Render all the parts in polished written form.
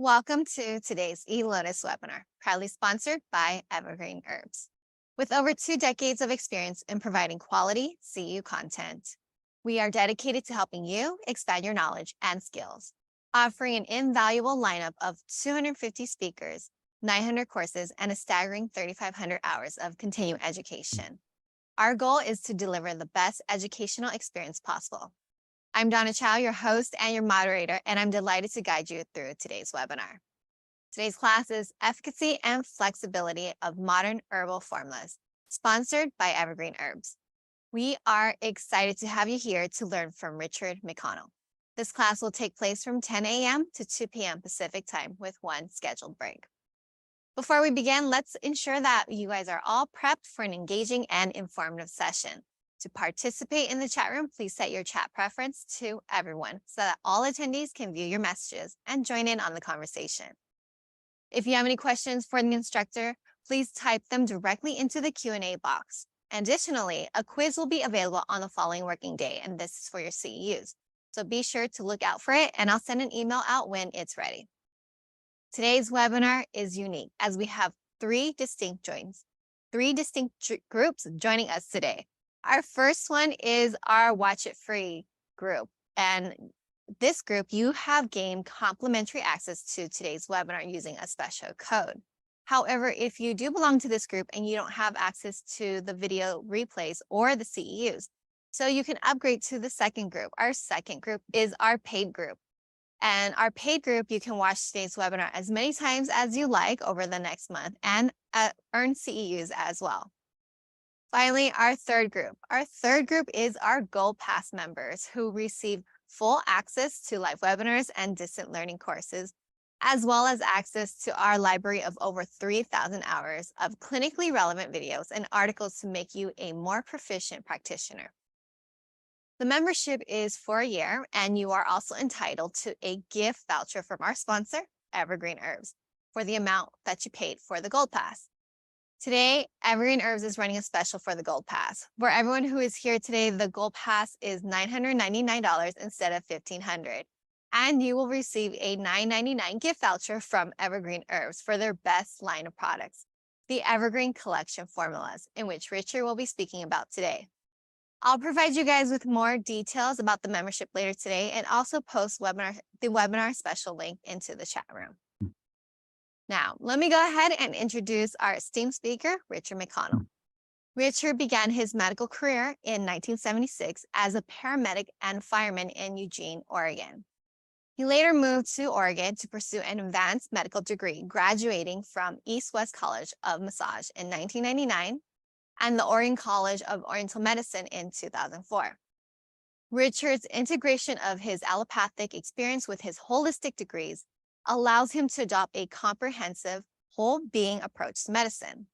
Welcome to today's eLotus webinar, proudly sponsored by Evergreen Herbs. With over 2 decades of experience in providing quality CEU content, we are dedicated to helping you expand your knowledge and skills, offering an invaluable lineup of 250 speakers, 900 courses, and a staggering 3,500 hours of continuing education. Our goal is to deliver the best educational experience possible. I'm Donna Chow, your host and your moderator, and I'm delighted to guide you through today's webinar. Today's class is Efficacy and Flexibility of Modern Herbal Formulas, sponsored by Evergreen Herbs. We are excited to have you here to learn from Richard McConnell. This class will take place from 10 a.m. to 2 p.m. Pacific time with one scheduled break. Before we begin, let's ensure that you guys are all prepped for an engaging and informative session. To participate in the chat room, please set your chat preference to everyone so that all attendees can view your messages and join in on the conversation. If you have any questions for the instructor, please type them directly into the Q&A box. Additionally, a quiz will be available on the following working day, and this is for your CEUs. So be sure to look out for it, and I'll send an email out when it's ready. Today's webinar is unique as we have three distinct groups joining us today. Our first one is our Watch It Free group. And this group, you have gained complimentary access to today's webinar using a special code. However, if you do belong to this group and you don't have access to the video replays or the CEUs, so you can upgrade to the second group. Our second group is our paid group. And our paid group, you can watch today's webinar as many times as you like over the next month and earn CEUs as well. Finally, our third group. Our third group is our Gold Pass members who receive full access to live webinars and distant learning courses, as well as access to our library of over 3,000 hours of clinically relevant videos and articles to make you a more proficient practitioner. The membership is for a year, and you are also entitled to a gift voucher from our sponsor, Evergreen Herbs, for the amount that you paid for the Gold Pass. Today, Evergreen Herbs is running a special for the Gold Pass. For everyone who is here today, the Gold Pass is $999 instead of $1,500. And you will receive a $999 gift voucher from Evergreen Herbs for their best line of products, the Evergreen Collection formulas, in which Richard will be speaking about today. I'll provide you guys with more details about the membership later today and also post the webinar special link into the chat room. Now, let me go ahead and introduce our esteemed speaker, Richard McConnell. Richard began his medical career in 1976 as a paramedic and fireman in Eugene, Oregon. He later moved to Oregon to pursue an advanced medical degree, graduating from East West College of Massage in 1999 and the Oregon College of Oriental Medicine in 2004. Richard's integration of his allopathic experience with his holistic degrees allows him to adopt a comprehensive, whole being approach to medicine.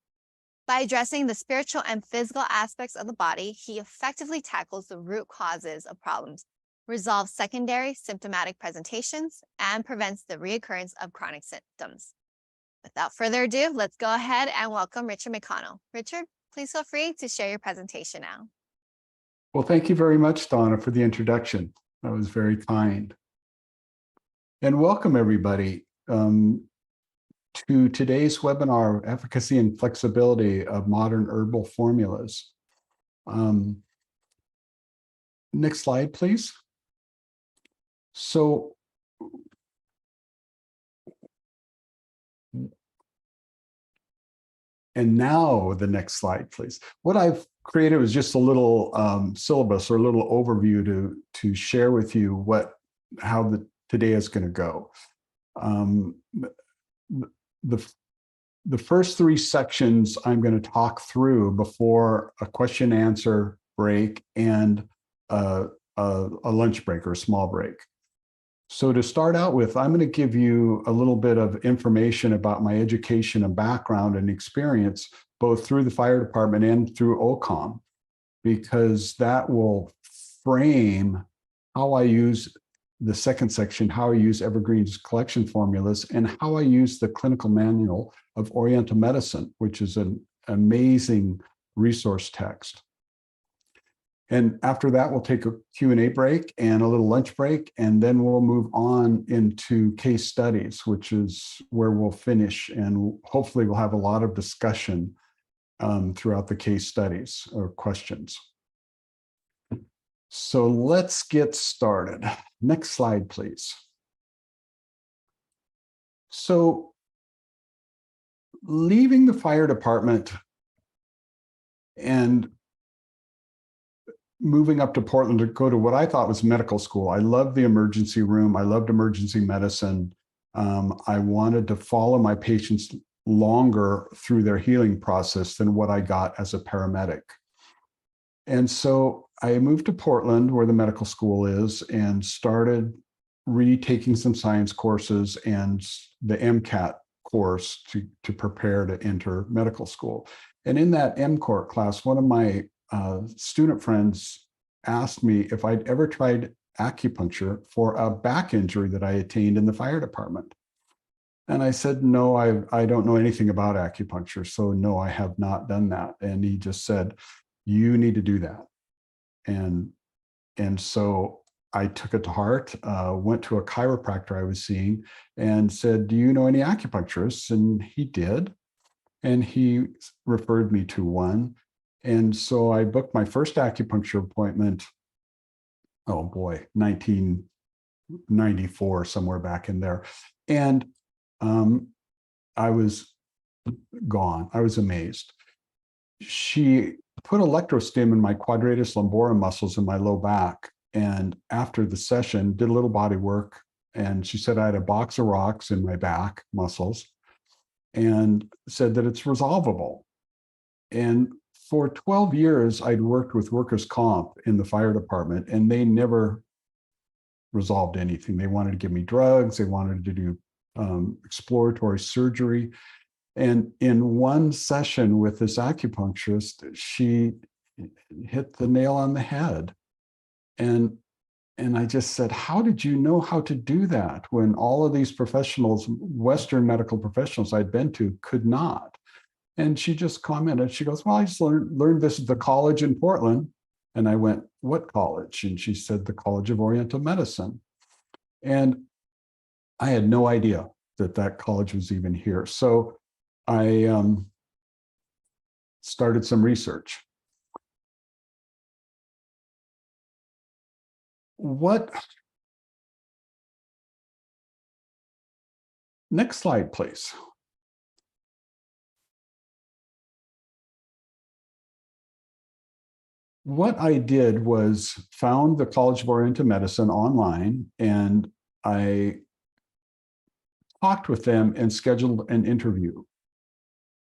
By addressing the spiritual and physical aspects of the body, he effectively tackles the root causes of problems, resolves secondary symptomatic presentations, and prevents the reoccurrence of chronic symptoms. Without further ado, let's go ahead and welcome Richard McConnell. Richard, please feel free to share your presentation now. Well, thank you very much, Donna, for the introduction. That was very kind. And welcome, everybody, to today's webinar, Efficacy and Flexibility of Modern Herbal Formulas. Next slide, please. So, and now the next slide, please. What I've created was just a little syllabus or a little overview to share with you how today is going to go. The first three sections I'm going to talk through before a question answer break and a lunch break or a small break. So to start out with, I'm going to give you a little bit of information about my education and background and experience, both through the fire department and through OCOM, because that will frame how I use the second section, how I use Evergreen's collection formulas, and how I use the clinical Manual of Oriental Medicine, which is an amazing resource text. And after that, we'll take a Q&A break and a little lunch break, and then we'll move on into case studies, which is where we'll finish. And hopefully we'll have a lot of discussion throughout the case studies or questions. So let's get started. Next slide, please. So leaving the fire department and moving up to Portland to go to what I thought was medical school. I loved the emergency room. I loved emergency medicine. I wanted to follow my patients longer through their healing process than what I got as a paramedic. And so I moved to Portland, where the medical school is, and started retaking some science courses and the MCAT course to prepare to enter medical school. And in that MCORT class, one of my student friends asked me if I'd ever tried acupuncture for a back injury that I attained in the fire department. And I said, no, I don't know anything about acupuncture. So no, I have not done that. And he just said, you need to do that. And so I took it to heart, went to a chiropractor I was seeing and said, do you know any acupuncturists? And he did. And he referred me to one. And so I booked my first acupuncture appointment, oh boy, 1994, somewhere back in there. And I was gone. I was amazed. She put electrostim in my quadratus lumborum muscles in my low back. And after the session, did a little body work. And she said I had a box of rocks in my back muscles and said that it's resolvable. And for 12 years, I'd worked with workers' comp in the fire department, and they never resolved anything. They wanted to give me drugs. They wanted to do exploratory surgery. And in one session with this acupuncturist, she hit the nail on the head. And I just said, how did you know how to do that when all of these professionals, Western medical professionals I'd been to, could not? And she just commented, she goes, well, I just learned this at the college in Portland. And I went, what college? And she said, the College of Oriental Medicine. And I had no idea that that college was even here. So I started some research. Next slide, please. What I did was found the College of Oriental Medicine online, and I talked with them and scheduled an interview.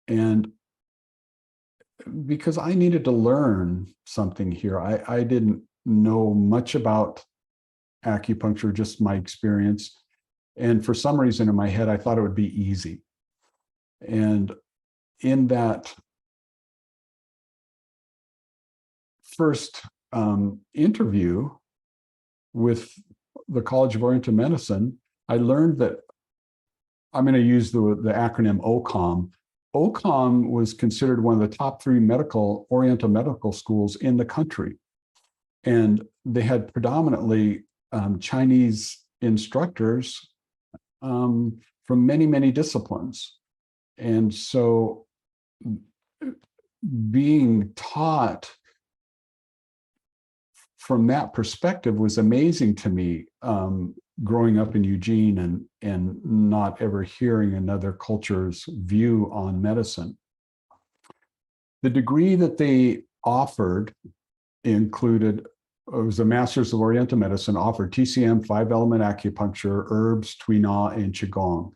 And because I needed to learn something here, I didn't know much about acupuncture, just my experience. And for some reason in my head, I thought it would be easy. And in that first interview with the College of Oriental Medicine, I learned that I'm going to use the acronym OCOM. OCOM was considered one of the top 3 Oriental medical schools in the country. And they had predominantly Chinese instructors from many, many disciplines. And so being taught from that perspective was amazing to me, growing up in Eugene and not ever hearing another culture's view on medicine. The degree that they offered included, it was a Master's of Oriental Medicine, offered TCM, 5-element acupuncture, herbs, Tui Na, and Qigong.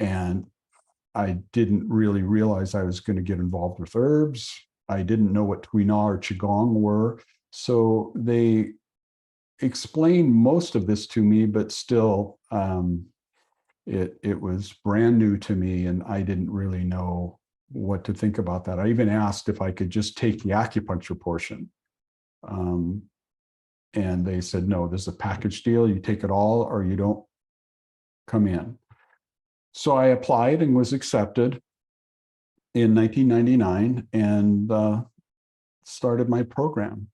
And I didn't really realize I was going to get involved with herbs. I didn't know what Tui Na or Qigong were. So they explained most of this to me, but still it was brand new to me, and I didn't really know what to think about that. I even asked if I could just take the acupuncture portion. And they said, no, this is a package deal. You take it all or you don't come in. So I applied and was accepted in 1999 and started my program.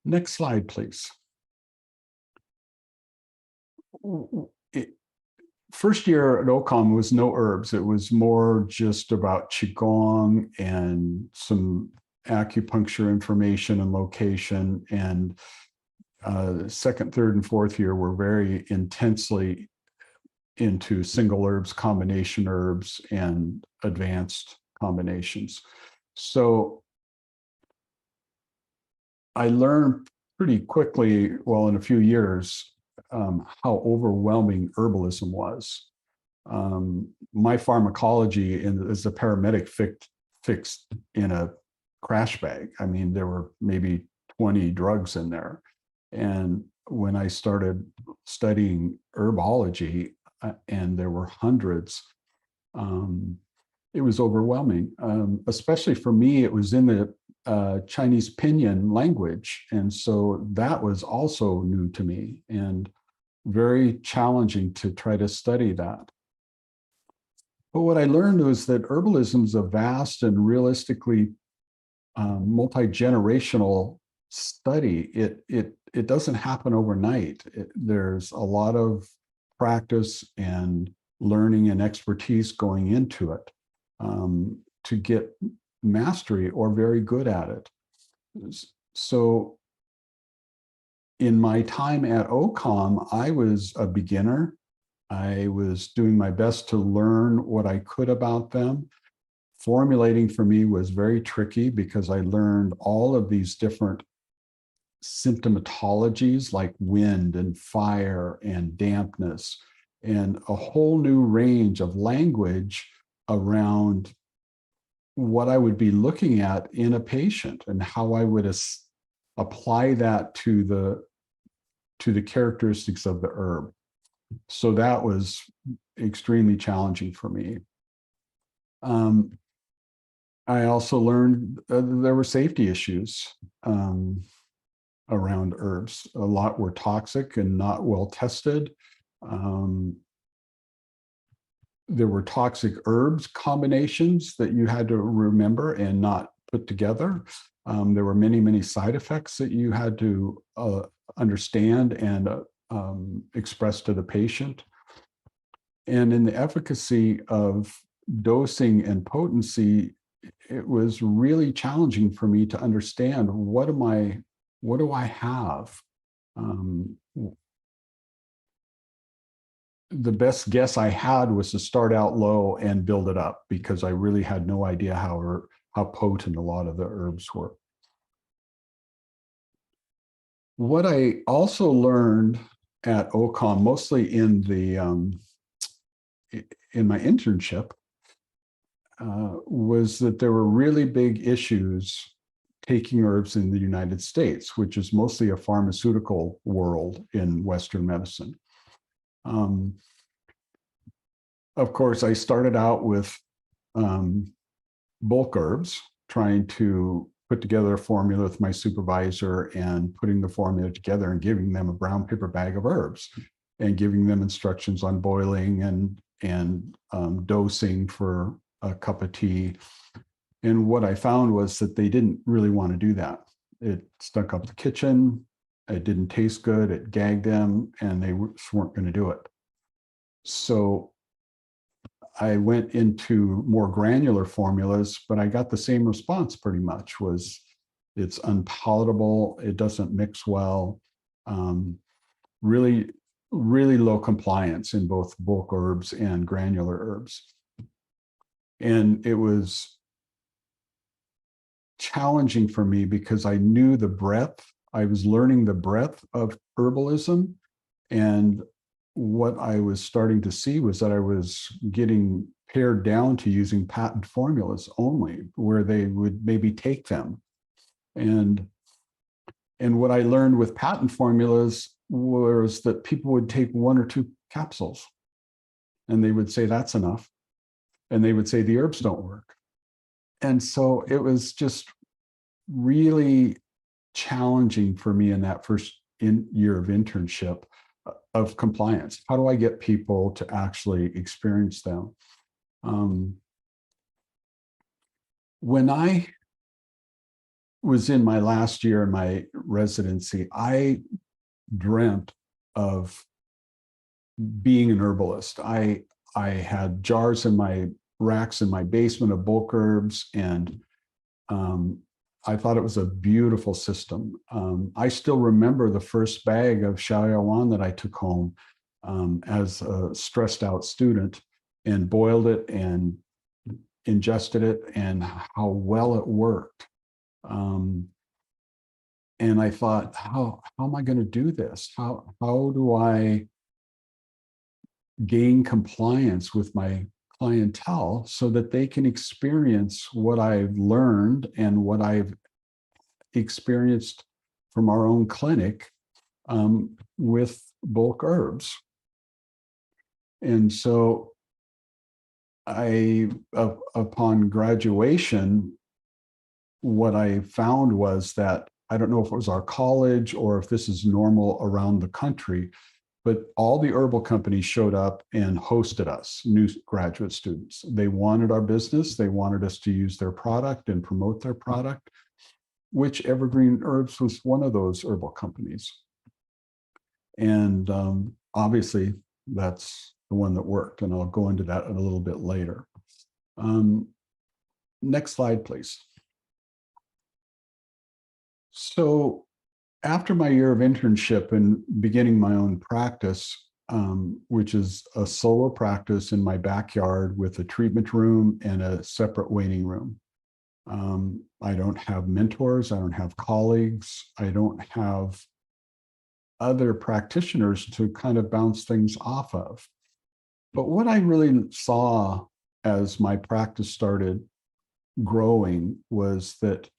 Next slide, please. First year at OCOM was no herbs. It was more just about Qigong and some acupuncture information and location. And second, third, and fourth year were very intensely into single herbs, combination herbs, and advanced combinations. So I learned pretty quickly, well, in a few years, how overwhelming herbalism was. My pharmacology as a paramedic fixed in a crash bag. I mean, there were maybe 20 drugs in there. And when I started studying herbology, and there were hundreds, it was overwhelming. Especially for me, it was in the Chinese pinyin language. And so that was also new to me and very challenging to try to study that. But what I learned was that herbalism is a vast and realistically multi-generational study. It doesn't happen overnight. There's a lot of practice and learning and expertise going into it to get mastery or very good at it. So in my time at OCOM, I was a beginner. I was doing my best to learn what I could about them. Formulating for me was very tricky because I learned all of these different symptomatologies like wind and fire and dampness, and a whole new range of language around what I would be looking at in a patient and how I would apply that to the characteristics of the herb. So that was extremely challenging for me. I also learned there were safety issues around herbs. A lot were toxic and not well tested. There were toxic herbs combinations that you had to remember and not put together. There were many, many side effects that you had to understand and express to the patient. And in the efficacy of dosing and potency, it was really challenging for me to understand what do I have? The best guess I had was to start out low and build it up because I really had no idea how potent a lot of the herbs were. What I also learned at OCOM, mostly in my internship, was that there were really big issues taking herbs in the United States, which is mostly a pharmaceutical world in Western medicine. Of course, I started out with bulk herbs, trying to put together a formula with my supervisor and putting the formula together and giving them a brown paper bag of herbs and giving them instructions on boiling and dosing for a cup of tea. And what I found was that they didn't really want to do that. It stunk up the kitchen, it didn't taste good, it gagged them, and they weren't going to do it. So I went into more granular formulas, but I got the same response pretty much, was it's unpalatable, it doesn't mix well, really, really low compliance in both bulk herbs and granular herbs. And it was challenging for me because I knew the breadth, I was learning the breadth of herbalism, and what I was starting to see was that I was getting pared down to using patent formulas only, where they would maybe take them. And what I learned with patent formulas was that people would take 1 or 2 capsules and they would say, that's enough. And they would say, the herbs don't work. And so it was just really challenging for me in that first year of internship of compliance. How do I get people to actually experience them? When I was in my last year in my residency, I dreamt of being an herbalist. I had jars in my racks in my basement of bulk herbs, and I thought it was a beautiful system. I still remember the first bag of Xiaoyawan that I took home as a stressed out student, and boiled it and ingested it, and how well it worked. And I thought, how am I going to do this? How do I gain compliance with my clientele so that they can experience what I've learned and what I've experienced from our own clinic with bulk herbs? And so upon graduation, what I found was that, I don't know if it was our college or if this is normal around the country, but all the herbal companies showed up and hosted us, new graduate students. They wanted our business. They wanted us to use their product and promote their product, which Evergreen Herbs was one of those herbal companies. And obviously, that's the one that worked. And I'll go into that a little bit later. Next slide, please. So after my year of internship and beginning my own practice, which is a solo practice in my backyard with a treatment room and a separate waiting room. I don't have mentors. I don't have colleagues. I don't have other practitioners to kind of bounce things off of. But what I really saw as my practice started growing was that,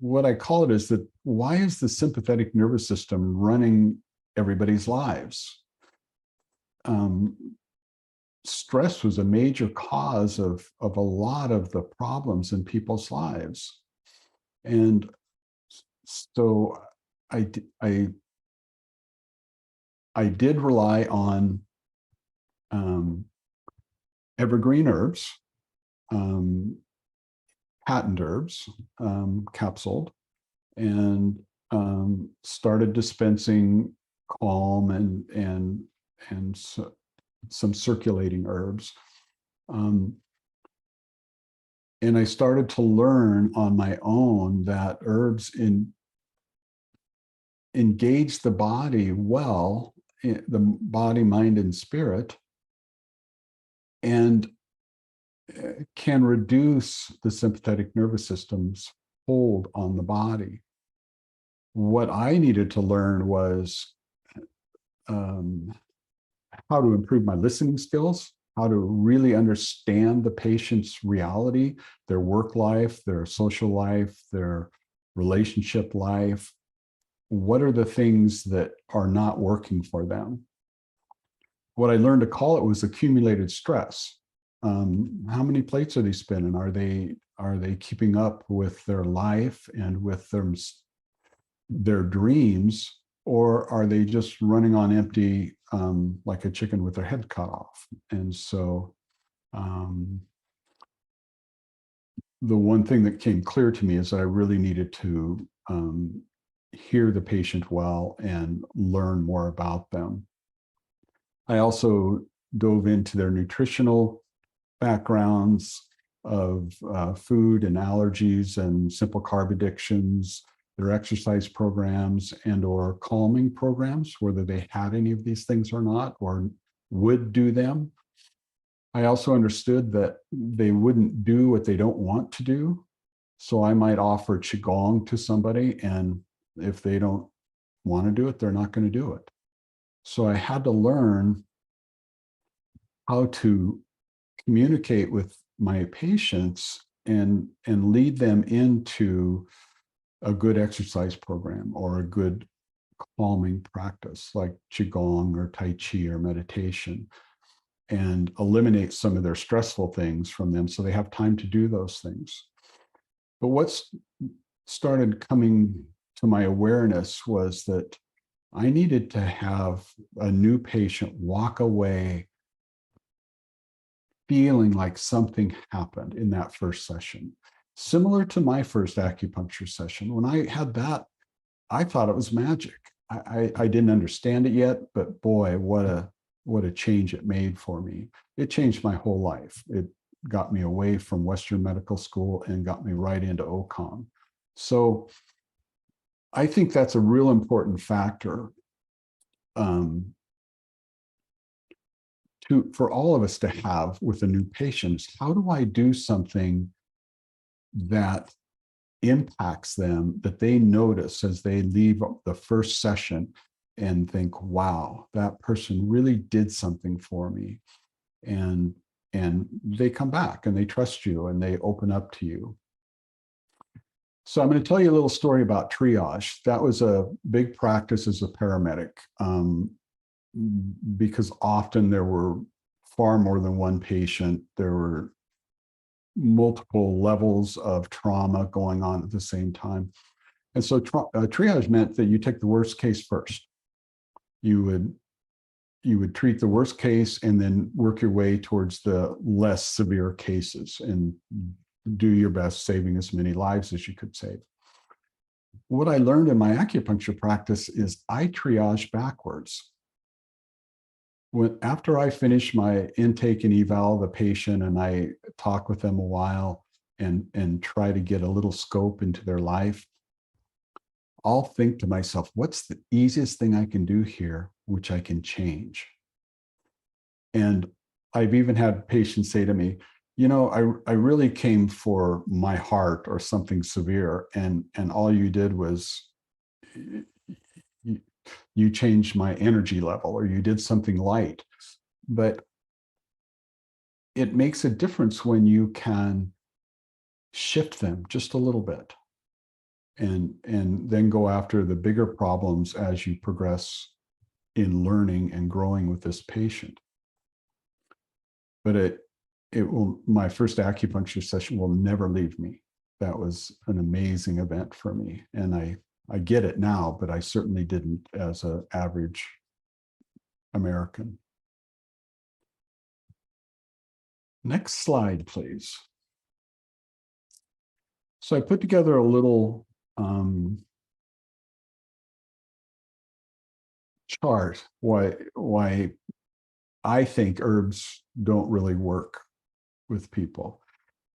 what I call it is that, why is the sympathetic nervous system running everybody's lives? Stress was a major cause of a lot of the problems in people's lives. And so I did rely on evergreen herbs, patent herbs, capsuled, and started dispensing calm and some circulating herbs. And I started to learn on my own that herbs engage the body well, the body, mind, and spirit, and can reduce the sympathetic nervous system's hold on the body. What I needed to learn was how to improve my listening skills, how to really understand the patient's reality, their work life, their social life, their relationship life. What are the things that are not working for them? What I learned to call it was accumulated stress. How many plates are they spinning? Are they keeping up with their life and with their dreams, or are they just running on empty, like a chicken with their head cut off? And so the one thing that came clear to me is that I really needed to hear the patient well and learn more about them. I also dove into their nutritional backgrounds of food and allergies and simple carb addictions, their exercise programs and or calming programs, whether they had any of these things or not, or would do them. I also understood that they wouldn't do what they don't want to do. So I might offer Qigong to somebody, and if they don't want to do it, they're not going to do it. So I had to learn how to communicate with my patients and lead them into a good exercise program or a good calming practice like Qigong or Tai Chi or meditation, and eliminate some of their stressful things from them so they have time to do those things. But what's started coming to my awareness was that I needed to have a new patient walk away feeling like something happened in that first session. Similar to my first acupuncture session. When I had that, I thought it was magic. I didn't understand it yet, but boy, what a change it made for me. It changed my whole life. It got me away from Western medical school and got me right into OCOM. So I think that's a real important factor for all of us to have with a new patient. How do I do something that impacts them, that they notice as they leave the first session and think, wow, that person really did something for me. And they come back and they trust you and they open up to you. So I'm going to tell you a little story about triage. That was a big practice as a paramedic, because often there were far more than one patient. There were multiple levels of trauma going on at the same time. And so triage meant that you take the worst case first. You would treat the worst case and then work your way towards the less severe cases and do your best saving as many lives as you could save. What I learned in my acupuncture practice is I triage backwards. After I finish my intake and eval the patient and I talk with them a while and try to get a little scope into their life, I'll think to myself, what's the easiest thing I can do here, which I can change? And I've even had patients say to me, you know, I really came for my heart or something severe, and all you did was you changed my energy level or you did something light. But it makes a difference when you can shift them just a little bit and then go after the bigger problems as you progress in learning and growing with this patient. But it will, my first acupuncture session will never leave me. That was an amazing event for me. And I get it now, but I certainly didn't as an average American. Next slide, please. So I put together a little chart why I think herbs don't really work with people.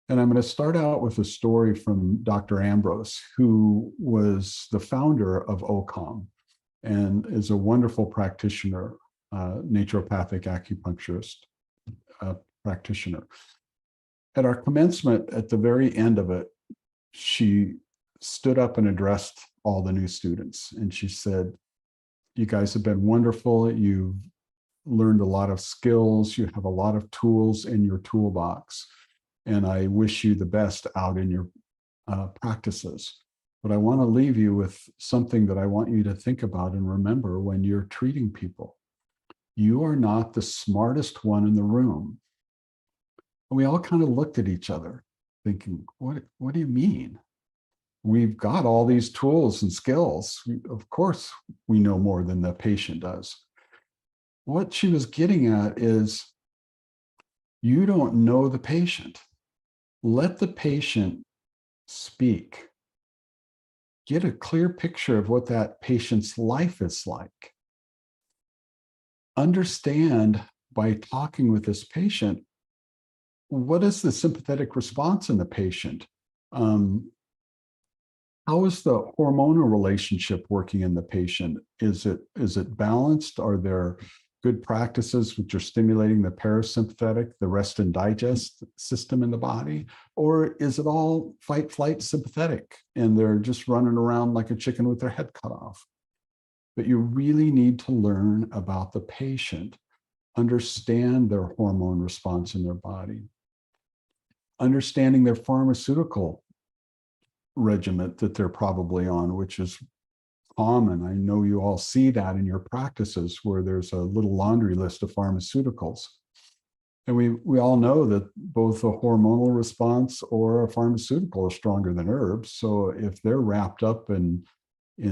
And I'm going to start out with a story from Dr. Ambrose, who was the founder of OCOM and is a wonderful practitioner, naturopathic acupuncturist practitioner. At our commencement, at the very end of it, she stood up and addressed all the new students. And she said, you guys have been wonderful. You've learned a lot of skills. You have a lot of tools in your toolbox. And I wish you the best out in your practices. But I want to leave you with something that I want you to think about and remember when you're treating people. You are not the smartest one in the room. And we all kind of looked at each other thinking, what do you mean? We've got all these tools and skills. Of course, we know more than the patient does. What she was getting at is, you don't know the patient. Let the patient speak. Get a clear picture of what that patient's life is like. Understand by talking with this patient, what is the sympathetic response in the patient? How is the hormonal relationship working in the patient? Is it balanced? Are there good practices which are stimulating the parasympathetic, the rest and digest system in the body? Or is it all fight, flight, sympathetic, and they're just running around like a chicken with their head cut off? But you really need to learn about the patient, understand their hormone response in their body, understanding their pharmaceutical regimen that they're probably on, which is common. I know you all see that in your practices where there's a little laundry list of pharmaceuticals. And we all know that both a hormonal response or a pharmaceutical is stronger than herbs. So if they're wrapped up in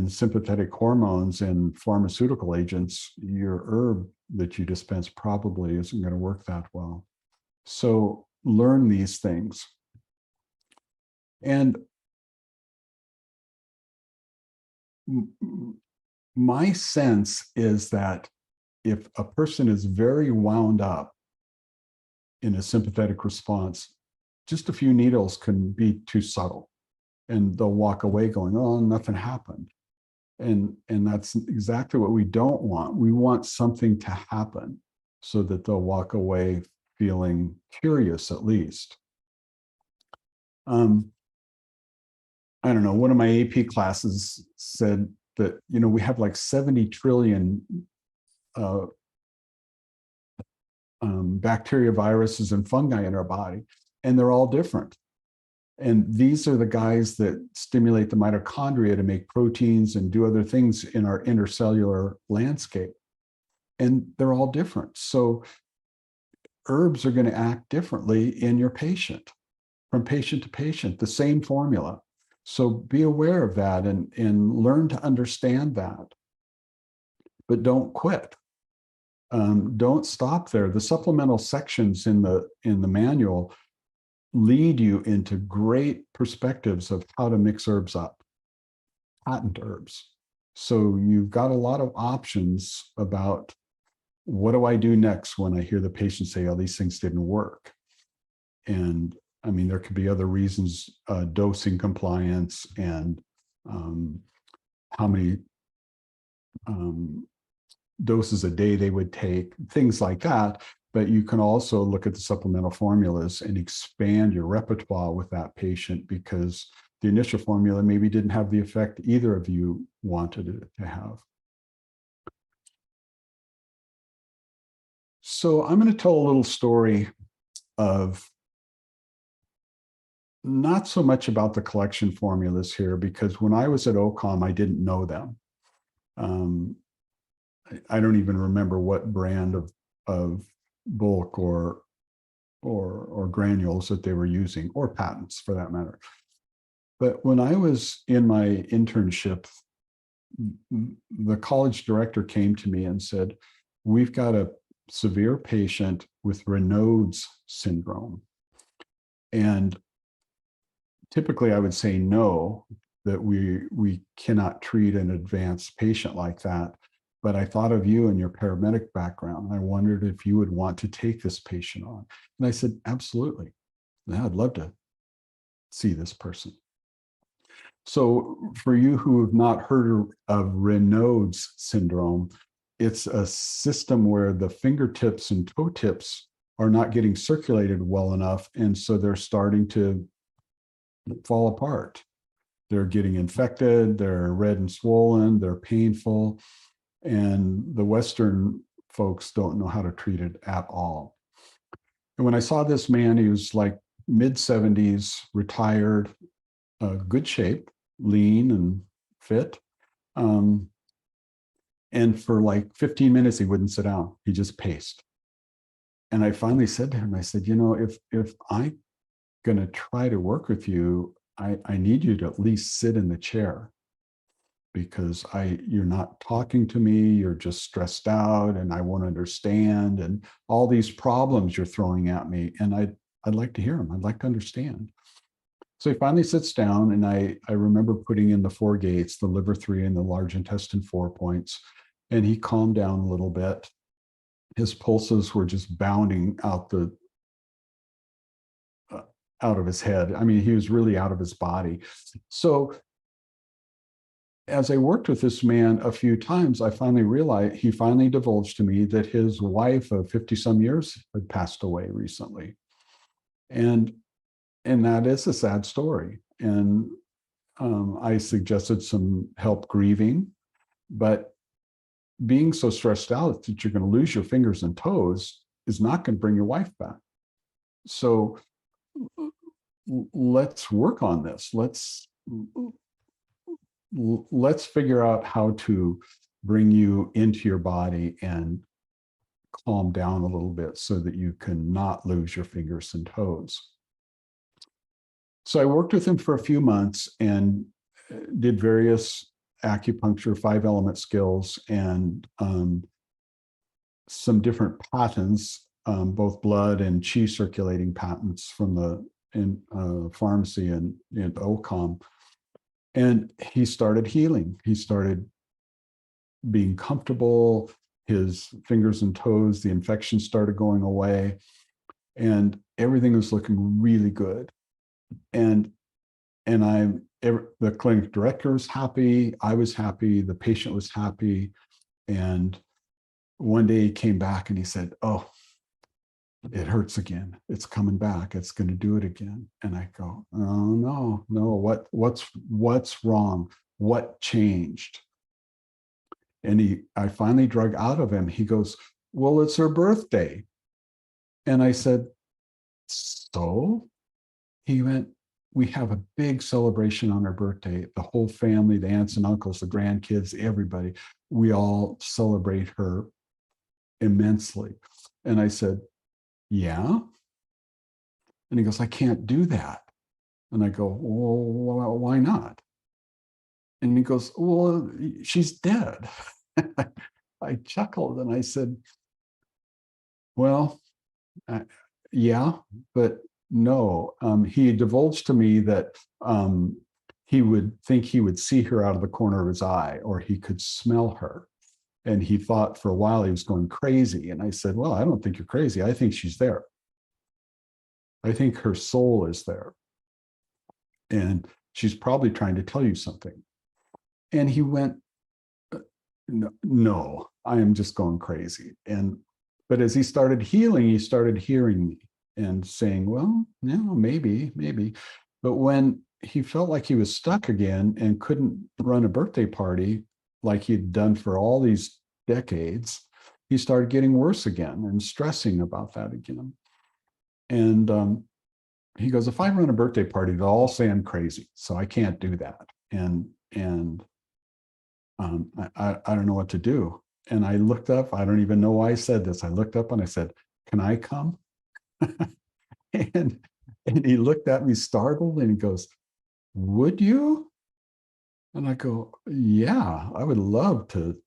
sympathetic hormones and pharmaceutical agents, your herb that you dispense probably isn't going to work that well. So learn these things. And my sense is that if a person is very wound up in a sympathetic response, just a few needles can be too subtle, and they'll walk away going, oh, nothing happened. And that's exactly what we don't want. We want something to happen so that they'll walk away feeling curious, at least. I don't know, one of my AP classes said that, we have like 70 trillion bacteria, viruses, and fungi in our body, and they're all different. And these are the guys that stimulate the mitochondria to make proteins and do other things in our intercellular landscape. And they're all different. So herbs are going to act differently in your patient, from patient to patient, the same formula. So be aware of that and learn to understand that. But don't quit. Don't stop there. The supplemental sections in the manual lead you into great perspectives of how to mix herbs up, patent herbs. So you've got a lot of options about what do I do next when I hear the patient say, oh, these things didn't work. And I mean, there could be other reasons, dosing compliance and how many doses a day they would take, things like that. But you can also look at the supplemental formulas and expand your repertoire with that patient, because the initial formula maybe didn't have the effect either of you wanted it to have. So I'm going to tell a little story of not so much about the collection formulas here, because when I was at OCOM, I didn't know them. I don't even remember what brand of bulk or granules that they were using, or patents for that matter. But when I was in my internship, the college director came to me and said, we've got a severe patient with Raynaud's syndrome. And typically I would say no, that we cannot treat an advanced patient like that. But I thought of you and your paramedic background. I wondered if you would want to take this patient on. And I said, absolutely. Yeah, I'd love to see this person. So for you who have not heard of Raynaud's syndrome, it's a system where the fingertips and toe tips are not getting circulated well enough. And so they're starting to fall apart. They're getting infected, they're red and swollen, they're painful. And the Western folks don't know how to treat it at all. And when I saw this man, he was like mid-70s, retired, good shape, lean and fit. And for like 15 minutes, he wouldn't sit down. He just paced. And I finally said to him, I said, if I'm going to try to work with you, I need you to at least sit in the chair, because you're not talking to me, you're just stressed out, and I won't understand, and all these problems you're throwing at me, and I'd like to hear them. I'd like to understand. So he finally sits down, and I remember putting in the 4 gates, the liver 3 and the large intestine 4 points, and he calmed down a little bit. His pulses were just bounding out of his head. I mean, he was really out of his body. So as I worked with this man a few times, I finally realized, he finally divulged to me that his wife of 50 some years had passed away recently. And that is a sad story. And I suggested some help grieving, but being so stressed out that you're going to lose your fingers and toes is not going to bring your wife back. So let's work on this. Let's figure out how to bring you into your body and calm down a little bit so that you can not lose your fingers and toes. So I worked with him for a few months and did various acupuncture 5-element skills and some different patterns, both blood and chi circulating patterns from the in pharmacy and in OCOM. And he started healing. He started being comfortable. His fingers and toes, the infection started going away, and everything was looking really good. And the clinic director was happy. I was happy. The patient was happy. And one day he came back and he said, "Oh, it hurts again. It's coming back. It's going to do it again." And I go, "Oh no. What's wrong? What changed?" And I finally drug out of him. He goes, "Well, it's her birthday." And I said, "So?" He went, "We have a big celebration on her birthday. The whole family, the aunts and uncles, the grandkids, everybody, we all celebrate her immensely." And I said, "Yeah?" And he goes, "I can't do that." And I go, "Well, why not?" And he goes, "Well, she's dead." I chuckled and I said, "Well, yeah, but no." He divulged to me that he would think he would see her out of the corner of his eye, or he could smell her. And he thought for a while he was going crazy. And I said, "Well, I don't think you're crazy. I think she's there. I think her soul is there. And she's probably trying to tell you something." And he went, No, I am just going crazy." But as he started healing, he started hearing me and saying, "Well, yeah, maybe. But when he felt like he was stuck again and couldn't run a birthday party like he'd done for all these decades, he started getting worse again and stressing about that again. And he goes, "If I run a birthday party, they'll all say I'm crazy, so I can't do that. And I don't know what to do." And I looked up, I don't even know why I said this. I looked up and I said, "Can I come?" and he looked at me startled and he goes, "Would you?" And I go, "Yeah, I would love to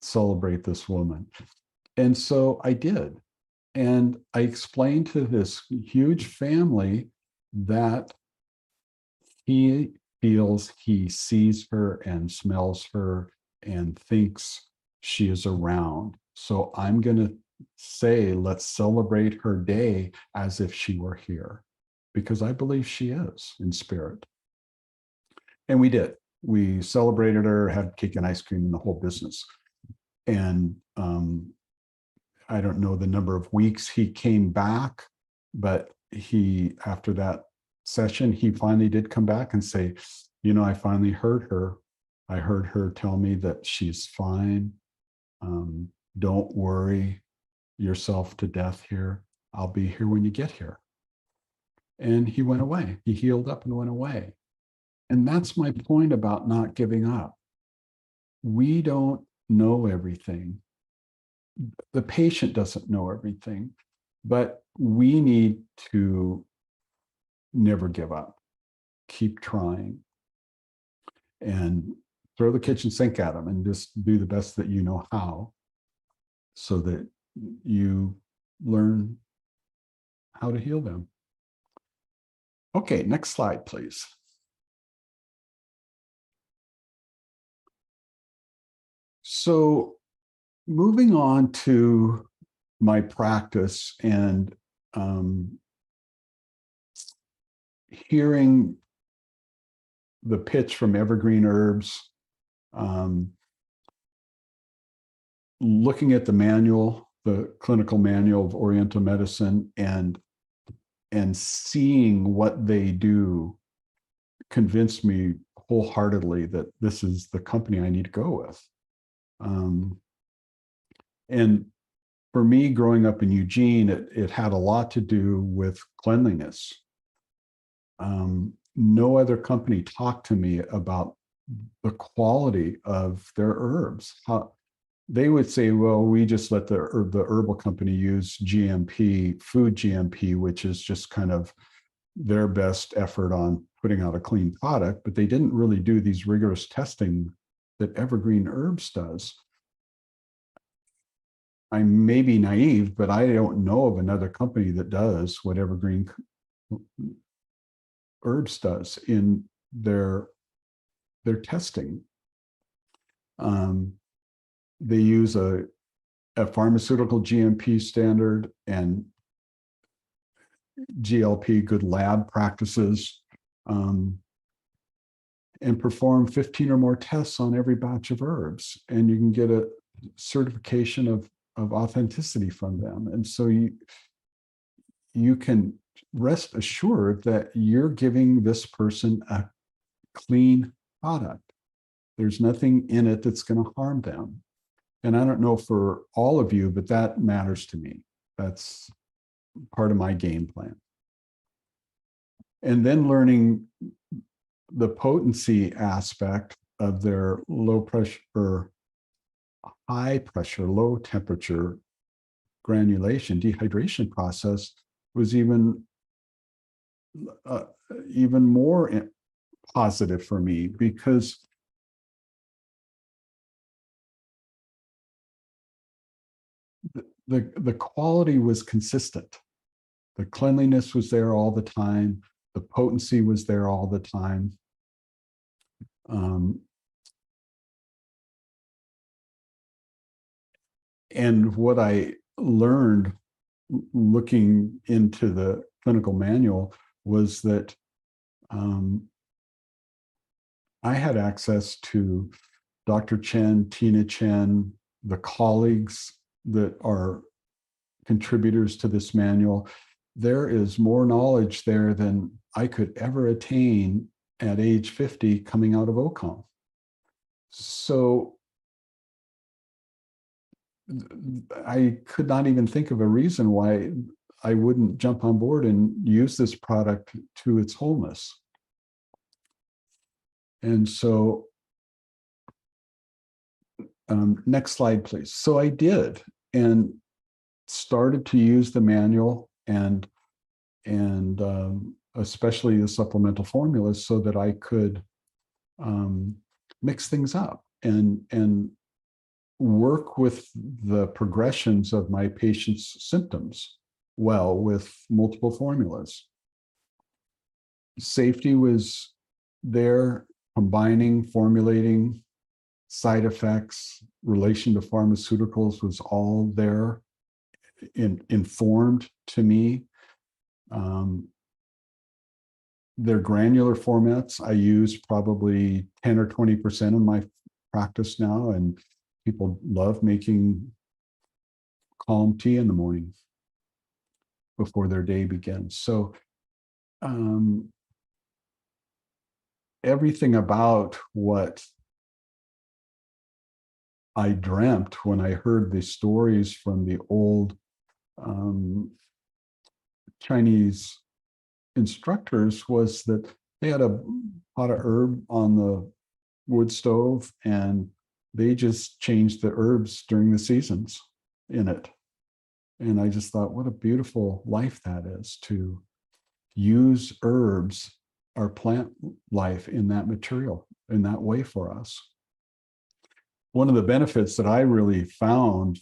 celebrate this woman." And so I did. And I explained to this huge family that he feels he sees her and smells her and thinks she is around. So I'm going to say, let's celebrate her day as if she were here, because I believe she is in spirit. And we did. We celebrated her, had cake and ice cream and the whole business. And I don't know the number of weeks he came back, but after that session, he finally did come back and say, "I finally heard her. I heard her tell me that she's fine. Don't worry yourself to death here. I'll be here when you get here." And he went away. He healed up and went away. And that's my point about not giving up. We don't know everything. The patient doesn't know everything, but we need to never give up. Keep trying and throw the kitchen sink at them and just do the best that you know how, so that you learn how to heal them. Okay, next slide, please. So moving on to my practice and hearing the pitch from Evergreen Herbs, looking at the manual, the clinical manual of Oriental Medicine, and seeing what they do convinced me wholeheartedly that this is the company I need to go with. And for me, growing up in Eugene, it had a lot to do with cleanliness. No other company talked to me about the quality of their herbs. How they would say, "Well, we just let the herbal company use GMP, food GMP, which is just kind of their best effort on putting out a clean product," but they didn't really do these rigorous testing that Evergreen Herbs does. I may be naive, but I don't know of another company that does what Evergreen Herbs does in their testing. They use a pharmaceutical GMP standard and GLP, good lab practices, and perform 15 or more tests on every batch of herbs. And you can get a certification of authenticity from them. And so you can rest assured that you're giving this person a clean product. There's nothing in it that's going to harm them. And I don't know for all of you, but that matters to me. That's part of my game plan. And then learning the potency aspect of their low pressure or high pressure, low temperature granulation, dehydration process was even more positive for me, because the quality was consistent. The cleanliness was there all the time. The potency was there all the time. And what I learned looking into the clinical manual was that I had access to Dr. Chen, Tina Chen, the colleagues that are contributors to this manual. There is more knowledge there than I could ever attain at age 50 coming out of OCOM. So I could not even think of a reason why I wouldn't jump on board and use this product to its wholeness. And so, next slide, please. So I did, and started to use the manual and especially the supplemental formulas, so that I could mix things up and work with the progressions of my patient's symptoms well with multiple formulas. Safety was there, combining, formulating, side effects, relation to pharmaceuticals was all there, informed to me. Their granular formats, I use probably 10 or 20% of my practice now, and people love making calm tea in the morning before their day begins. So everything about what I dreamt when I heard the stories from the old Chinese instructors was that they had a pot of herb on the wood stove, and they just changed the herbs during the seasons in it. And I just thought, what a beautiful life that is, to use herbs, our plant life, in that material, in that way for us. One of the benefits that I really found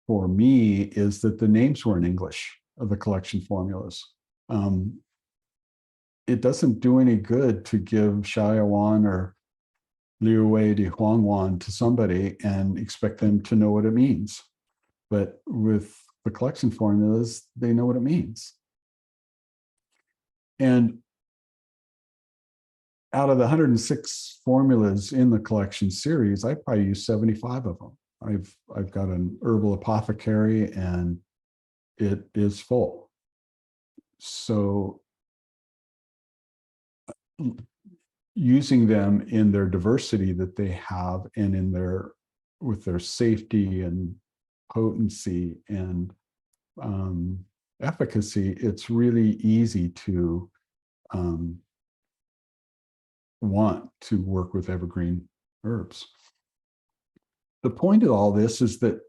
for me is that the names were in English of the collection formulas. It doesn't do any good to give Xiaoyuan or Liu Wei de Huangwan to somebody and expect them to know what it means. But with the collection formulas, they know what it means. And out of the 106 formulas in the collection series, I probably use 75 of them. I've got an herbal apothecary, and it is full. So using them in their diversity that they have, and in their with their safety and potency and efficacy, it's really easy to want to work with evergreen herbs. The point of all this is that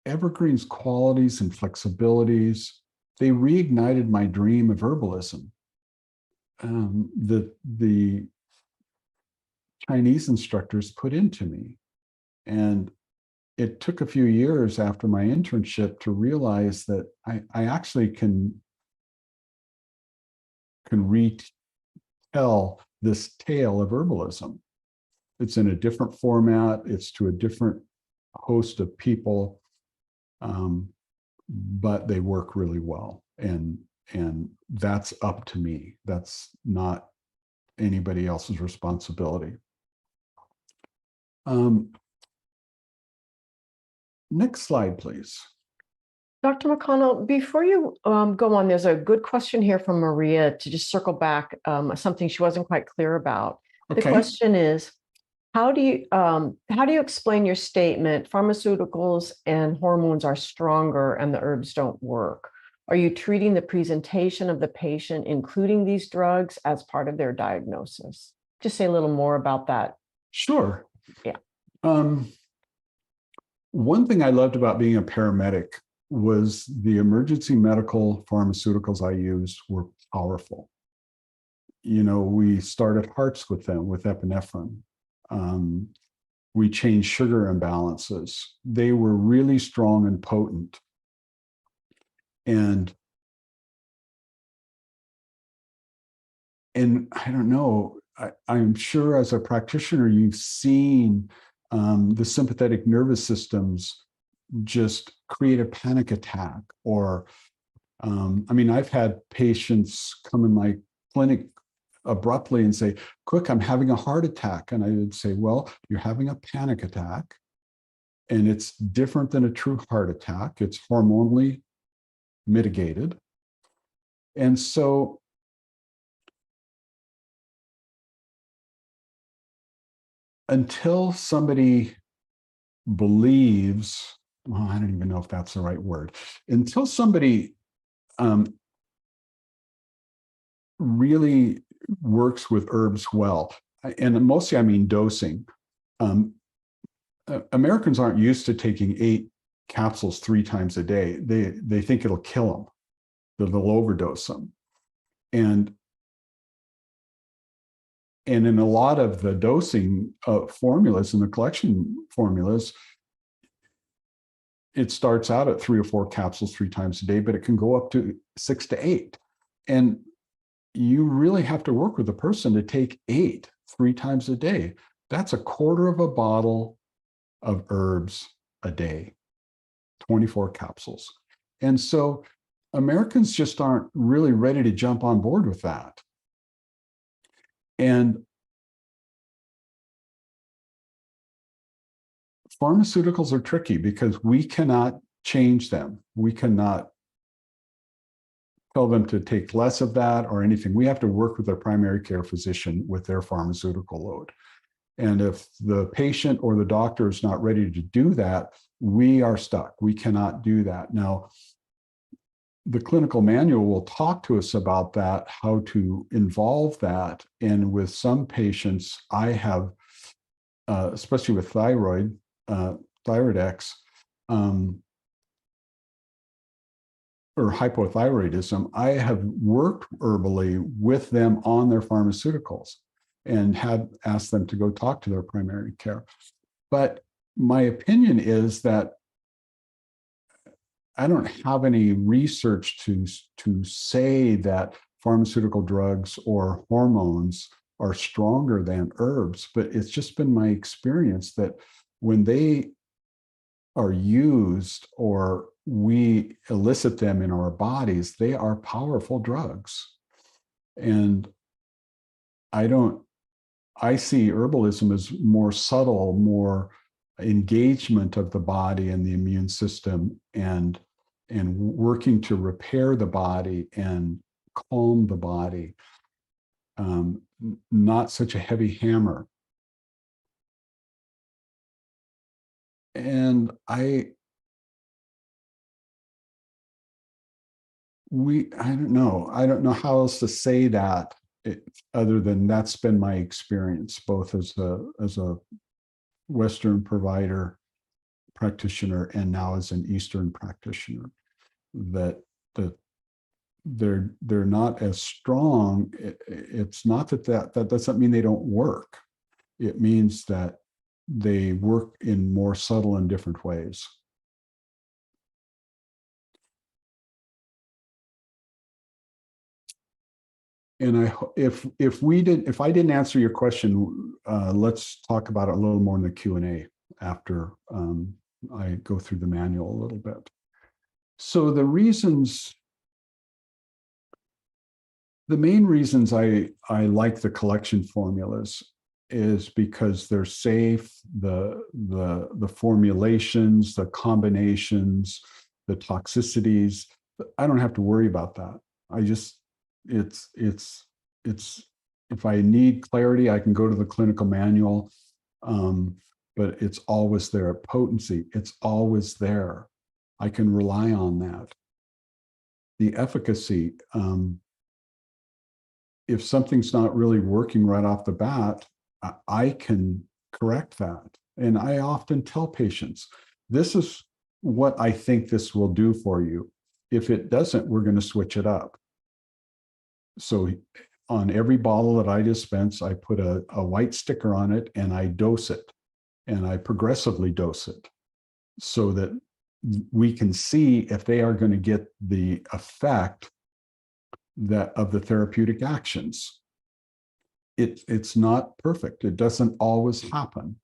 evergreen's qualities and flexibilities, they reignited my dream of herbalism. The Chinese instructors put into me. And it took a few years after my internship to realize that I actually can can retell this tale of herbalism. It's in a different format. It's to a different host of people, but they work really well. And that's up to me. That's not anybody else's responsibility. Next slide, please. Dr. McConnell, before you go on, there's a good question here from Maria to just circle back something she wasn't quite clear about. Okay. The question is, how do you explain your statement, pharmaceuticals and hormones are stronger and the herbs don't work? Are you treating the presentation of the patient, including these drugs, as part of their diagnosis? Just say a little more about that. Sure. Yeah. One thing I loved about being a paramedic was the emergency medical pharmaceuticals I used were powerful. You know, we started hearts with them, with epinephrine. We changed sugar imbalances. They were really strong and potent. And I don't know, I'm sure as a practitioner, you've seen the sympathetic nervous systems just create a panic attack. Or, I mean, I've had patients come in my clinic abruptly and say, quick, I'm having a heart attack. And I would say, well, you're having a panic attack. And it's different than a true heart attack. It's hormonally mitigated. And so until somebody believes, well, I don't even know if that's the right word, until somebody really works with herbs well, and mostly I mean dosing. Americans aren't used to taking 8 capsules 3 times a day. They think it'll kill them. They'll overdose them. And in a lot of the dosing formulas and the collection formulas, it starts out at 3 or 4 capsules 3 times a day, but it can go up to 6 to 8. And you really have to work with a person to take 8 3 times a day. That's a quarter of a bottle of herbs a day, 24 capsules. And so Americans just aren't really ready to jump on board with that. And pharmaceuticals are tricky because we cannot change them. We cannot tell them to take less of that or anything. We have to work with their primary care physician with their pharmaceutical load. And if the patient or the doctor is not ready to do that, we are stuck. We cannot do that. Now, the clinical manual will talk to us about that, how to involve that. And with some patients, I have, especially with thyroid, thyroidex, or hypothyroidism, I have worked herbally with them on their pharmaceuticals and have asked them to go talk to their primary care. But my opinion is that I don't have any research to say that pharmaceutical drugs or hormones are stronger than herbs, but it's just been my experience that when they are used or we elicit them in our bodies, they are powerful drugs. And I see herbalism as more subtle, more engagement of the body and the immune system, and working to repair the body and calm the body. Not such a heavy hammer. And I don't know how else to say that other than that's been my experience, both as a Western provider practitioner and now as an Eastern practitioner, that they're not as strong. It's not that doesn't mean they don't work. It means that they work in more subtle and different ways. if I didn't answer your question, let's talk about it a little more in the Q&A after I go through the manual a little bit. So the main reasons I like the collection formulas is because they're safe, the formulations, the combinations, the toxicities. I don't have to worry about that. It's if I need clarity, I can go to the clinical manual, but it's always there. Potency, it's always there. I can rely on that. The efficacy, if something's not really working right off the bat, I can correct that. And I often tell patients, this is what I think this will do for you. If it doesn't, we're going to switch it up. So on every bottle that I dispense, I put a white sticker on it and I dose it. And I progressively dose it so that we can see if they are going to get the effect of the therapeutic actions. It's not perfect. It doesn't always happen,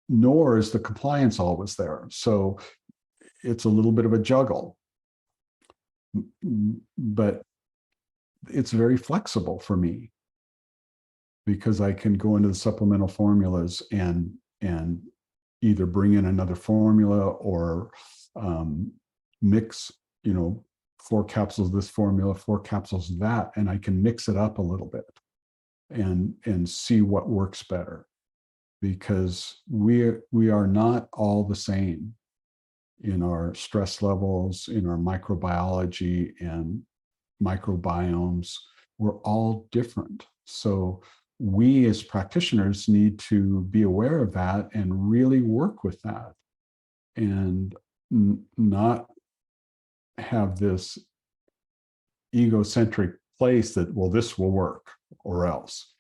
nor is the compliance always there. So it's a little bit of a juggle, but it's very flexible for me because I can go into the supplemental formulas and either bring in another formula or mix, 4 capsules of this formula, 4 capsules of that, and I can mix it up a little bit and see what works better, because we are not all the same in our stress levels, in our microbiology and microbiomes. We're all different. So we as practitioners need to be aware of that and really work with that and not have this egocentric place that, well, this will work or else.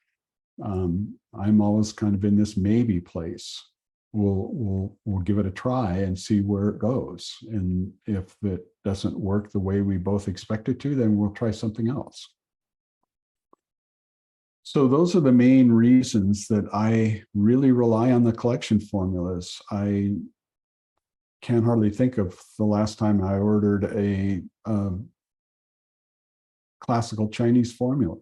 I'm always kind of in this maybe place. We'll give it a try and see where it goes. And if it doesn't work the way we both expect it to, then we'll try something else. So those are the main reasons that I really rely on the collection formulas. I can't hardly think of the last time I ordered a classical Chinese formula.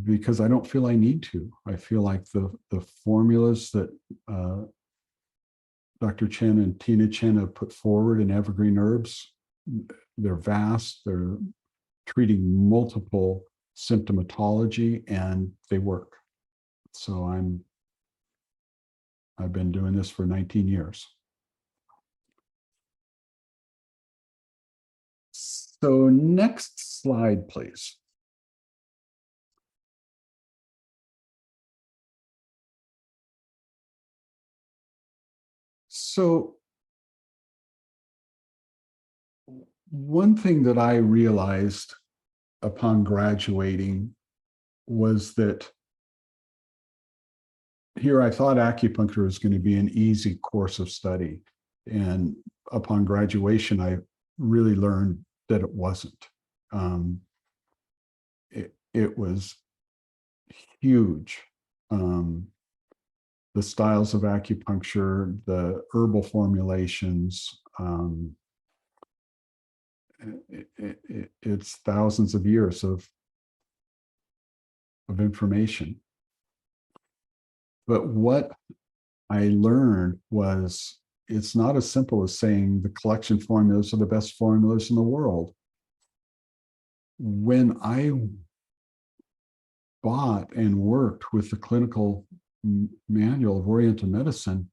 Because I don't feel I need to. I feel like the formulas that Dr. Chen and Tina Chen have put forward in Evergreen Herbs, they're vast, they're treating multiple symptomatology, and they work. So I've been doing this for 19 years. So next slide, please. So one thing that I realized upon graduating was that here I thought acupuncture was going to be an easy course of study. And upon graduation, I really learned that it wasn't. It was huge. The styles of acupuncture, the herbal formulations, it's thousands of years of information. But what I learned was it's not as simple as saying the collection formulas are the best formulas in the world. When I bought and worked with the clinical Manual of Oriental Medicine,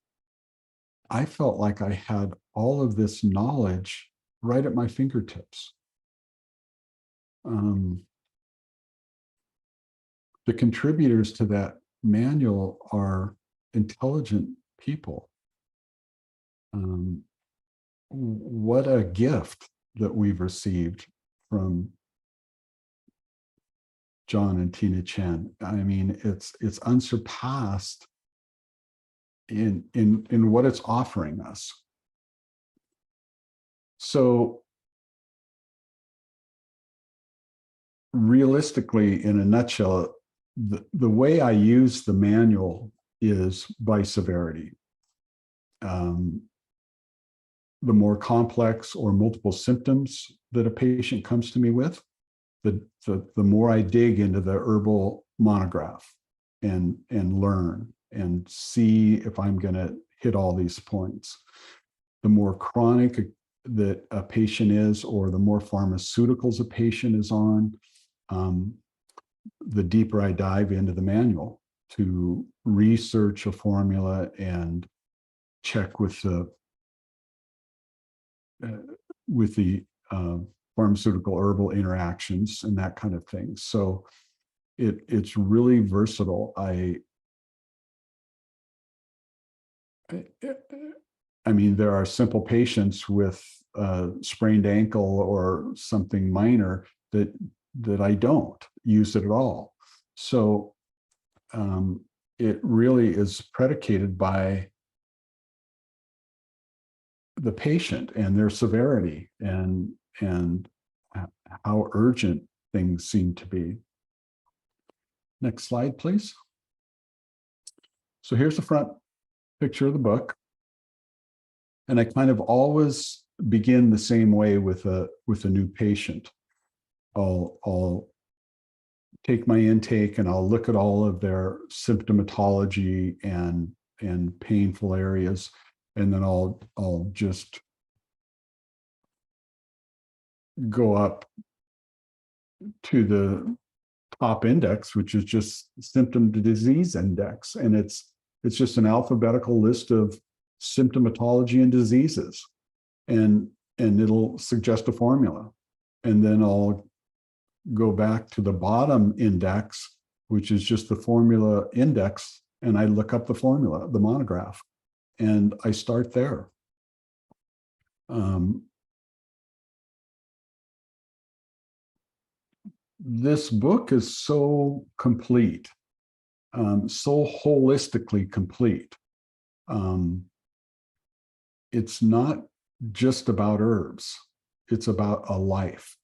I felt like I had all of this knowledge right at my fingertips. The contributors to that manual are intelligent people. What a gift that we've received from John and Tina Chen. I mean, it's unsurpassed in what it's offering us. So realistically, in a nutshell, the way I use the manual is by severity. The more complex or multiple symptoms that a patient comes to me with, the more I dig into the herbal monograph and learn and see if I'm going to hit all these points. The more chronic that a patient is, or the more pharmaceuticals a patient is on, the deeper I dive into the manual to research a formula and check with the pharmaceutical herbal interactions and that kind of thing. So it's really versatile. I mean, there are simple patients with a sprained ankle or something minor that I don't use it at all. So it really is predicated by the patient and their severity and how urgent things seem to be. Next slide, please. So here's the front picture of the book. And I kind of always begin the same way with a new patient. I'll take my intake and I'll look at all of their symptomatology and painful areas. And then I'll just go up to the top index, which is just symptom to disease index. And it's just an alphabetical list of symptomatology and diseases. And it'll suggest a formula. And then I'll go back to the bottom index, which is just the formula index. And I look up the formula, the monograph, and I start there. This book is so complete, so holistically complete. It's not just about herbs. It's about a life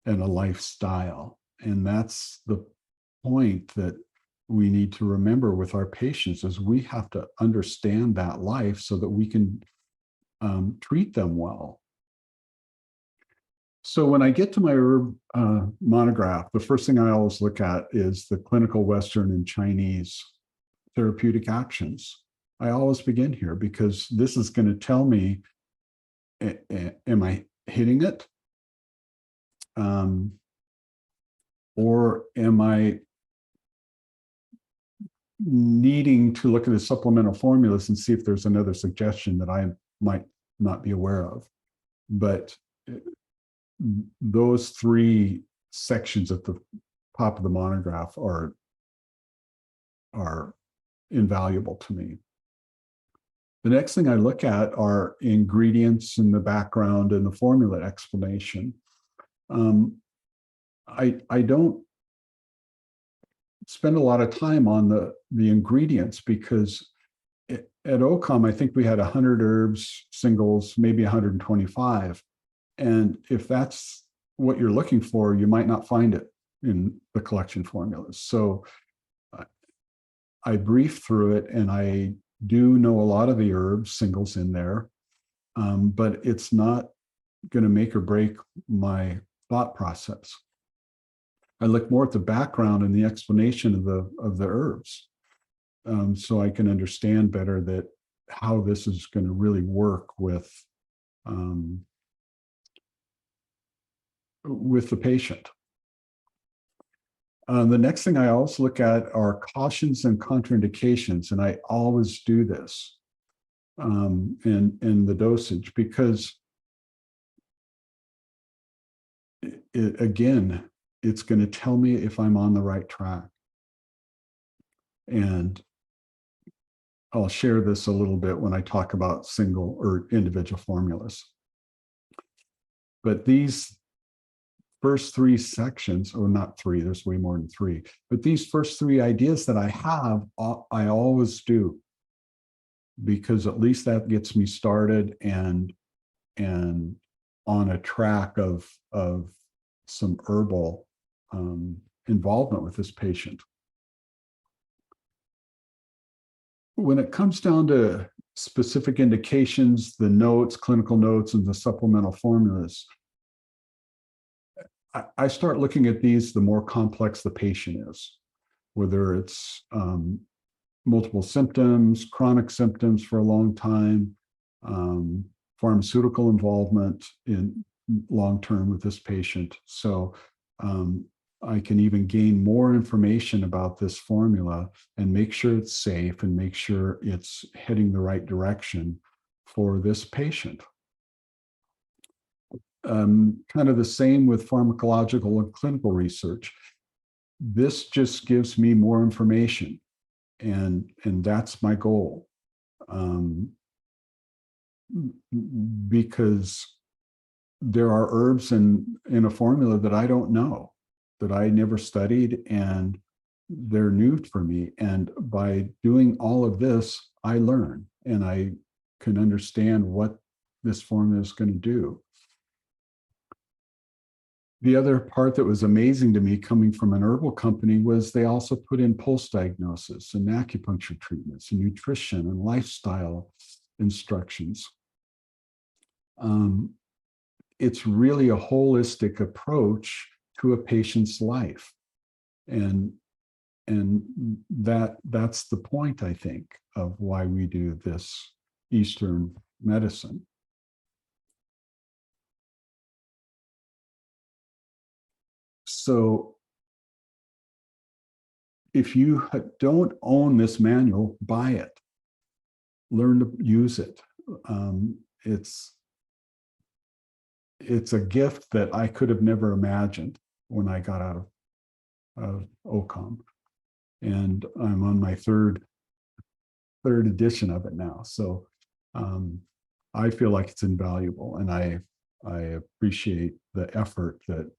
and a lifestyle. And that's the point that we need to remember with our patients, is we have to understand that life so that we can treat them well. So when I get to my herb monograph, the first thing I always look at is the clinical Western and Chinese therapeutic actions. I always begin here because this is going to tell me, am I hitting it? Or am I needing to look at the supplemental formulas and see if there's another suggestion that I might not be aware of? But those three sections at the top of the monograph are invaluable to me. The next thing I look at are ingredients in the background and the formula explanation. I don't spend a lot of time on the ingredients because at OCOM, I think we had 100 herbs, singles, maybe 125. And if that's what you're looking for, you might not find it in the collection formulas. So I brief through it, and I do know a lot of the herbs, singles in there, but it's not going to make or break my thought process. I look more at the background and the explanation of the herbs, so I can understand better that how this is going to really work with the patient. The next thing I always look at are cautions and contraindications, and I always do this in the dosage, because again, it's going to tell me if I'm on the right track. And I'll share this a little bit when I talk about single or individual formulas. But these first three sections, or not three, there's way more than three, but these first three ideas that I have, I always do, because at least that gets me started and on a track of some herbal involvement with this patient. When it comes down to specific indications, the notes, clinical notes, and the supplemental formulas, I start looking at these the more complex the patient is, whether it's multiple symptoms, chronic symptoms for a long time, pharmaceutical involvement in long term with this patient. So I can even gain more information about this formula and make sure it's safe and make sure it's heading the right direction for this patient. Kind of the same with pharmacological and clinical research. This just gives me more information, and that's my goal. Because there are herbs in a formula that I don't know, that I never studied, and they're new for me. And by doing all of this, I learn and I can understand what this formula is going to do. The other part that was amazing to me coming from an herbal company was they also put in pulse diagnosis and acupuncture treatments and nutrition and lifestyle instructions. It's really a holistic approach to a patient's life. And that's the point, I think, of why we do this Eastern medicine. So if you don't own this manual, buy it. Learn to use it. It's a gift that I could have never imagined when I got out of OCOM. And I'm on my third edition of it now. So I feel like it's invaluable, and I appreciate the effort that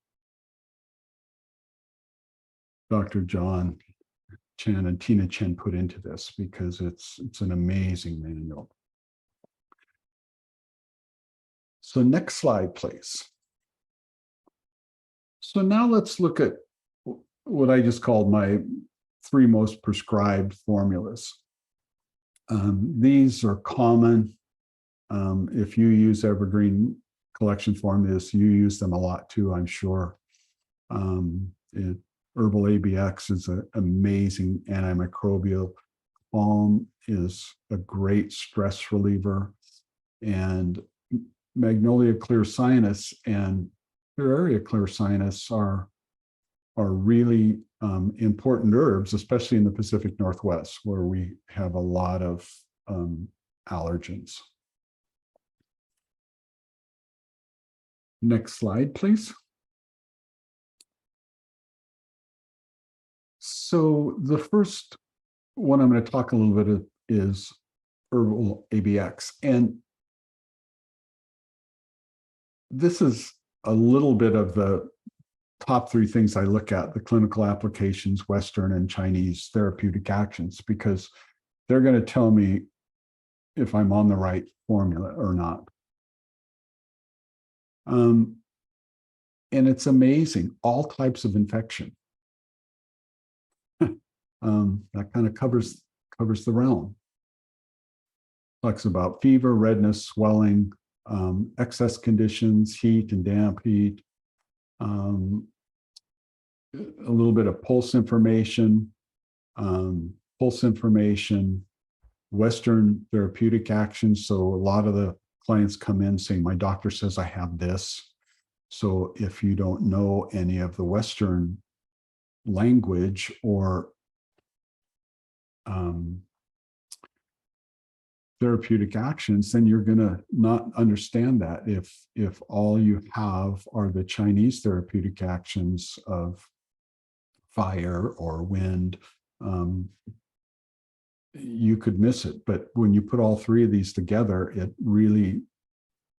Dr. John Chen and Tina Chen put into this, because it's an amazing manual. So next slide, please. So now let's look at what I just called my 3 most prescribed formulas. These are common. If you use Evergreen collection formulas, you use them a lot too, I'm sure. Herbal ABX is an amazing antimicrobial. Calm is a great stress reliever. And Magnolia Clear Sinus and Curaria Clear Sinus are really important herbs, especially in the Pacific Northwest, where we have a lot of allergens. Next slide, please. So the first one I'm going to talk a little bit is Herbal ABX. And this is a little bit of the top 3 things I look at: the clinical applications, Western and Chinese therapeutic actions, because they're going to tell me if I'm on the right formula or not. And it's amazing, all types of infection. That kind of covers the realm. Talks about fever, redness, swelling, excess conditions, heat and damp heat, a little bit of pulse information, Western therapeutic actions. So a lot of the clients come in saying, my doctor says I have this. So if you don't know any of the Western language or therapeutic actions, then you're going to not understand that. If all you have are the Chinese therapeutic actions of fire or wind, you could miss it. But when you put all 3 of these together, it really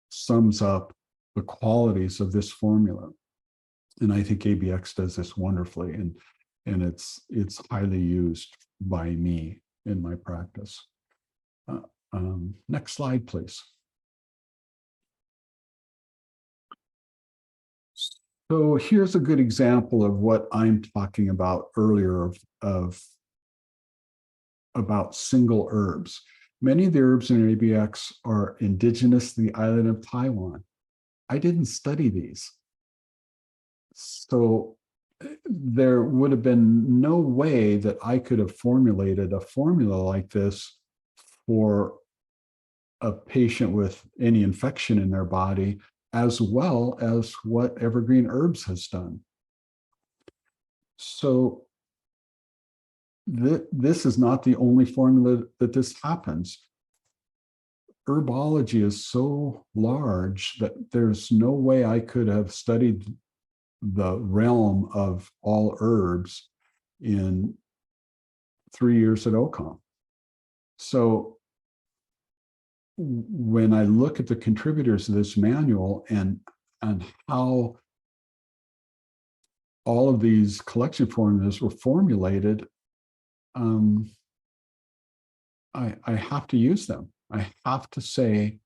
sums up the qualities of this formula. And I think ABX does this wonderfully, and it's highly used by me in my practice. Next slide, please. So here's a good example of what I'm talking about earlier about single herbs. Many of the herbs in ABX are indigenous to the island of Taiwan. I didn't study these. So there would have been no way that I could have formulated a formula like this for a patient with any infection in their body, as well as what Evergreen Herbs has done. So this is not the only formula that this happens. Herbology is so large that there's no way I could have studied the realm of all herbs in 3 years at OCOM. So when I look at the contributors to this manual and how all of these collection formulas were formulated, I have to use them. I have to say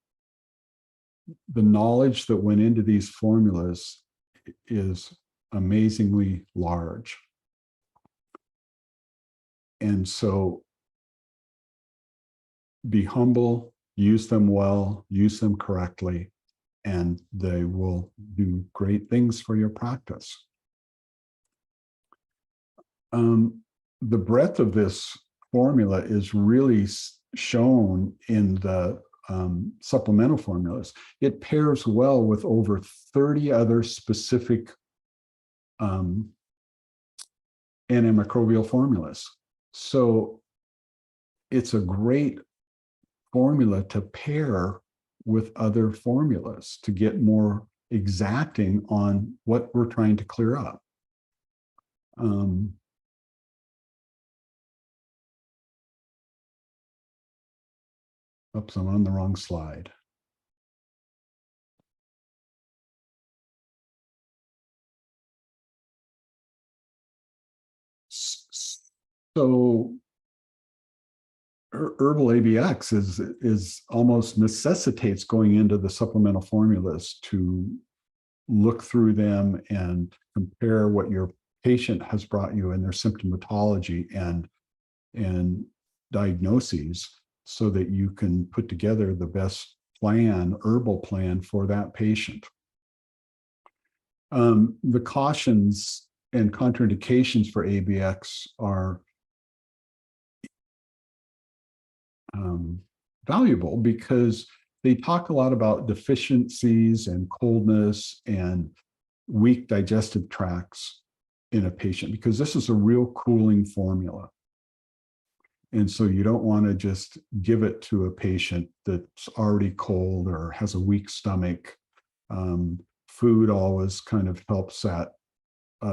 the knowledge that went into these formulas is amazingly large. And so be humble, use them well, use them correctly, and they will do great things for your practice. The breadth of this formula is really shown in the supplemental formulas. It pairs well with over 30 other specific antimicrobial formulas. So it's a great formula to pair with other formulas to get more exacting on what we're trying to clear up. Oops, I'm on the wrong slide. So Herbal ABX is almost necessitates going into the supplemental formulas to look through them and compare what your patient has brought you in their symptomatology and diagnoses, so that you can put together the best plan, herbal plan for that patient. The cautions and contraindications for ABX are valuable because they talk a lot about deficiencies and coldness and weak digestive tracts in a patient, because this is a real cooling formula. And so you don't want to just give it to a patient that's already cold or has a weak stomach. Food always kind of helps that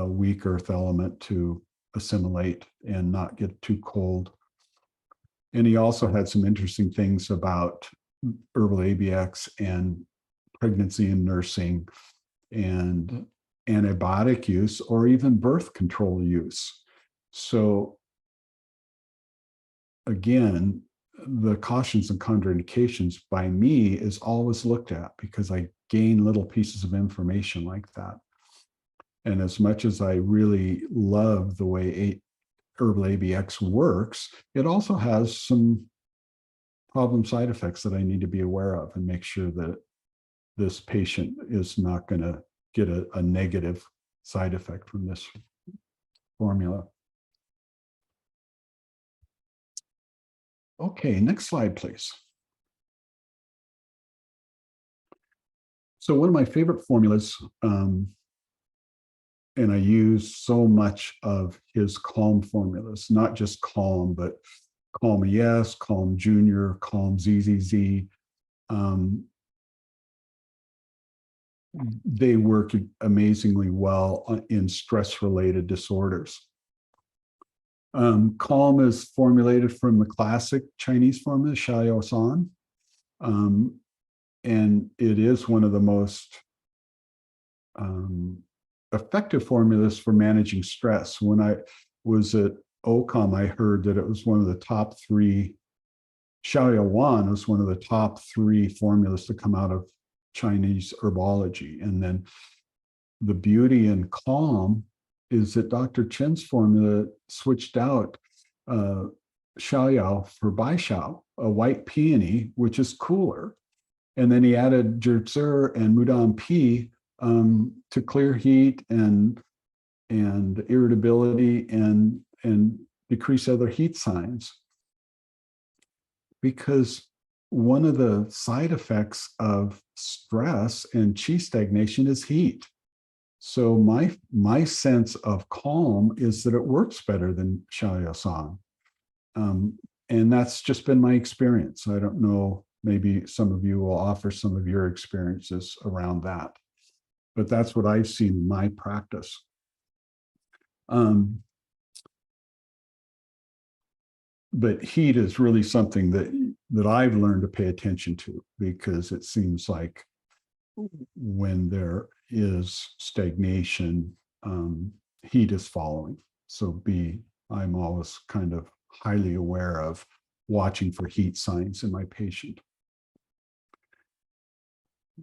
weak earth element to assimilate and not get too cold. And he also had some interesting things about herbal ABX and pregnancy and nursing and antibiotic use or even birth control use. So again, the cautions and contraindications by me is always looked at because I gain little pieces of information like that. And as much as I really love the way Herbal ABX works, it also has some problem side effects that I need to be aware of and make sure that this patient is not going to get a negative side effect from this formula. Okay, next slide, please. So one of my favorite formulas, and I use so much of his Calm formulas, not just Calm, but Calm ES, Calm Junior, Calm ZZZ. They work amazingly well in stress-related disorders. Calm is formulated from the classic Chinese formula, Xiaosan, and it is one of the most effective formulas for managing stress. When I was at OCOM, I heard that it was one of the top 3, Xiaoyan was one of the top 3 formulas to come out of Chinese herbology. And then the beauty in Calm is that Dr. Chen's formula switched out Xiaoyao for Baishao, a white peony, which is cooler. And then he added Zhi and Mudan Pi to clear heat and irritability and decrease other heat signs. Because one of the side effects of stress and qi stagnation is heat. So my sense of Calm is that it works better than Xiaoyao. And that's just been my experience. I don't know, maybe some of you will offer some of your experiences around that. But that's what I've seen in my practice. But heat is really something that I've learned to pay attention to, because it seems like when there is stagnation, heat is following. So I'm always kind of highly aware of watching for heat signs in my patient.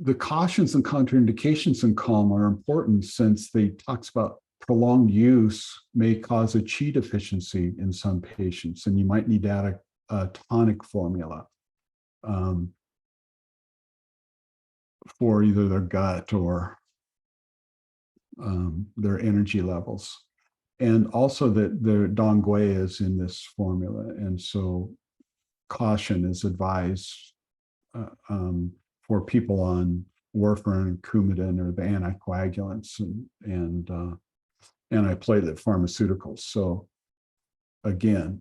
The cautions and contraindications in Calm are important, since they talks about prolonged use may cause a qi deficiency in some patients, and you might need to add a tonic formula for either their gut or their energy levels. And also that the Dongui is in this formula, and so caution is advised for people on warfarin, Coumadin, or the anticoagulants and antiplatelet pharmaceuticals. So again,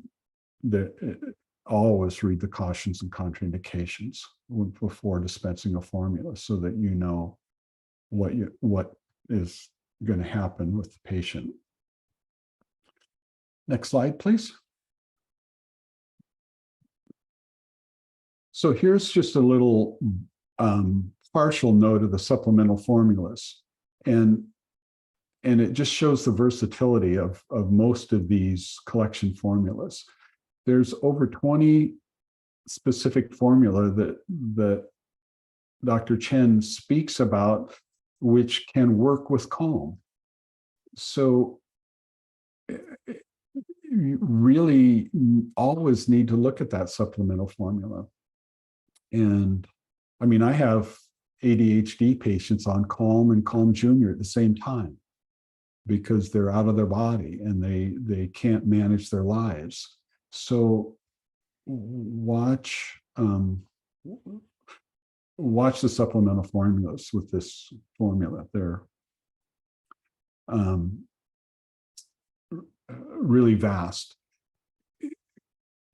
always read the cautions and contraindications before dispensing a formula, so that you know what is going to happen with the patient. Next slide, please. So here's just a little partial note of the supplemental formulas. And it just shows the versatility of most of these collection formulas. There's over 20 specific formula that Dr. Chen speaks about, which can work with Calm. So you really always need to look at that supplemental formula. And I mean, I have ADHD patients on Calm and Calm Junior at the same time, because they're out of their body and they can't manage their lives. So watch the supplemental formulas with this formula. They're really vast.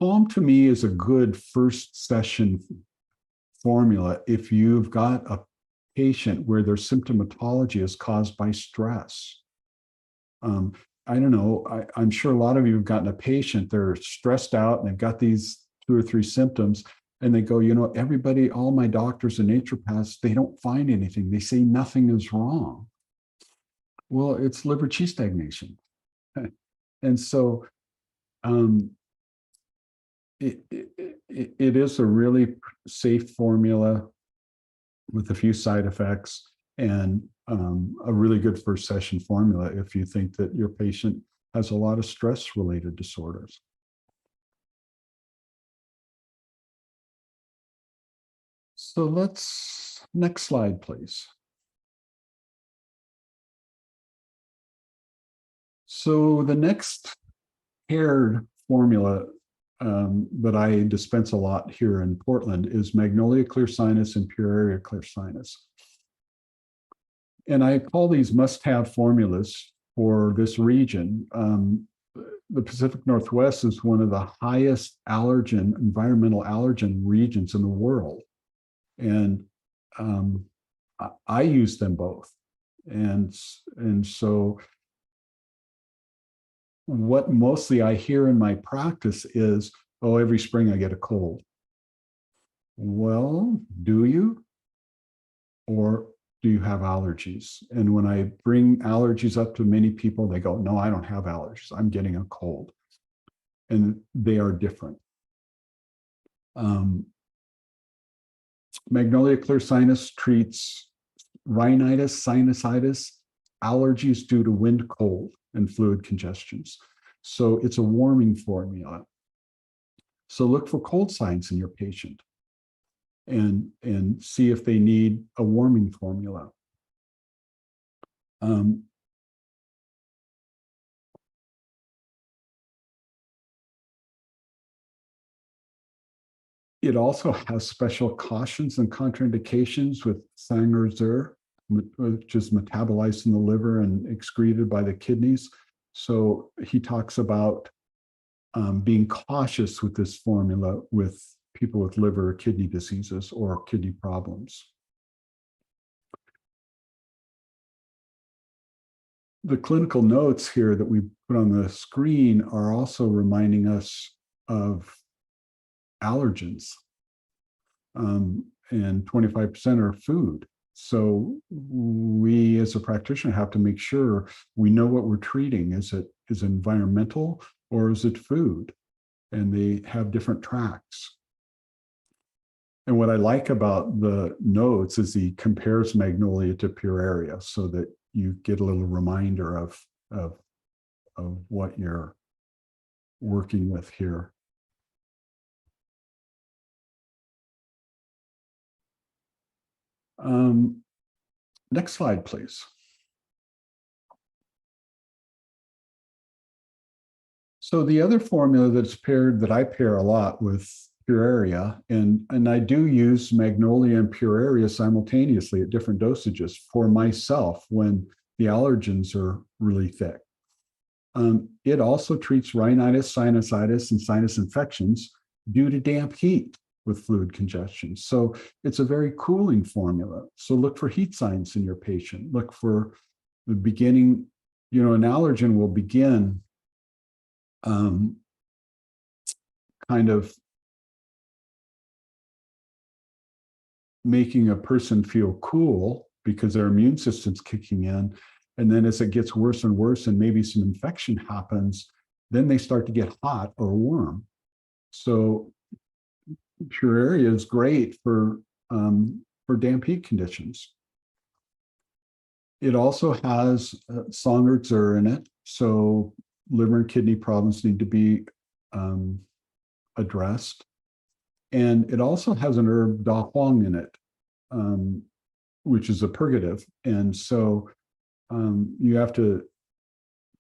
Calm to me is a good first session formula if you've got a patient where their symptomatology is caused by stress. I don't know, I'm sure a lot of you have gotten a patient, they're stressed out and they've got these 2 or 3 symptoms, and they go, everybody, all my doctors and naturopaths, they don't find anything. They say nothing is wrong. Well, it's liver qi stagnation. And so it is a really safe formula with a few side effects, and a really good first session formula if you think that your patient has a lot of stress-related disorders. So next slide, please. So the next paired formula that I dispense a lot here in Portland is Magnolia Clear Sinus and Pure Area Clear Sinus. And I call these must-have formulas for this region. The Pacific Northwest is one of the highest environmental allergen regions in the world. And I use them both. And so what mostly I hear in my practice is, oh, every spring I get a cold. Well, do you? Or do you have allergies? And when I bring allergies up to many people, they go, no, I don't have allergies. I'm getting a cold. And they are different. Magnolia Clear Sinus treats rhinitis, sinusitis, allergies due to wind, cold, and fluid congestions. So it's a warming formula. So look for cold signs in your patient and see if they need a warming formula. It also has special cautions and contraindications with Sanger-Zur, which is metabolized in the liver and excreted by the kidneys. So he talks about being cautious with this formula with people with liver or kidney diseases or kidney problems. The clinical notes here that we put on the screen are also reminding us of allergens, and 25% are food. So we as a practitioner have to make sure we know what we're treating. Is it environmental or is it food? And they have different tracks. And what I like about the notes is he compares Magnolia to Pueraria so that you get a little reminder of what you're working with here. Next slide, please. So the other formula that's paired, that I pair a lot with Pueraria, and I do use Magnolia and Pueraria simultaneously at different dosages for myself when the allergens are really thick. It also treats rhinitis, sinusitis, and sinus infections due to damp heat with fluid congestion. So it's a very cooling formula. So look for heat signs in your patient. Look for the beginning, an allergen will begin kind of making a person feel cool because their immune system's kicking in. And then as it gets worse and worse and maybe some infection happens, then they start to get hot or warm. So Pueraria is great for damp heat conditions. It also has Sanger-Zur in it. So liver and kidney problems need to be addressed. And it also has an herb Da Huang in it, which is a purgative. And so you have to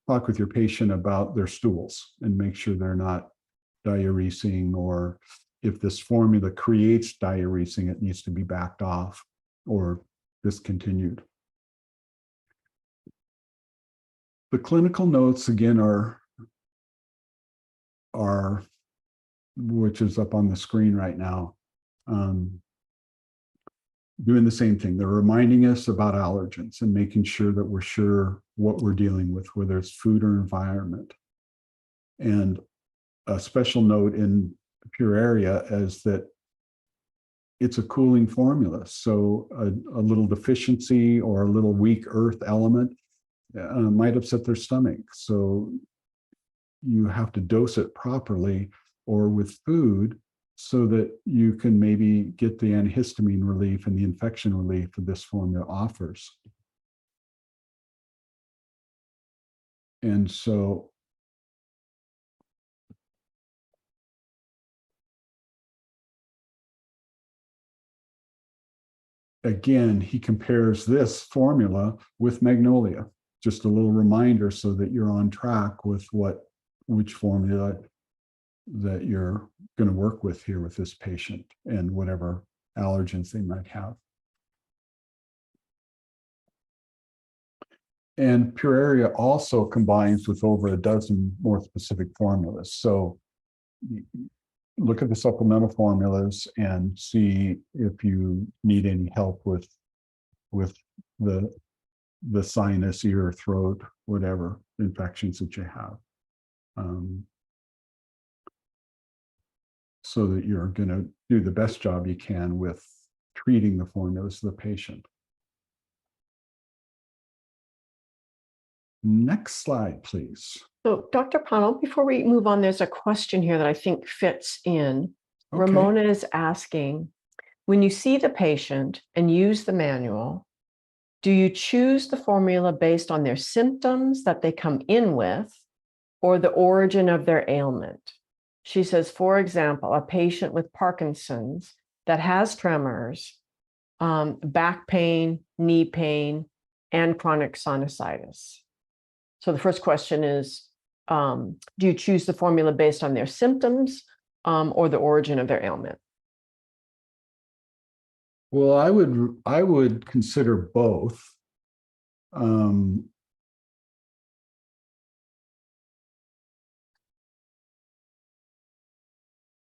talk with your patient about their stools and make sure they're not diuresing, or if this formula creates diuresing, it needs to be backed off or discontinued. The clinical notes, again, are which is up on the screen right now, doing the same thing. They're reminding us about allergens and making sure that we're sure what we're dealing with, whether it's food or environment. And a special note in Pueraria is that it's a cooling formula. So a little deficiency or a little weak earth element might upset their stomach. So you have to dose it properly or with food so that you can maybe get the antihistamine relief and the infection relief that this formula offers. And so again, he compares this formula with Magnolia. Just a little reminder so that you're on track with which formula that you're going to work with here with this patient and whatever allergens they might have. And Pueraria also combines with over a dozen more specific formulas. So look at the supplemental formulas and see if you need any help with the sinus, ear, throat, whatever infections that you have. So that you're going to do the best job you can with treating the formulas of the patient. Next slide, please. So, Dr. Connell, before we move on, there's a question here that I think fits in. Okay. Ramona is asking, when you see the patient and use the manual, Do you choose the formula based on their symptoms that they come in with or the origin of their ailment? She says, for example, a patient with Parkinson's that has tremors, back pain, knee pain, and chronic sinusitis. So the first question is, do you choose the formula based on their symptoms or the origin of their ailment? Well, I would consider both.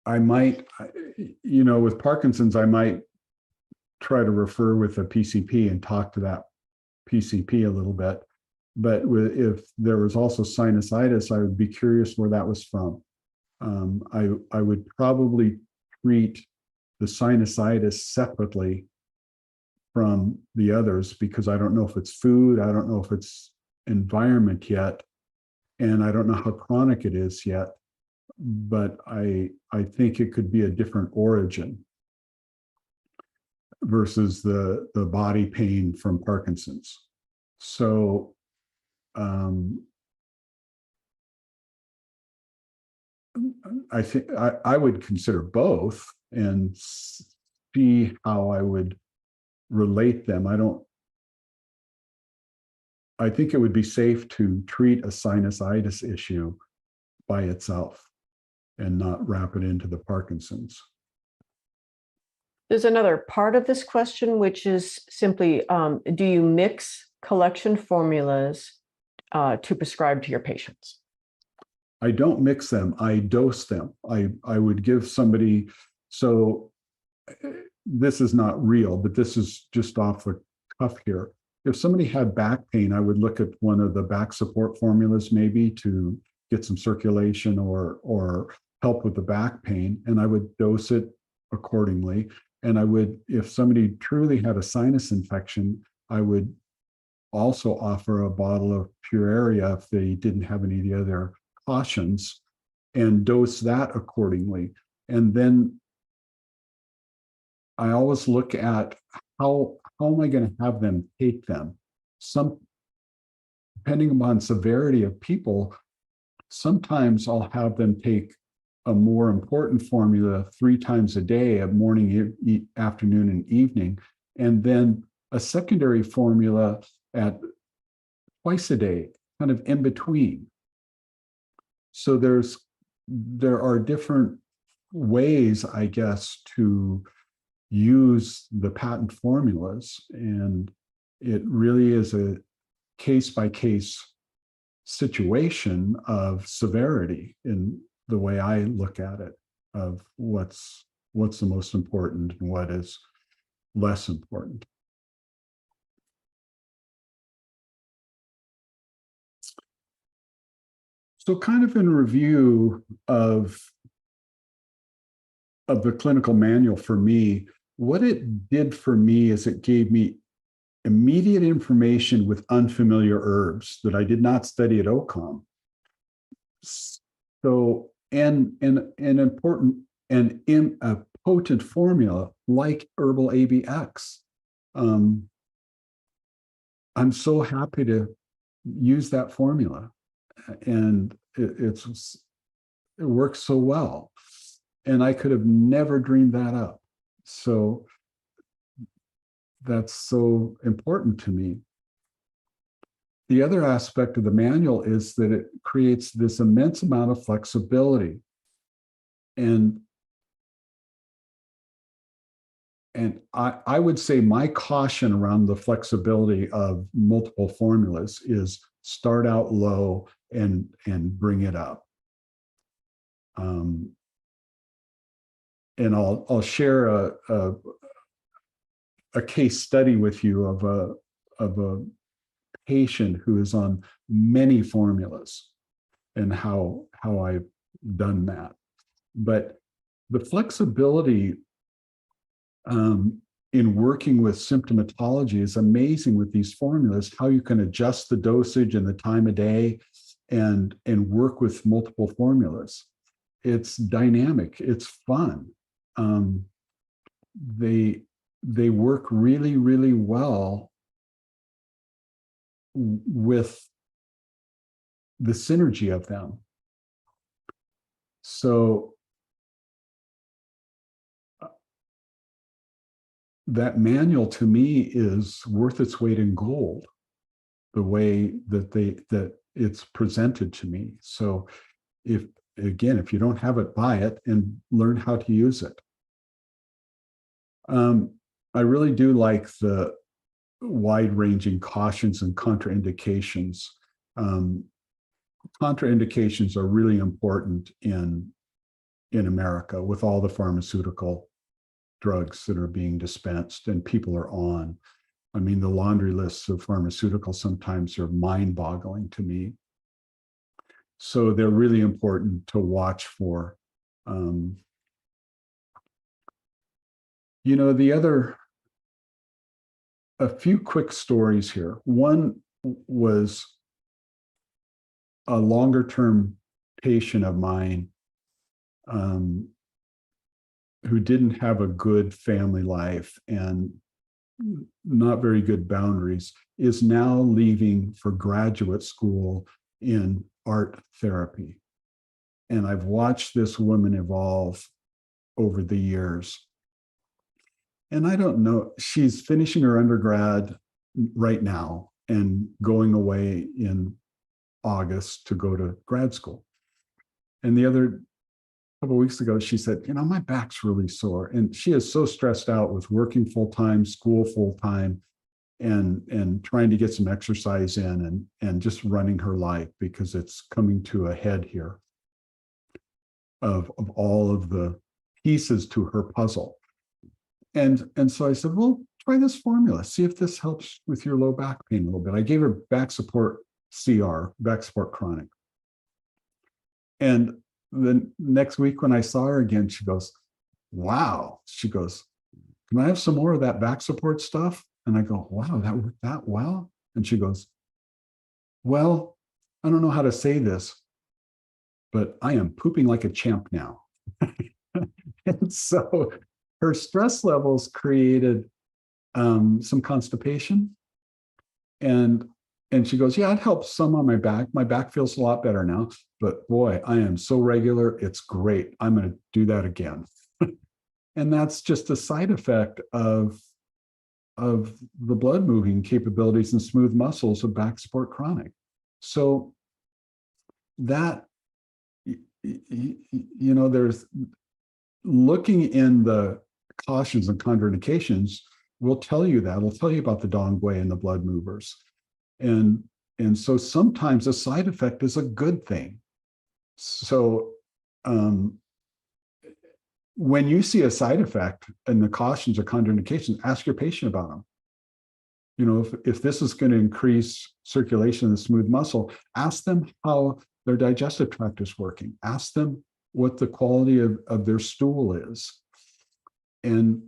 I might, with Parkinson's, I might try to refer with a PCP and talk to that PCP a little bit. But if there was also sinusitis, I would be curious where that was from. I would probably treat the sinusitis separately from the others because I don't know if it's food, I don't know if it's environment yet, and I don't know how chronic it is yet. But I think it could be a different origin versus the body pain from Parkinson's. So I think I would consider both and see how I would relate them. I think it would be safe to treat a sinusitis issue by itself and not wrap it into the Parkinson's. There's another part of this question, which is simply, do you mix collection formulas to prescribe to your patients? I don't mix them, I dose them. I would give somebody, so this is not real, but this is just off the cuff here. If somebody had back pain, I would look at one of the back support formulas maybe to get some circulation or help with the back pain, and I would dose it accordingly. And I would, if somebody truly had a sinus infection, I would also offer a bottle of Pureria if they didn't have any of the other cautions and dose that accordingly. And then I always look at how am I going to have them take them? Depending upon severity of people, sometimes I'll have them take a more important formula 3 times a day, at morning, afternoon, and evening, and then a secondary formula at twice a day, kind of in between. So there are different ways, I guess, to use the patent formulas, and it really is a case-by-case situation of severity in the way I look at it, of what's the most important and what is less important. So kind of in review of the clinical manual for me, what it did for me is it gave me immediate information with unfamiliar herbs that I did not study at OCOM. So, and important and in a potent formula like Herbal ABX. I'm so happy to use that formula, and it works so well. And I could have never dreamed that up. So that's so important to me. The other aspect of the manual is that it creates this immense amount of flexibility. And I would say my caution around the flexibility of multiple formulas is start out low and bring it up. And I'll share a case study with you of a patient who is on many formulas and how I've done that. But the flexibility in working with symptomatology is amazing with these formulas, how you can adjust the dosage and the time of day and work with multiple formulas. It's dynamic, it's fun. They work really, really well with the synergy of them. So that manual to me is worth its weight in gold, the way that it's presented to me. So if you don't have it, buy it and learn how to use it. I really do like the wide-ranging cautions and contraindications. Contraindications are really important in America with all the pharmaceutical drugs that are being dispensed and people are on. I mean, the laundry lists of pharmaceuticals sometimes are mind-boggling to me. So they're really important to watch for. A few quick stories here. One was a longer-term patient of mine who didn't have a good family life and not very good boundaries, is now leaving for graduate school in art therapy. And I've watched this woman evolve over the years. And I don't know, she's finishing her undergrad right now and going away in August to go to grad school. And the other couple of weeks ago, she said, my back's really sore. And she is so stressed out with working full-time, school full-time, and trying to get some exercise in and just running her life because it's coming to a head here of all of the pieces to her puzzle. And so I said, well, try this formula. See if this helps with your low back pain a little bit. I gave her back support CR, back support chronic. And the next week when I saw her again, she goes, wow. She goes, can I have some more of that back support stuff? And I go, wow, that worked that well? And she goes, well, I don't know how to say this, but I am pooping like a champ now. And so her stress levels created some constipation. And she goes, yeah, it helps some on my back. My back feels a lot better now, but boy, I am so regular. It's great. I'm going to do that again. And that's just a side effect of the blood moving capabilities and smooth muscles of back support chronic. So that, there's looking in the cautions and contraindications will tell you that. It'll tell you about the Dongui and the blood movers. And so sometimes a side effect is a good thing. So when you see a side effect in the cautions or contraindications, ask your patient about them. If this is going to increase circulation in the smooth muscle, ask them how their digestive tract is working. Ask them what the quality of their stool is. And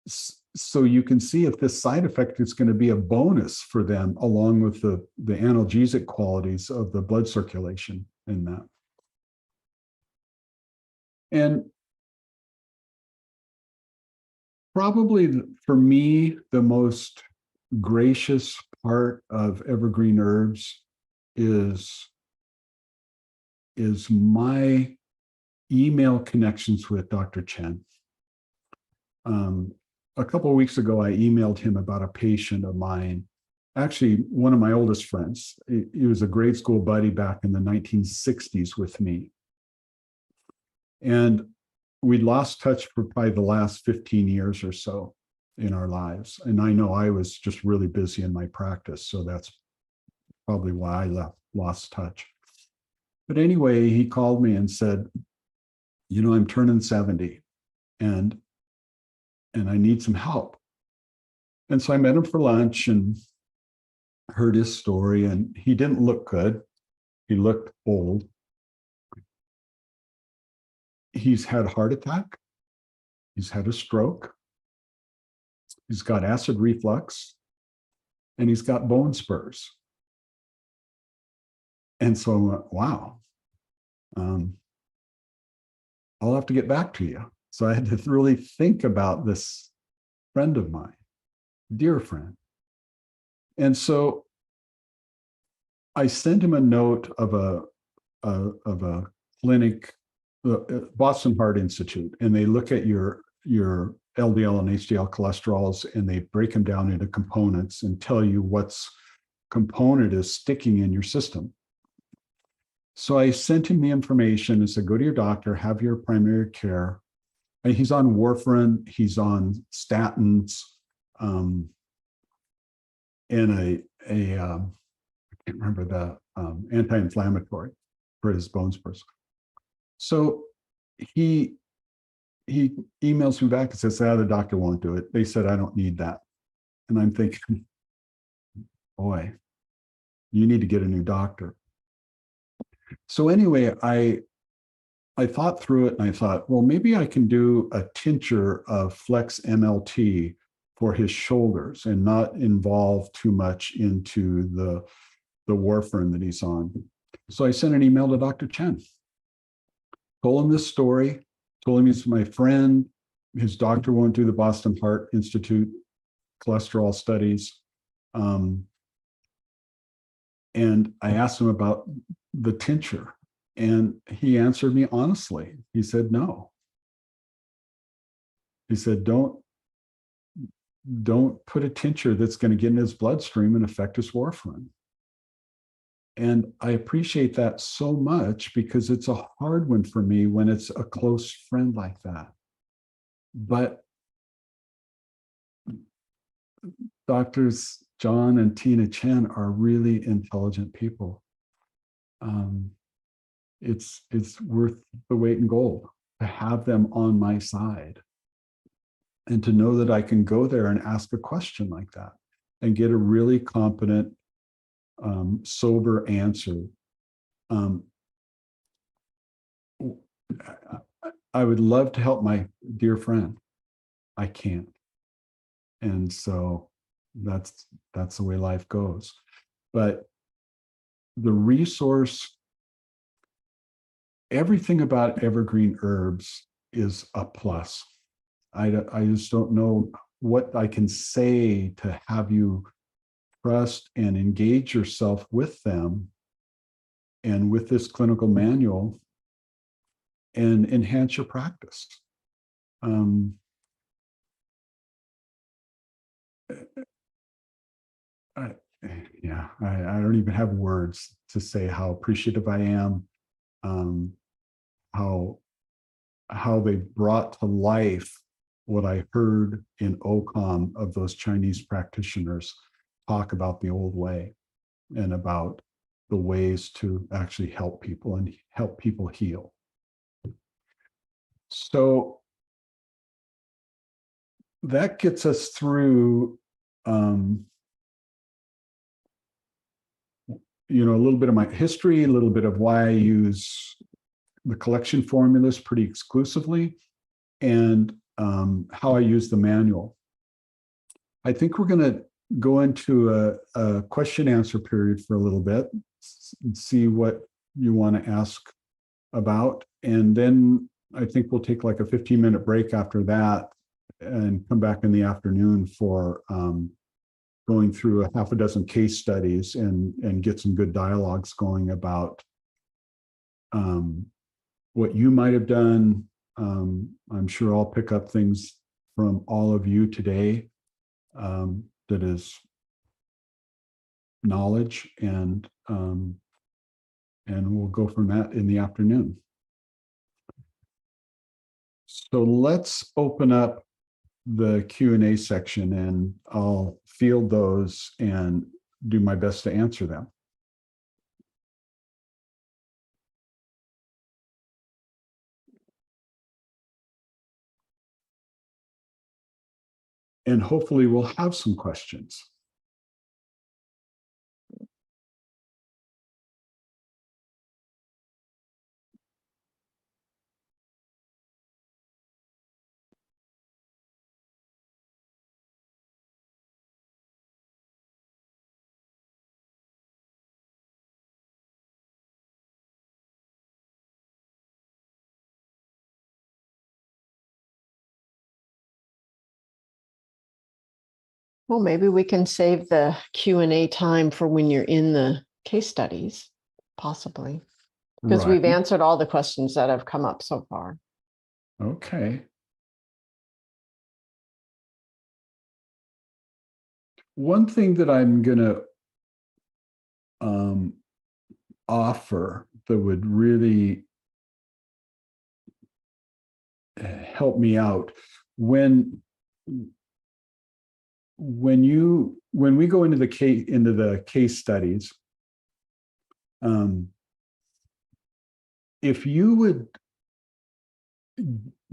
so you can see if this side effect is going to be a bonus for them, along with the analgesic qualities of the blood circulation in that. And probably for me, the most gracious part of Evergreen Herbs is my email connections with Dr. Chen. A couple of weeks ago, I emailed him about a patient of mine, actually one of my oldest friends. He was a grade school buddy back in the 1960s with me. And we'd lost touch for probably the last 15 years or so in our lives. And I know I was just really busy in my practice, so that's probably why I lost touch. But anyway, he called me and said, I'm turning 70 and I need some help. And so I met him for lunch and heard his story, and he didn't look good. He looked old. He's had a heart attack. He's had a stroke. He's got acid reflux, and he's got bone spurs. And so I went, wow, I'll have to get back to you. So I had to really think about this friend of mine, dear friend. And so I sent him a note of a clinic, Boston Heart Institute, and they look at your LDL and HDL cholesterols, and they break them down into components and tell you what's component is sticking in your system. So I sent him the information and said, go to your doctor, have your primary care. And he's on warfarin, he's on statins, and I can't remember the anti-inflammatory for his bone spurs. So he emails me back and says, the doctor won't do it. They said, I don't need that. And I'm thinking, boy, you need to get a new doctor. So anyway, I thought through it and I thought, well, maybe I can do a tincture of Flex MLT for his shoulders and not involve too much into the warfarin that he's on. So I sent an email to Dr. Chen, told him this story, told him he's my friend, his doctor won't do the Boston Heart Institute cholesterol studies. And I asked him about the tincture, and he answered me honestly. He said, no. He said, don't put a tincture that's going to get in his bloodstream and affect his warfarin. And I appreciate that so much because it's a hard one for me when it's a close friend like that. But Doctors John and Tina Chen are really intelligent people. It's worth the weight in gold to have them on my side and to know that I can go there and ask a question like that and get a really competent, sober answer. I would love to help my dear friend. I can't. And so that's the way life goes. But the resource, everything about Evergreen herbs is a plus. I just don't know what I can say to have you trust and engage yourself with them and with this clinical manual and enhance your practice. I don't even have words to say how appreciative I am, how they brought to life what I heard in OCOM of those Chinese practitioners talk about the old way and about the ways to actually help people and help people heal. So that gets us through, a little bit of my history, a little bit of why I use the collection formulas pretty exclusively, and how I use the manual. I think we're going to go into a question answer period for a little bit, see what you want to ask about. And then I think we'll take like a 15-minute break after that and come back in the afternoon for going through a half a dozen case studies and get some good dialogues going about what you might have done. I'm sure I'll pick up things from all of you today that is knowledge, and we'll go from that in the afternoon. So let's open up the Q&A section, and I'll field those and do my best to answer them. And hopefully we'll have some questions. Well, maybe we can save the Q&A time for when you're in the case studies, possibly, because we've Right. answered all the questions that have come up so far. Okay. One thing that I'm going to offer that would really help me out when we go into the case studies, if you would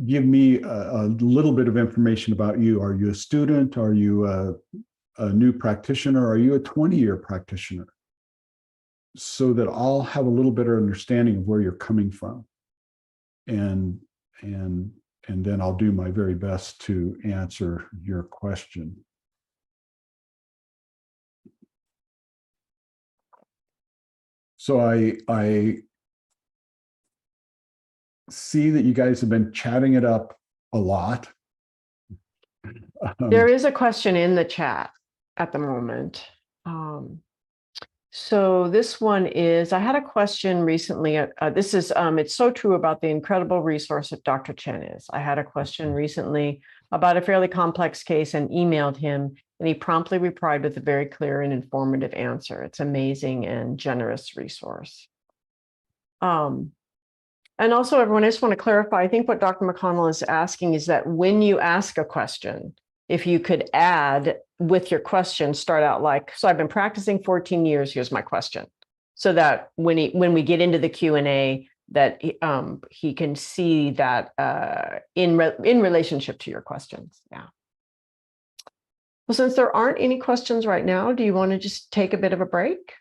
give me a little bit of information about you. Are you a student? Are you a new practitioner? Are you a 20-year practitioner? So that I'll have a little better understanding of where you're coming from. And then I'll do my very best to answer your question. So I see that you guys have been chatting it up a lot. There is a question in the chat at the moment. So this one is, I had a question recently. This is, it's so true about the incredible resource that Dr. Chen is. I had a question recently about a fairly complex case and emailed him, and he promptly replied with a very clear and informative answer. It's amazing and generous resource. And also, everyone, I just want to clarify, I think what Dr. McConnell is asking is that when you ask a question, if you could add with your question, start out like, so I've been practicing 14 years, here's my question. So that when we get into the Q&A, that he can see that in relationship to your questions. Yeah. Well, since there aren't any questions right now, do you want to just take a bit of a break?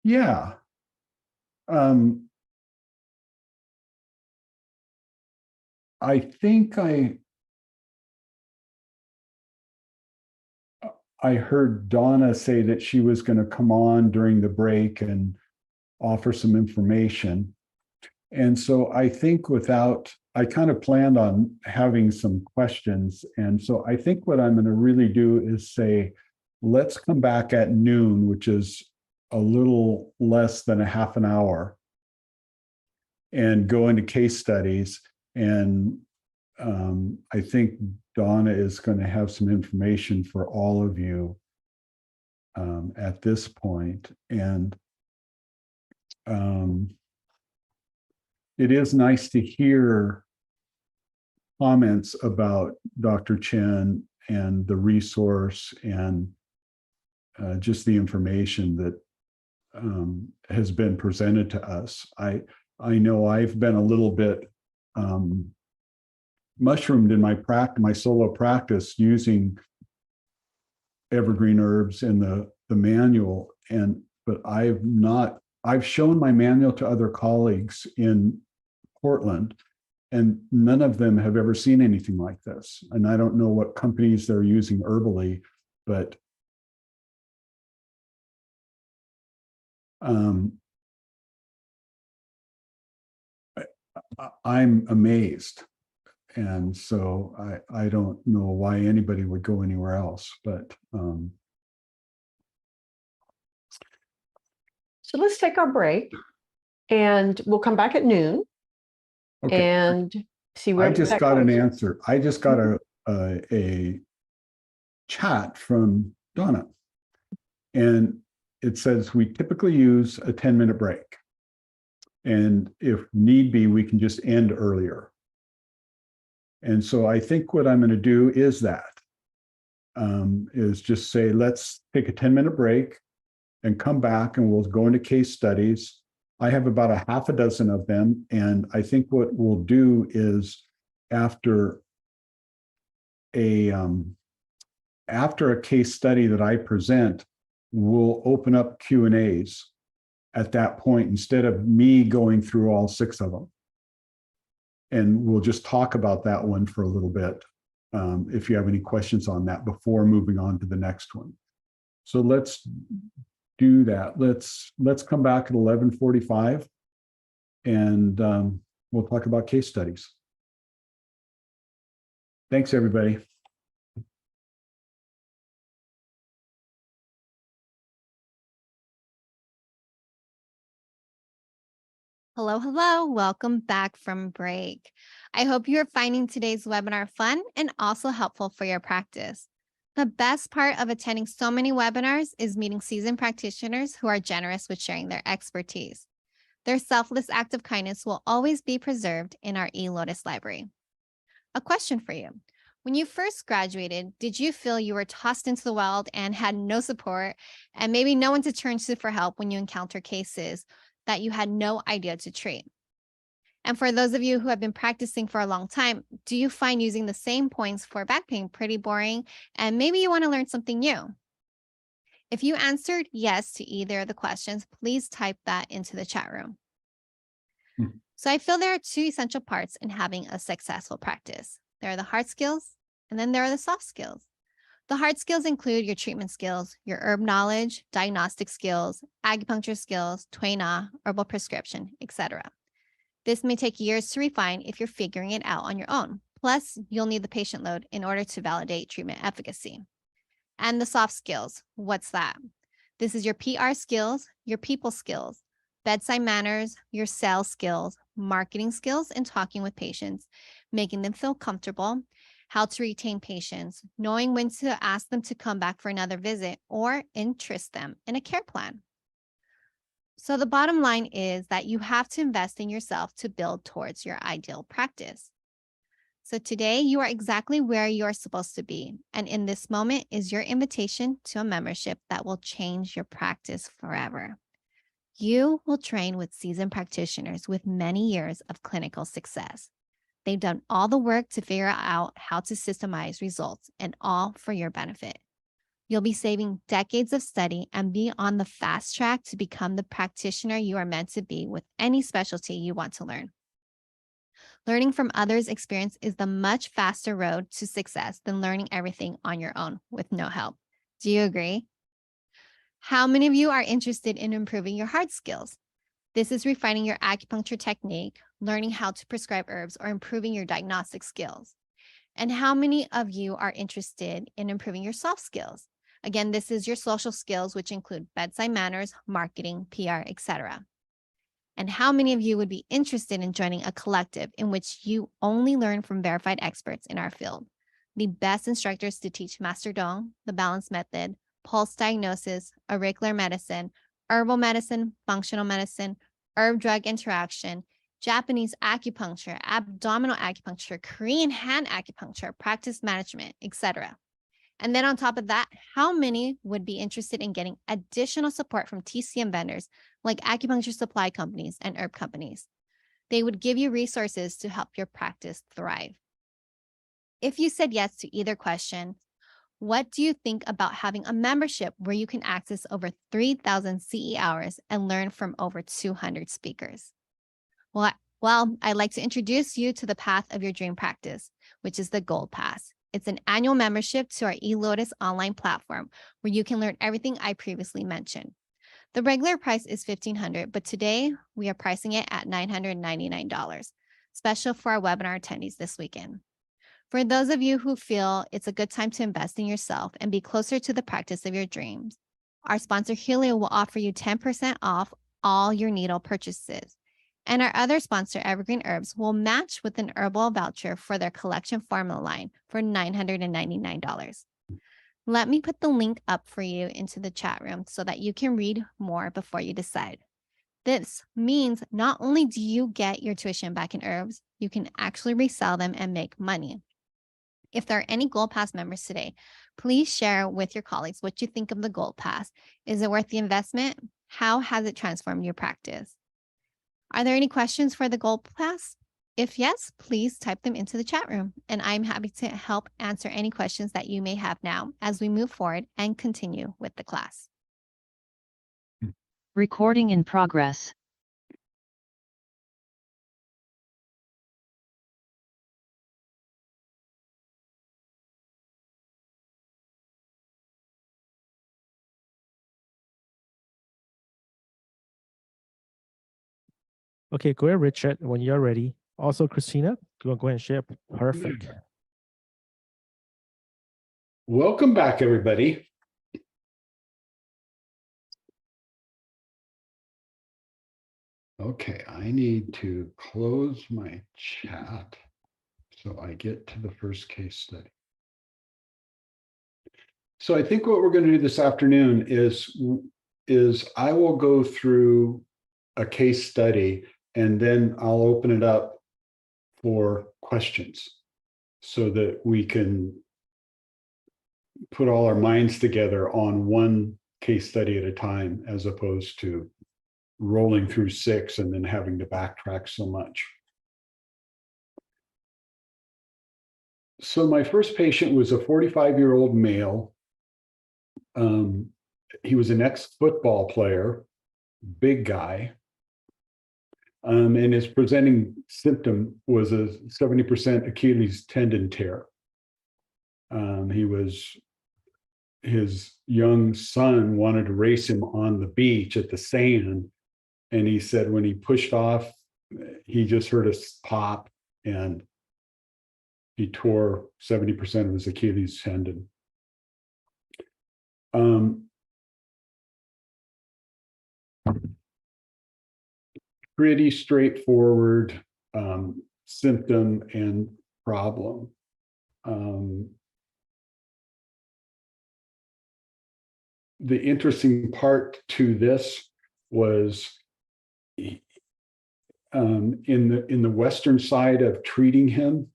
Yeah. I think I heard Donna say that she was going to come on during the break and offer some information. And so I think I kind of planned on having some questions. And so I think what I'm going to really do is say, let's come back at noon, which is a little less than a half an hour, and go into case studies. And I think Donna is going to have some information for all of you at this point. And it is nice to hear comments about Dr. Chen and the resource and just the information that has been presented to us. I know I've been a little bit mushroomed in my solo practice using Evergreen herbs in the manual, but I've shown my manual to other colleagues in Portland, and none of them have ever seen anything like this. And I don't know what companies they're using herbally, but I'm amazed. And so I don't know why anybody would go anywhere else, but so let's take our break and we'll come back at noon. okay. And see where I just got an answer. I just got a chat from Donna, and it says we typically use a 10-minute break. And if need be, we can just end earlier. And so I think what I'm going to do is just say, let's take a 10-minute break and come back, and we'll go into case studies. I have about a half a dozen of them. And I think what we'll do is after a case study that I present, we'll open up Q&As at that point instead of me going through all 6 of them. And we'll just talk about that one for a little bit, if you have any questions on that before moving on to the next one. So let's do that. Let's come back at 11:45, and we'll talk about case studies. Thanks, everybody. Hello, hello. Welcome back from break. I hope you're finding today's webinar fun and also helpful for your practice. The best part of attending so many webinars is meeting seasoned practitioners who are generous with sharing their expertise. Their selfless act of kindness will always be preserved in our eLotus library. A question for you. When you first graduated, did you feel you were tossed into the wild and had no support and maybe no one to turn to for help when you encounter cases that you had no idea to treat? And for those of you who have been practicing for a long time, do you find using the same points for back pain pretty boring and maybe you want to learn something new? If you answered yes to either of the questions, please type that into the chat room. So I feel there are two essential parts in having a successful practice. There are the hard skills, and then there are the soft skills. The hard skills include your treatment skills, your herb knowledge, diagnostic skills, acupuncture skills, Tui Na, herbal prescription, etc. This may take years to refine if you're figuring it out on your own. Plus, you'll need the patient load in order to validate treatment efficacy. And the soft skills, what's that? This is your PR skills, your people skills, bedside manners, your sales skills, marketing skills, and talking with patients, making them feel comfortable, how to retain patients, knowing when to ask them to come back for another visit or interest them in a care plan. So the bottom line is that you have to invest in yourself to build towards your ideal practice. So today you are exactly where you are supposed to be. And in this moment is your invitation to a membership that will change your practice forever. You will train with seasoned practitioners with many years of clinical success. They've done all the work to figure out how to systemize results, and all for your benefit. You'll be saving decades of study and be on the fast track to become the practitioner you are meant to be with any specialty you want to learn. Learning from others' experience is the much faster road to success than learning everything on your own with no help. Do you agree? How many of you are interested in improving your hard skills? This is refining your acupuncture technique, learning how to prescribe herbs, or improving your diagnostic skills. And how many of you are interested in improving your soft skills? Again, this is your social skills, which include bedside manners, marketing, PR, etc. And how many of you would be interested in joining a collective in which you only learn from verified experts in our field, the best instructors to teach Master Dong, the balance method, pulse diagnosis, auricular medicine, herbal medicine, functional medicine, herb-drug interaction, Japanese acupuncture, abdominal acupuncture, Korean hand acupuncture, practice management, etc. And then on top of that, how many would be interested in getting additional support from TCM vendors like acupuncture supply companies and herb companies? They would give you resources to help your practice thrive. If you said yes to either question, what do you think about having a membership where you can access over 3,000 CE hours and learn from over 200 speakers? Well, I'd like to introduce you to the path of your dream practice, which is the Gold Pass. It's an annual membership to our eLotus online platform where you can learn everything I previously mentioned. The regular price is $1,500, but today we are pricing it at $999, special for our webinar attendees this weekend. For those of you who feel it's a good time to invest in yourself and be closer to the practice of your dreams, our sponsor Helio will offer you 10% off all your needle purchases. And our other sponsor, Evergreen Herbs, will match with an herbal voucher for their collection formula line for $999. Let me put the link up for you into the chat room so that you can read more before you decide. This means not only do you get your tuition back in herbs, you can actually resell them and make money. If there are any Gold Pass members today, please share with your colleagues what you think of the Gold Pass. Is it worth the investment? How has it transformed your practice? Are there any questions for the Gold Pass? If yes, please type them into the chat room, and I'm happy to help answer any questions that you may have now as we move forward and continue with the class. Recording in progress. Okay, go ahead, Richard, when you're ready. Also, Christina, go ahead and share. Perfect. Welcome back, everybody. Okay, I need to close my chat so I get to the first case study. So I think what we're going to do this afternoon is I will go through a case study and then I'll open it up for questions so that we can put all our minds together on one case study at a time, as opposed to rolling through 6 and then having to backtrack so much. So my first patient was a 45-year-old male. He was an ex-football player, big guy. And his presenting symptom was a 70% Achilles tendon tear. His young son wanted to race him on the beach at the sand. And he said when he pushed off, he just heard a pop and he tore 70% of his Achilles tendon. Pretty straightforward symptom and problem. The interesting part to this was in the Western side of treating him.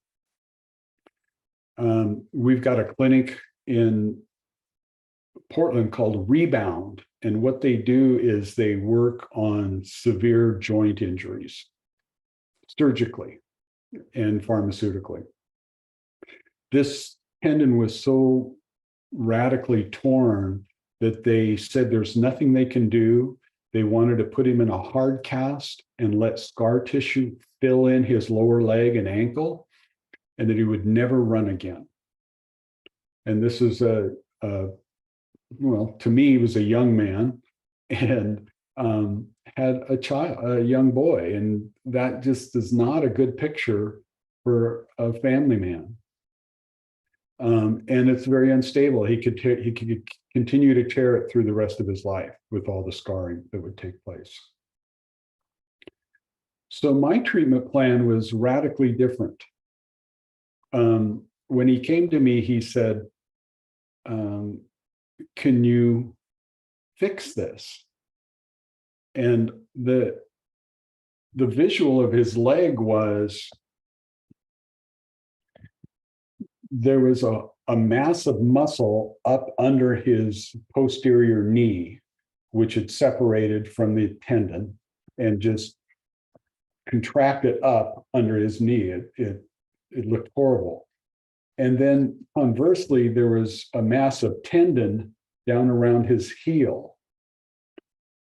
We've got a clinic in Portland called Rebound. And what they do is they work on severe joint injuries, surgically and pharmaceutically. This tendon was so radically torn that they said there's nothing they can do. They wanted to put him in a hard cast and let scar tissue fill in his lower leg and ankle, and that he would never run again. And this is well, to me, he was a young man and had a young boy. And that just is not a good picture for a family man. And it's very unstable. He could continue to tear it through the rest of his life with all the scarring that would take place. So my treatment plan was radically different. When he came to me, he said, can you fix this? And the visual of his leg was there was a mass of muscle up under his posterior knee, which had separated from the tendon and just contracted up under his knee. It looked horrible. And then conversely, there was a mass of tendon down around his heel.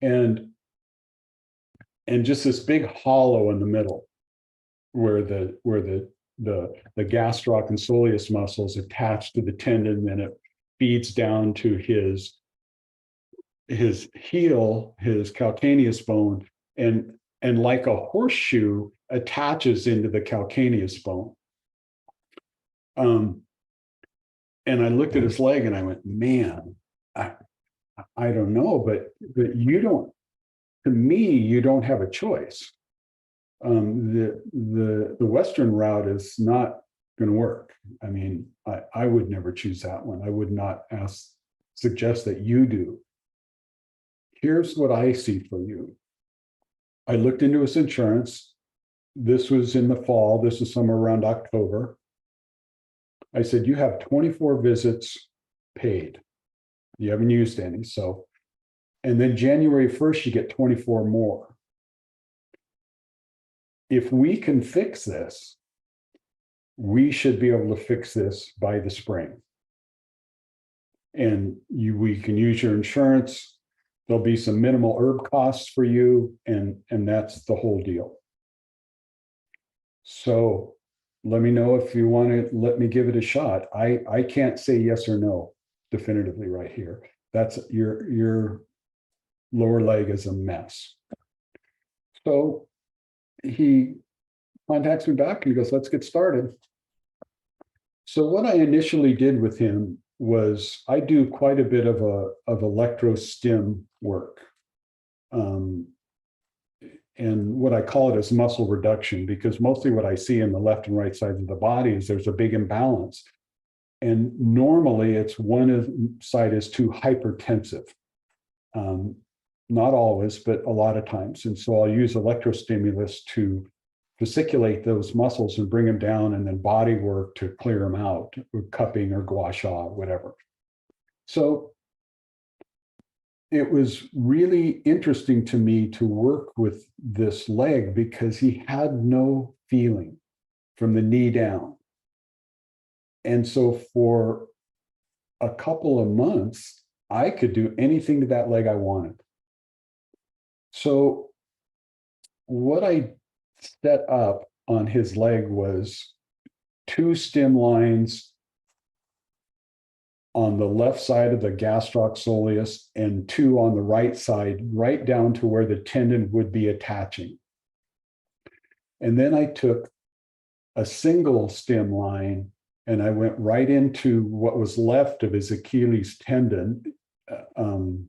And just this big hollow in the middle where the gastroc and soleus muscles attached to the tendon, and it feeds down to his heel, his calcaneus bone, and like a horseshoe attaches into the calcaneus bone. And I looked at his leg and I went, man, I don't know, but you don't, to me, you don't have a choice. The Western route is not going to work. I mean, I would never choose that one. I would not suggest that you do. Here's what I see for you. I looked into his insurance. This was in the fall. This was somewhere around October. I said, you have 24 visits paid. You haven't used any. So, and then January 1st, you get 24 more. If we can fix this, we should be able to fix this by the spring. And we can use your insurance. There'll be some minimal herb costs for you, and that's the whole deal. So let me know if you want to let me give it a shot. I can't say yes or no definitively right here. That's your lower leg is a mess. So he contacts me back and he goes, let's get started. So what I initially did with him was I do quite a bit of electrostim work. what I call it is muscle reduction, because mostly what I see in the left and right sides of the body is there's a big imbalance. And normally it's side is too hypertensive. Not always, but a lot of times. And so I'll use electrostimulus to fasciculate those muscles and bring them down, and then body work to clear them out, or cupping or gua sha, whatever. So it was really interesting to me to work with this leg because he had no feeling from the knee down. And so for a couple of months, I could do anything to that leg I wanted. So what I set up on his leg was 2 stem lines on the left side of the gastroc soleus and 2 on the right side, right down to where the tendon would be attaching. And then I took a single stem line and I went right into what was left of his Achilles tendon, 3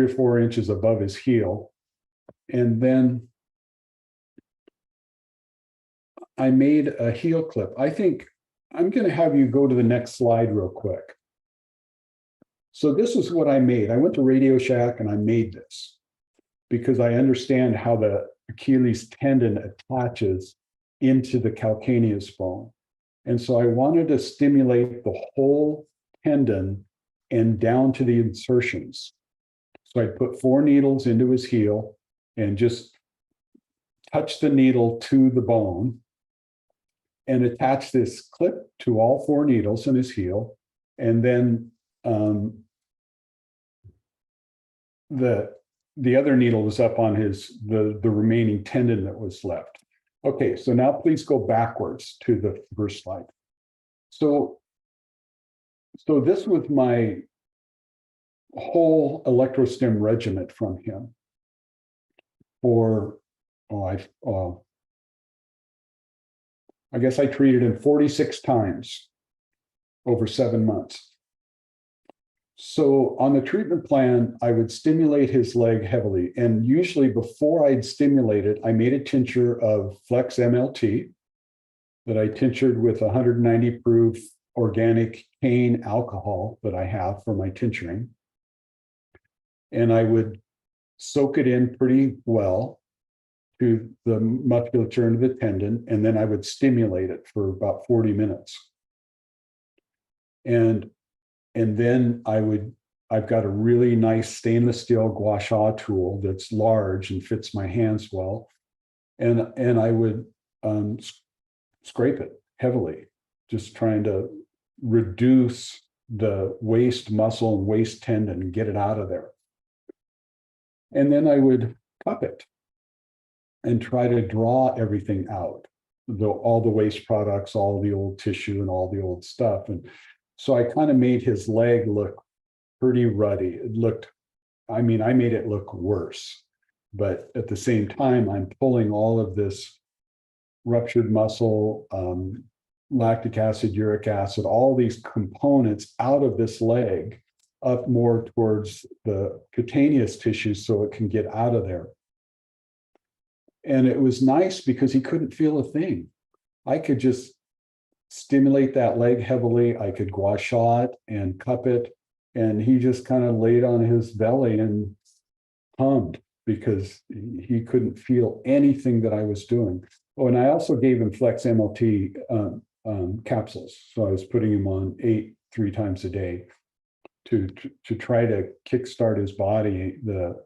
or 4 inches above his heel. And then I made a heel clip. I think I'm going to have you go to the next slide real quick. So this is what I made. I went to Radio Shack and I made this because I understand how the Achilles tendon attaches into the calcaneus bone. And so I wanted to stimulate the whole tendon and down to the insertions. So I put 4 needles into his heel and just touch the needle to the bone and attach this clip to all 4 needles in his heel. And then the other needle was up on the remaining tendon that was left. Okay, so now please go backwards to the first slide. So this was my whole electrostim regimen from him for, I guess I treated him 46 times over 7 months. So on the treatment plan, I would stimulate his leg heavily. And usually before I'd stimulate it, I made a tincture of Flex MLT that I tinctured with 190 proof organic cane alcohol that I have for my tincturing. And I would soak it in pretty well to the musculature and the tendon, and then I would stimulate it for about 40 minutes. And then I've got a really nice stainless steel gua sha tool that's large and fits my hands well. And I would scrape it heavily, just trying to reduce the waist muscle and waist tendon and get it out of there. And then I would cup it and try to draw everything out, all the waste products, all the old tissue and all the old stuff. And so I kind of made his leg look pretty ruddy. I made it look worse. But at the same time, I'm pulling all of this ruptured muscle, lactic acid, uric acid, all these components out of this leg up more towards the cutaneous tissue so it can get out of there. And it was nice because he couldn't feel a thing. I could just stimulate that leg heavily. I could gua sha it and cup it. And he just kind of laid on his belly and hummed because he couldn't feel anything that I was doing. Oh, and I also gave him Flex MLT capsules. So I was putting him on 8 3 times a day to try to kickstart his body. The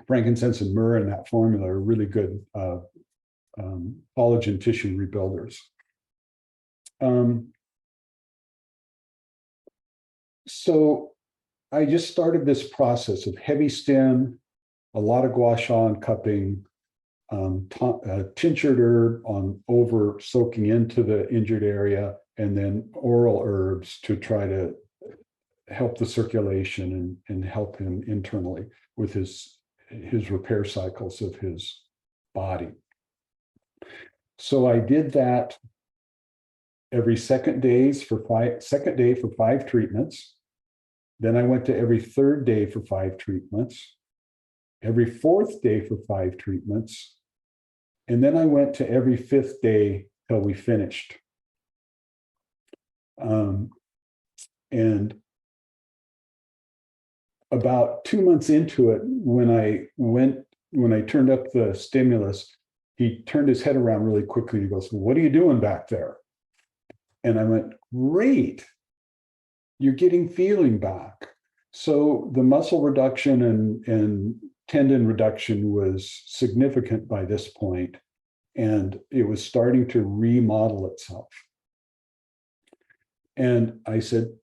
frankincense and myrrh in that formula are really good collagen tissue rebuilders. So I just started this process of heavy stim, a lot of gua sha and cupping, tinctured herb on over soaking into the injured area, and then oral herbs to try to help the circulation and help him internally with his repair cycles of his body. So I did that every second day for 5 treatments. Then I went to every 3rd day for 5 treatments. every fourth day for 5 treatments. And then I went to every 5th day till we finished. And about 2 months into it, when I turned up the stimulus, he turned his head around really quickly. He goes, "What are you doing back there?" And I went, "Great, you're getting feeling back." So the muscle reduction and tendon reduction was significant by this point, and it was starting to remodel itself. And I said,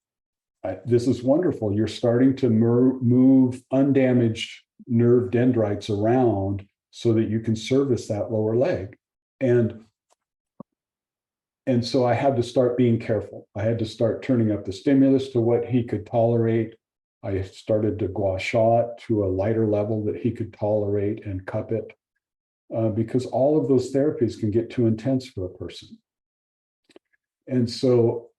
"This is wonderful. You're starting to move undamaged nerve dendrites around so that you can service that lower leg." And so I had to start being careful. I had to start turning up the stimulus to what he could tolerate. I started to gua sha it to a lighter level that he could tolerate and cup it, because all of those therapies can get too intense for a person. And so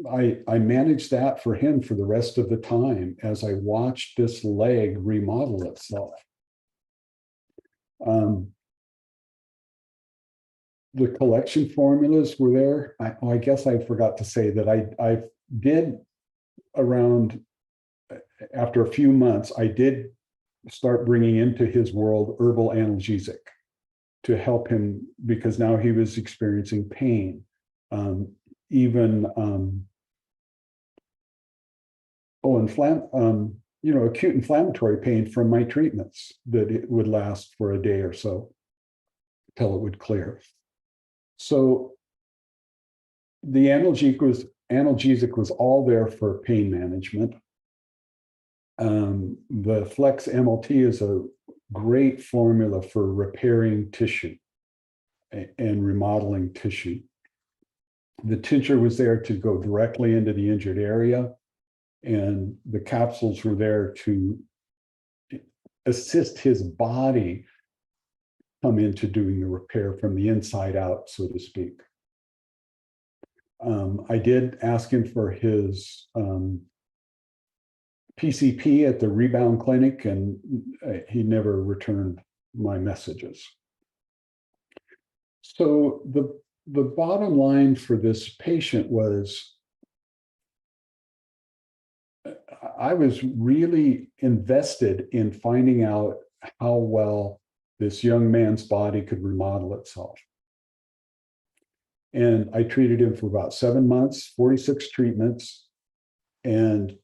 I managed that for him for the rest of the time as I watched this leg remodel itself. The collection formulas were there. I guess I forgot to say that I did around, after a few months, I did start bringing into his world herbal analgesic to help him, because now he was experiencing pain. Acute inflammatory pain from my treatments, that it would last for a day or so till it would clear. So the analgesic was all there for pain management. The Flex MLT is a great formula for repairing tissue and remodeling tissue. The tincture was there to go directly into the injured area, and the capsules were there to assist his body come into doing the repair from the inside out, so to speak. I did ask him for his PCP at the rebound clinic, and he never returned my messages. So the bottom line for this patient was, I was really invested in finding out how well this young man's body could remodel itself. And I treated him for about 7 months, 46 treatments. And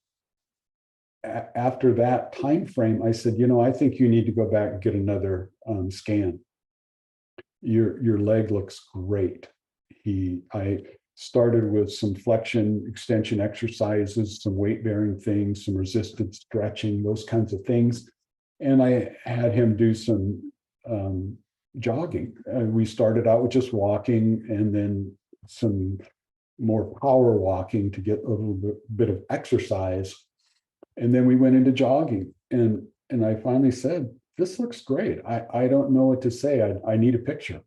after that time frame, I said, I think you need to go back and get another scan. Your leg looks great. I started with some flexion extension exercises, some weight bearing things, some resisted stretching, those kinds of things. And I had him do some jogging. We started out with just walking, and then some more power walking to get a little bit of exercise. And then we went into jogging, and I finally said, "This looks great. I don't know what to say. I need a picture."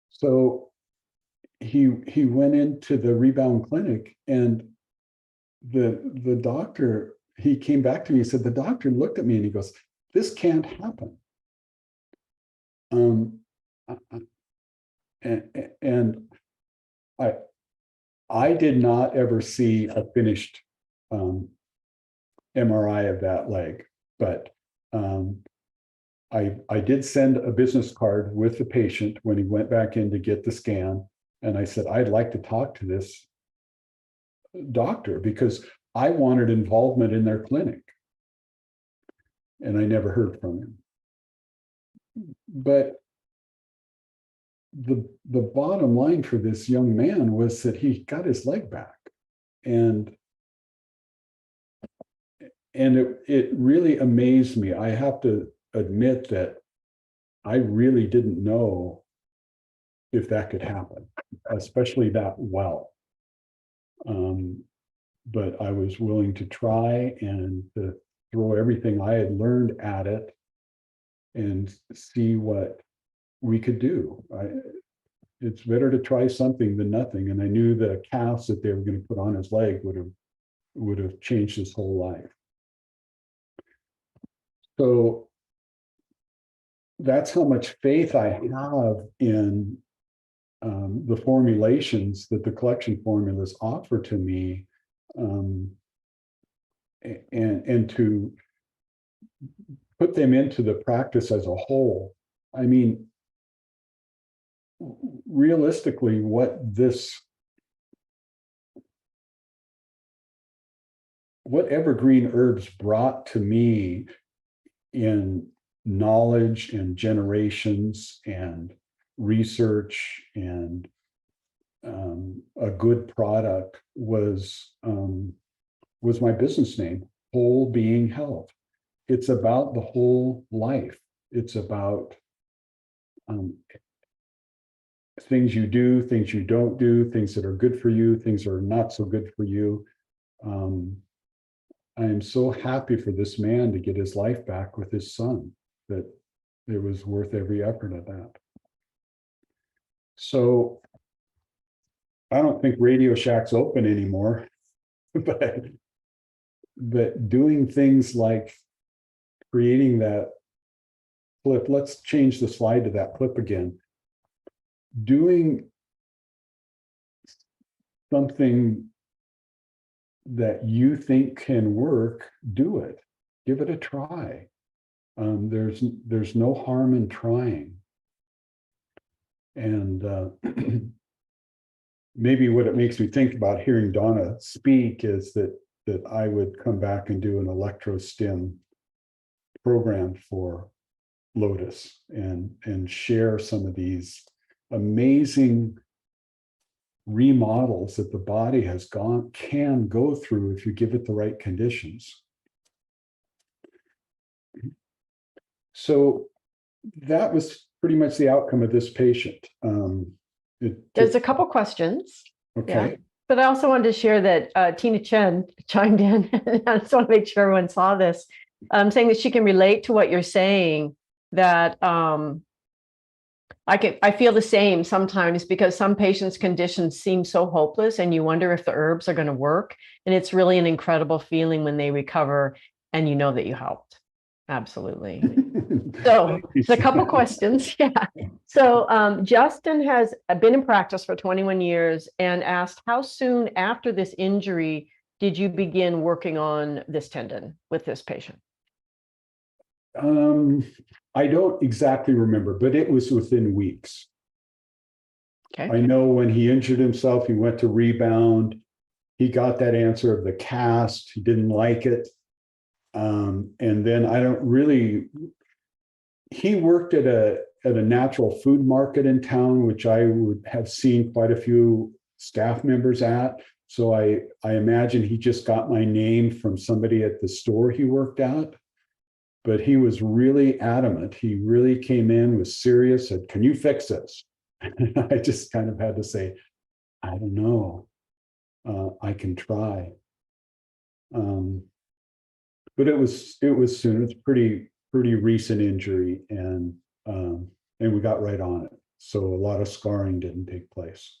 So he went into the rebound clinic, and the doctor, he came back to me and said, the doctor looked at me and he goes, "This can't happen." And I did not ever see a finished MRI of that leg, but I did send a business card with the patient when he went back in to get the scan. And I said, "I'd like to talk to this doctor because I wanted involvement in their clinic." And I never heard from him. But the bottom line for this young man was that he got his leg back. And it really amazed me. I have to admit that I really didn't know if that could happen, especially that well. But I was willing to try and to throw everything I had learned at it and see what we could do. It's better to try something than nothing. And I knew the cast that they were going to put on his leg would have changed his whole life. So that's how much faith I have in the formulations that the collection formulas offer to me, and to put them into the practice as a whole. I mean, realistically, what Evergreen herbs brought to me in knowledge and generations and research and a good product was my business name, Whole Being Health. It's about the whole life. It's about things you do, things you don't do, things that are good for you, things that are not so good for you. I am so happy for this man to get his life back with his son, that it was worth every effort of that. So I don't think Radio Shack's open anymore, but doing things like creating that clip, let's change the slide to that clip again. Doing something that you think can work, do it. Give it a try. There's no harm in trying. And maybe what it makes me think about hearing Donna speak is that I would come back and do an electrostim program for Lotus and share some of these amazing remodels that the body can go through if you give it the right conditions. So that was pretty much the outcome of this patient. There's a couple questions. Okay. Yeah. But I also wanted to share that Tina Chen chimed in. I just want to make sure everyone saw this, saying that she can relate to what you're saying, that I feel the same sometimes, because some patients' conditions seem so hopeless and you wonder if the herbs are going to work. And it's really an incredible feeling when they recover and you know that you helped. Absolutely. So there's a couple questions. Yeah. So Justin has been in practice for 21 years and asked, how soon after this injury did you begin working on this tendon with this patient? I don't exactly remember, but it was within weeks. Okay. I know when he injured himself, he went to rebound. He got that answer of the cast. He didn't like it. And then he worked at a natural food market in town, which I would have seen quite a few staff members at. So I imagine he just got my name from somebody at the store he worked at. But he was really adamant. He really came in, was serious, said, "Can you fix this?" And I just kind of had to say, "I don't know. I can try." But it was soon. It's pretty recent injury, and we got right on it. So a lot of scarring didn't take place.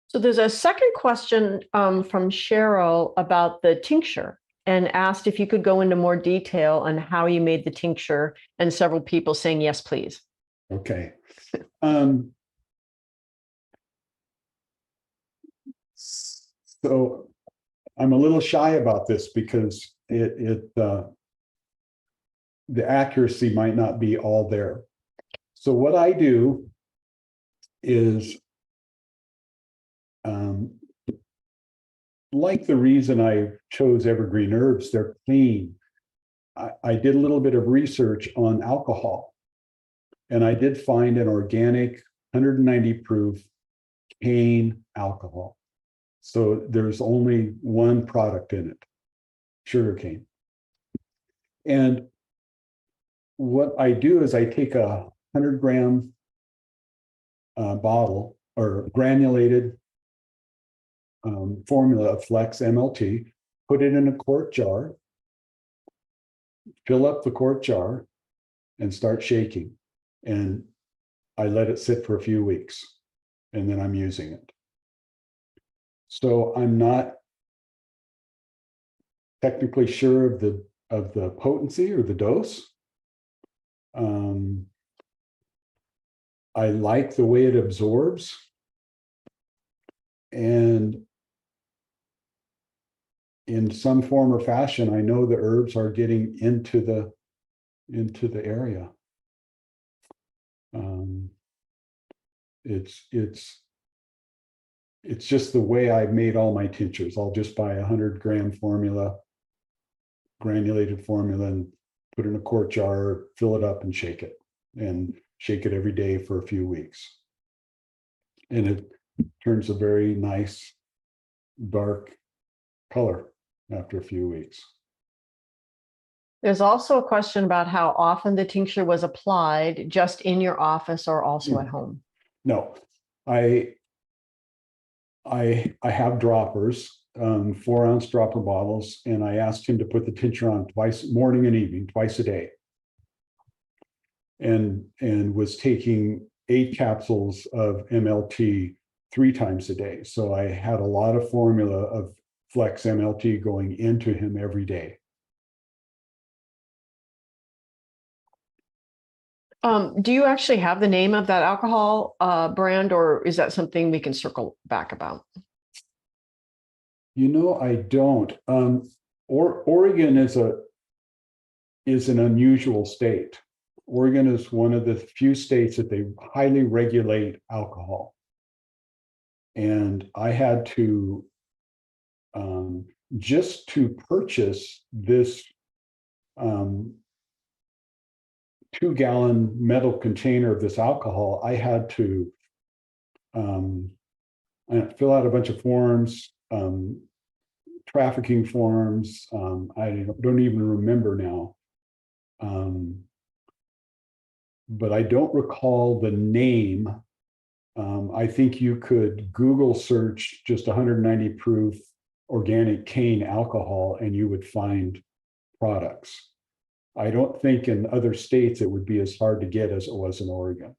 So there's a second question from Cheryl about the tincture, and asked if you could go into more detail on how you made the tincture, and several people saying, yes, please. Okay. So I'm a little shy about this because the accuracy might not be all there. So what I do is, like the reason I chose Evergreen herbs, they're clean. I did a little bit of research on alcohol, and I did find an organic 190 proof cane alcohol. So there's only one product in it, sugarcane. And what I do is I take a 100-gram bottle or granulated formula of Flex MLT, put it in a quart jar, fill up the quart jar, and start shaking. And I let it sit for a few weeks, and then I'm using it. So I'm not technically sure of the the potency or the dose. I like the way it absorbs. And in some form or fashion, I know the herbs are getting into the area. It's just the way I've made all my tinctures. I'll just buy 100-gram formula, granulated formula, and put it in a quart jar, fill it up, and shake it every day for a few weeks. And it turns a very nice dark color after a few weeks. There's also a question about how often the tincture was applied, just in your office or also at home. No, I have droppers, 4-ounce dropper bottles, and I asked him to put the tincture on twice, morning and evening, twice a day. And was taking 8 capsules of MLT 3 times a day. So I had a lot of formula of Flex MLT going into him every day. Do you actually have the name of that alcohol brand, or is that something we can circle back about? You know, I don't. Oregon is an unusual state. Oregon is one of the few states that they highly regulate alcohol. And I had to, just to purchase this 2-gallon metal container of this alcohol, I had to fill out a bunch of forms, trafficking forms. I don't even remember now. But I don't recall the name. I think you could Google search just 190 proof organic cane alcohol and you would find products. I don't think in other states it would be as hard to get as it was in Oregon.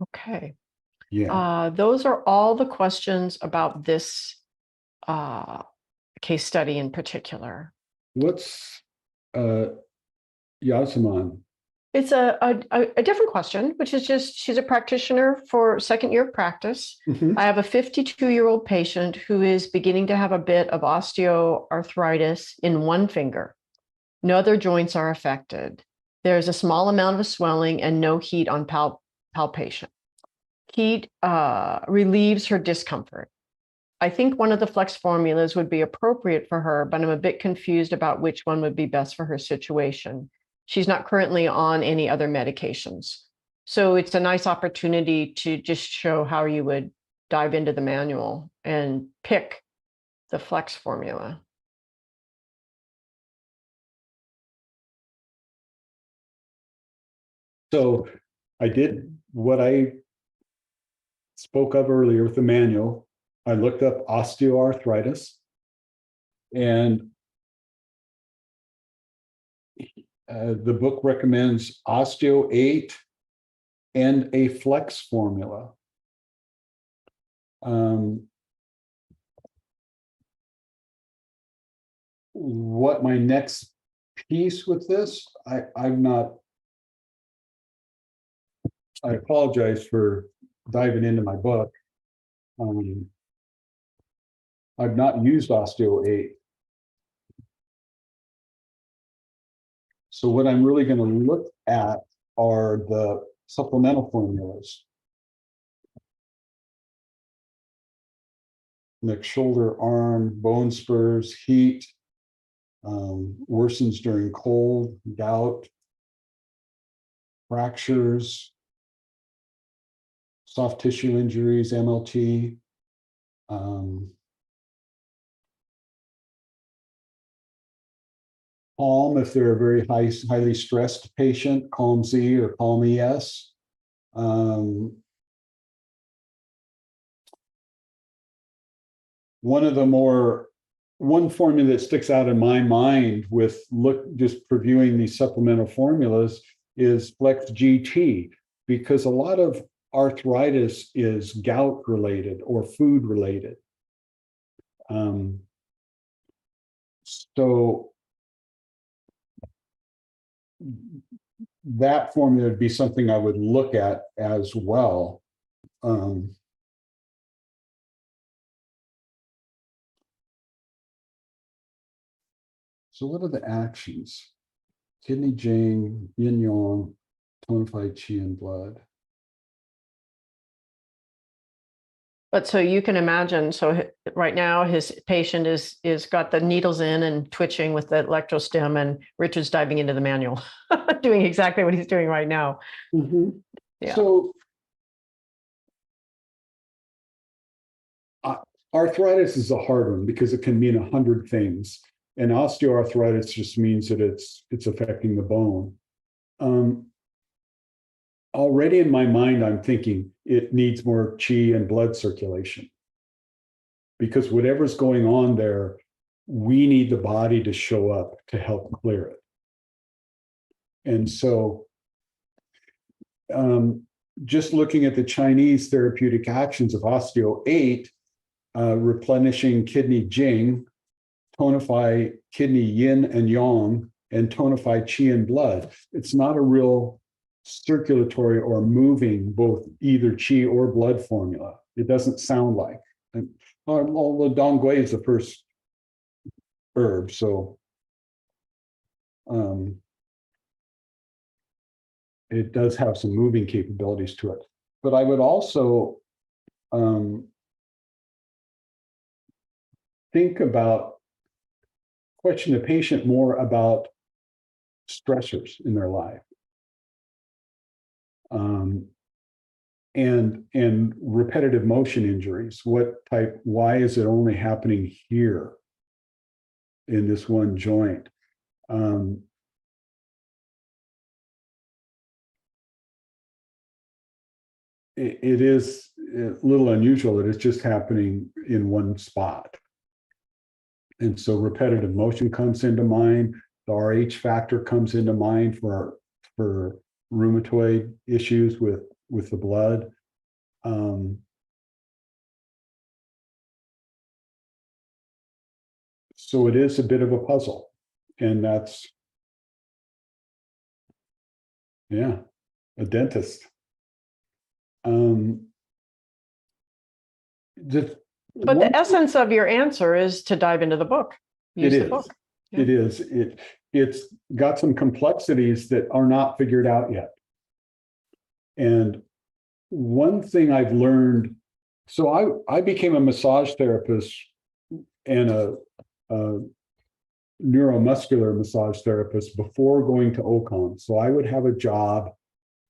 Okay. Yeah. Those are all the questions about this case study in particular. What's Yasaman? It's a different question, which is just, she's a practitioner for 2nd year of practice. Mhm. I have a 52-year-old patient who is beginning to have a bit of osteoarthritis in one finger. No other joints are affected. There's a small amount of swelling and no heat on palpation. Heat relieves her discomfort. I think one of the Flex formulas would be appropriate for her, but I'm a bit confused about which one would be best for her situation. She's not currently on any other medications. So it's a nice opportunity to just show how you would dive into the manual and pick the Flex formula. So I did what I spoke of earlier with the manual. I looked up osteoarthritis, and the book recommends Osteo 8 and a Flex formula. What my next piece with this, I apologize for diving into my book. I've not used Osteo 8. So what I'm really going to look at are the supplemental formulas. Neck, shoulder, arm, bone spurs, heat, worsens during cold, gout, fractures, soft tissue injuries, MLT. Calm if they're a very highly stressed patient, Calm Z or Calm ES. One formula that sticks out in my mind with just previewing these supplemental formulas is Flex GT, because a lot of arthritis is gout related or food related. So that formula would be something I would look at as well. So what are the actions? Kidney, Jing, yin yang, tonify qi and blood. But so you can imagine, so right now his patient is got the needles in and twitching with the electrostim, and Richard's diving into the manual, doing exactly what he's doing right now. Mm-hmm. Yeah. So arthritis is a hard one because it can mean 100 things. And osteoarthritis just means that it's affecting the bone. Already in my mind, I'm thinking it needs more qi and blood circulation. Because whatever's going on there, we need the body to show up to help clear it. And so just looking at the Chinese therapeutic actions of osteo 8, replenishing kidney Jing, tonify kidney yin and yang, and tonify qi and blood. It's not a real circulatory or moving both either qi or blood formula. It doesn't sound like. And although Dong Gui is the first herb, so it does have some moving capabilities to it. But I would also think about, question the patient more about stressors in their life. And repetitive motion injuries. What type, why is it only happening here in this one joint? It is a little unusual that it's just happening in one spot. And so repetitive motion comes into mind. The RH factor comes into mind for rheumatoid issues with the blood. So it is a bit of a puzzle, and that's, yeah, a dentist. But the essence of your answer is to dive into the book. Use the book. Yeah. It is. It's got some complexities that are not figured out yet. And one thing I've learned, so I became a massage therapist and a neuromuscular massage therapist before going to OCOM. So I would have a job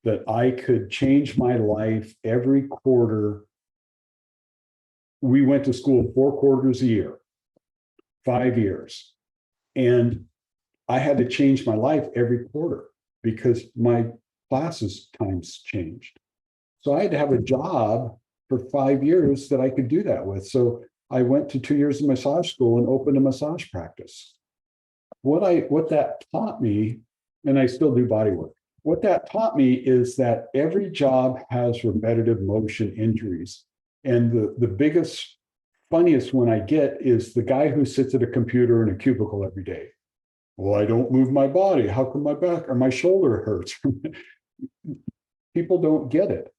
that I could change my life every quarter. We went to school 4 quarters a year, 5 years. And I had to change my life every quarter because my classes times changed. So I had to have a job for 5 years that I could do that with. So I went to 2 years of massage school and opened a massage practice. What that taught me, and I still do body work, what that taught me is that every job has repetitive motion injuries. And the biggest, funniest one I get is the guy who sits at a computer in a cubicle every day. Well, I don't move my body. How come my back or my shoulder hurts? People don't get it.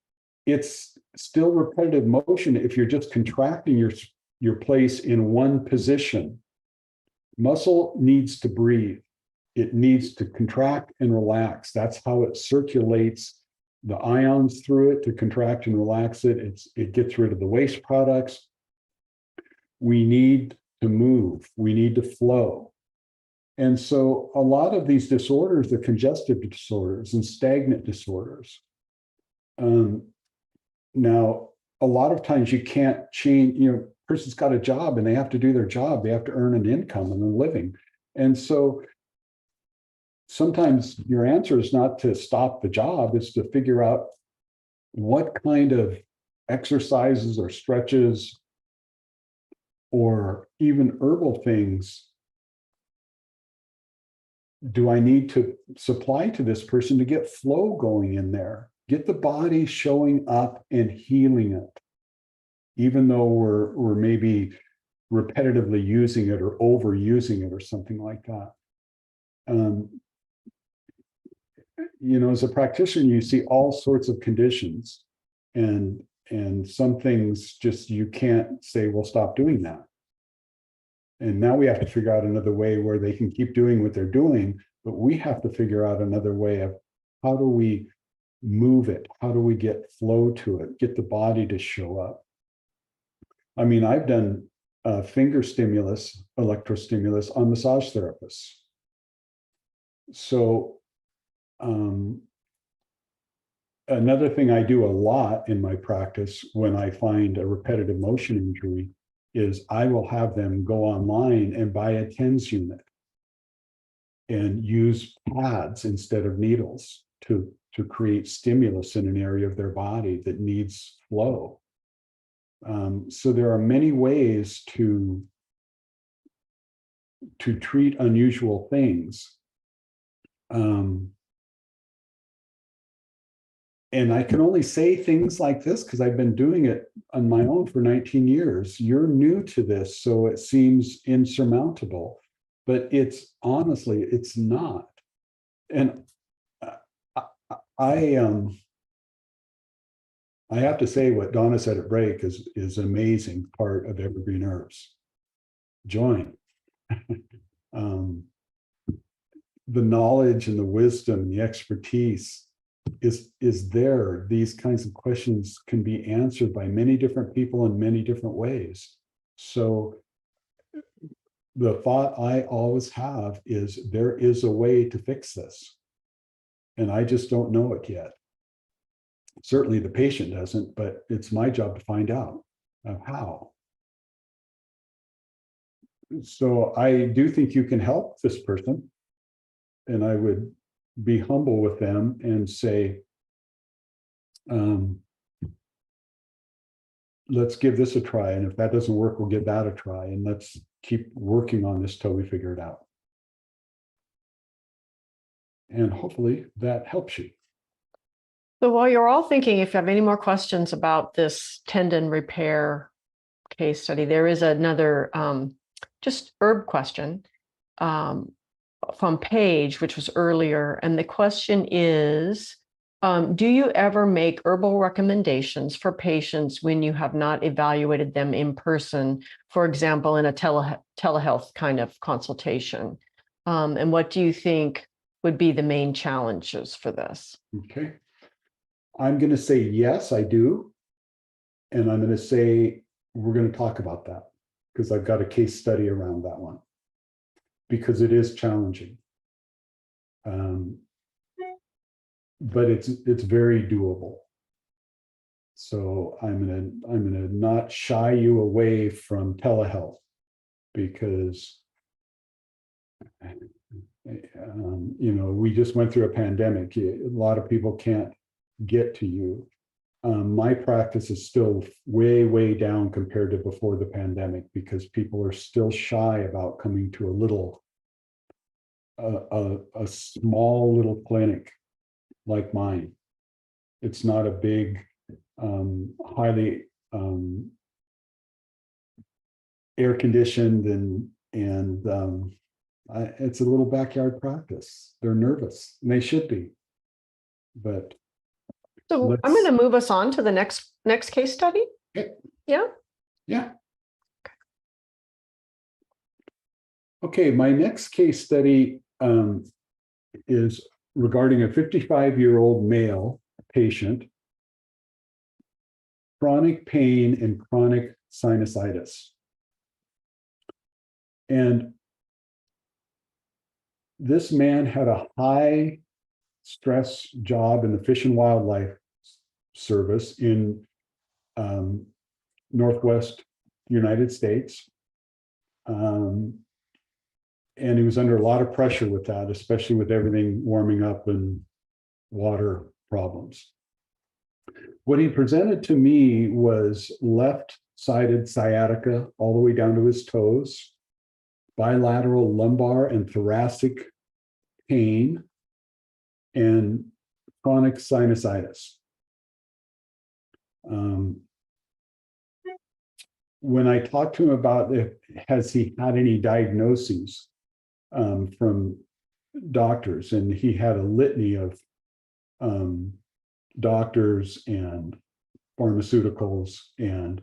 It's still repetitive motion if you're just contracting your place in one position. Muscle needs to breathe. It needs to contract and relax. That's how it circulates the ions through it to contract and relax it. It gets rid of the waste products. We need to move. We need to flow. And so a lot of these disorders are congestive disorders and stagnant disorders. Now, a lot of times you can't change, person's got a job and they have to do their job. They have to earn an income and a living. And so sometimes your answer is not to stop the job, it's to figure out what kind of exercises or stretches or even herbal things do I need to supply to this person to get flow going in there, get the body showing up and healing it. Even though we're maybe repetitively using it or overusing it or something like that. As a practitioner, you see all sorts of conditions, and some things just you can't say, well, stop doing that. And now we have to figure out another way where they can keep doing what they're doing, but we have to figure out another way of how do we move it? How do we get flow to it? Get the body to show up? I mean, I've done finger stimulus, electrostimulus on massage therapists. So another thing I do a lot in my practice when I find a repetitive motion injury is I will have them go online and buy a TENS unit and use pads instead of needles to create stimulus in an area of their body that needs flow. So there are many ways to treat unusual things. And I can only say things like this because I've been doing it on my own for 19 years. You're new to this, so it seems insurmountable, but honestly, it's not. And I have to say what Donna said at break is an amazing part of Evergreen Herbs. Join. The knowledge and the wisdom, the expertise is there. These kinds of questions can be answered by many different people in many different ways. So the thought I always have is there is a way to fix this. And I just don't know it yet. Certainly the patient doesn't, but it's my job to find out how. So I do think you can help this person. And I would be humble with them and say, let's give this a try. And if that doesn't work, we'll give that a try. And let's keep working on this till we figure it out. And hopefully that helps you. So while you're all thinking, if you have any more questions about this tendon repair case study, there is another just herb question from Paige, which was earlier. And the question is, do you ever make herbal recommendations for patients when you have not evaluated them in person, for example, in a telehealth kind of consultation? And what do you think would be the main challenges for this? Okay. I'm going to say, yes, I do. And I'm going to say, we're going to talk about that because I've got a case study around that one because it is challenging. But it's very doable. So I'm gonna not shy you away from telehealth because we just went through a pandemic. A lot of people can't get to you. My practice is still way down compared to before the pandemic because people are still shy about coming to a small little clinic like mine. It's not a big, highly air conditioned and it's a little backyard practice. They're nervous and they should be, but. So I'm going to move us on to the next case study. Okay. Yeah. Yeah. Okay, my next case study is regarding a 55-year-old male patient, chronic pain and chronic sinusitis. And this man had a high stress job in the Fish and Wildlife Service in Northwest United States. And he was under a lot of pressure with that, especially with everything warming up and water problems. What he presented to me was left-sided sciatica all the way down to his toes, bilateral lumbar and thoracic pain, and chronic sinusitis. when I talked to him about has he had any diagnoses from doctors, and he had a litany of doctors and pharmaceuticals, and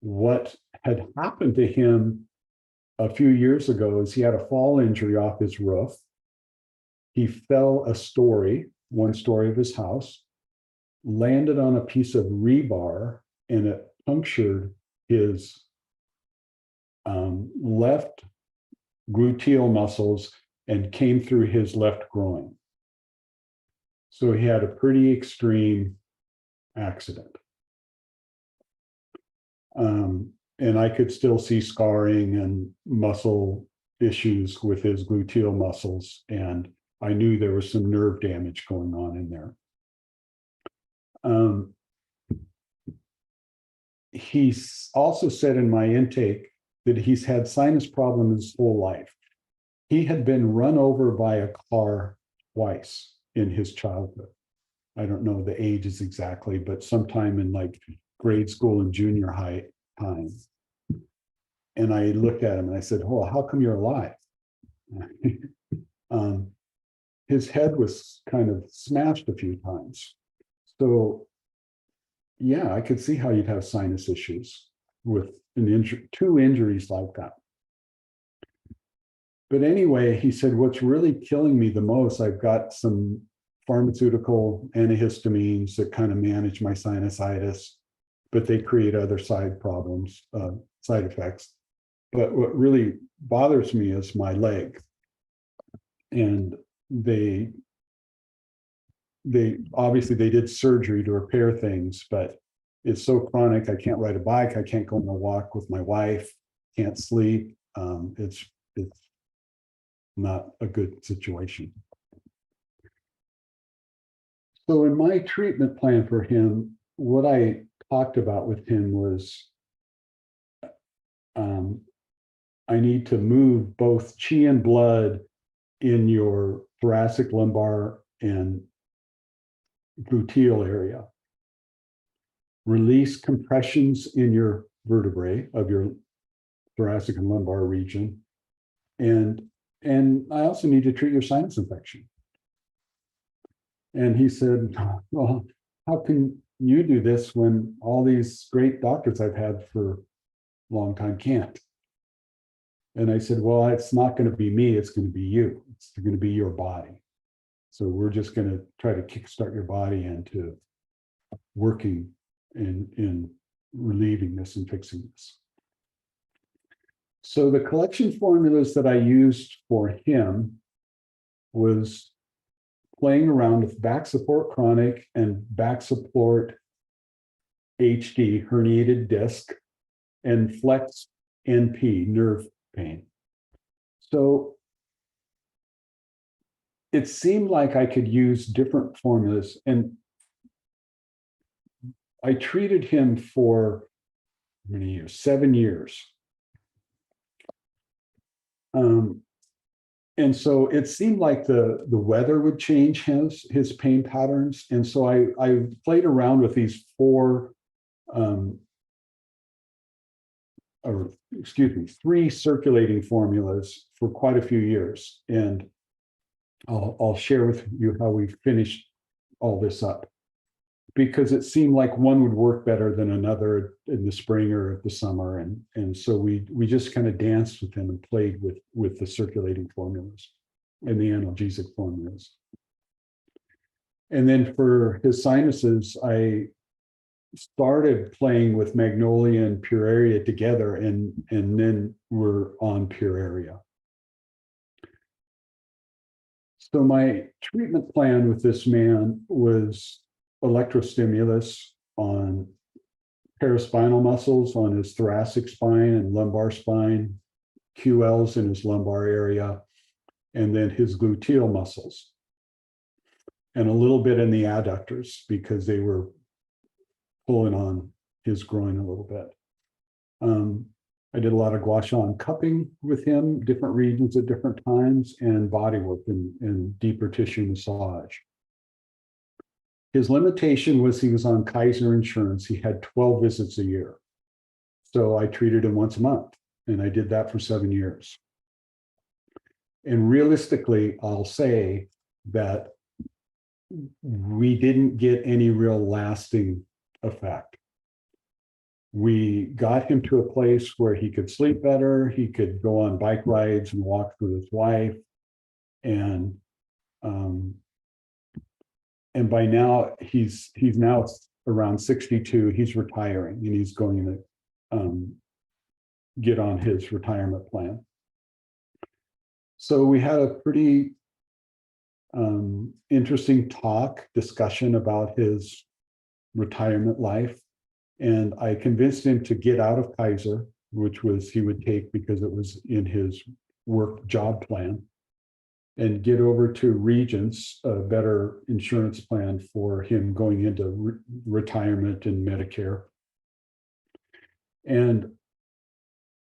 what had happened to him a few years ago is he had a fall injury off his roof. He fell one story of his house, landed on a piece of rebar, and it punctured his left gluteal muscles and came through his left groin. So he had a pretty extreme accident. And I could still see scarring and muscle issues with his gluteal muscles, and I knew there was some nerve damage going on in there. He's also said in my intake that he's had sinus problems his whole life. He had been run over by a car twice in his childhood. I don't know the ages exactly, but sometime in like grade school and junior high time. And I looked at him and I said, "Oh, how come you're alive?" His head was kind of smashed a few times. So yeah, I could see how you'd have sinus issues with two injuries like that. But anyway, he said, what's really killing me the most, I've got some pharmaceutical antihistamines that kind of manage my sinusitis, but they create other side problems, side effects. But what really bothers me is my leg. And they obviously they did surgery to repair things, but it's so chronic. I can't ride a bike. I can't go on a walk with my wife. Can't sleep. It's not a good situation. So in my treatment plan for him, what I talked about with him was I need to move both chi and blood in your thoracic, lumbar, and gluteal area. Release compressions in your vertebrae of your thoracic and lumbar region. And I also need to treat your sinus infection. And he said, well, how can you do this when all these great doctors I've had for a long time can't? And I said, well, it's not going to be me, it's going to be you. It's going to be your body. So we're just going to try to kickstart your body into working in relieving this and fixing this. So the collection formulas that I used for him was playing around with back support chronic and back support HD, herniated disc, and flex NP, nerve pain. So it seemed like I could use different formulas, and I treated him for how many years? 7 years. And so it seemed like the weather would change his pain patterns. And so I played around with these three circulating formulas for quite a few years. And I'll share with you how we finished all this up, because it seemed like one would work better than another in the spring or the summer. And so we just kind of danced with him and played with the circulating formulas and the analgesic formulas. And then for his sinuses, I started playing with Magnolia and Pure Area together, and then we're on Pure Area. So my treatment plan with this man was electrostimulus on paraspinal muscles on his thoracic spine and lumbar spine, QLs in his lumbar area, and then his gluteal muscles, and a little bit in the adductors because they were pulling on his groin a little bit. I did a lot of gua sha cupping with him, different regions at different times, and body work and deeper tissue massage. His limitation was he was on Kaiser insurance. He had 12 visits a year. So I treated him once a month, and I did that for 7 years. And realistically, I'll say that we didn't get any real lasting effect. We got him to a place where he could sleep better, he could go on bike rides and walk with his wife, and by now he's now around 62. He's retiring, and he's going to get on his retirement plan. So we had a pretty interesting discussion about his retirement life. And I convinced him to get out of Kaiser, which was he would take because it was in his work job plan, and get over to Regents, a better insurance plan for him going into retirement and Medicare. And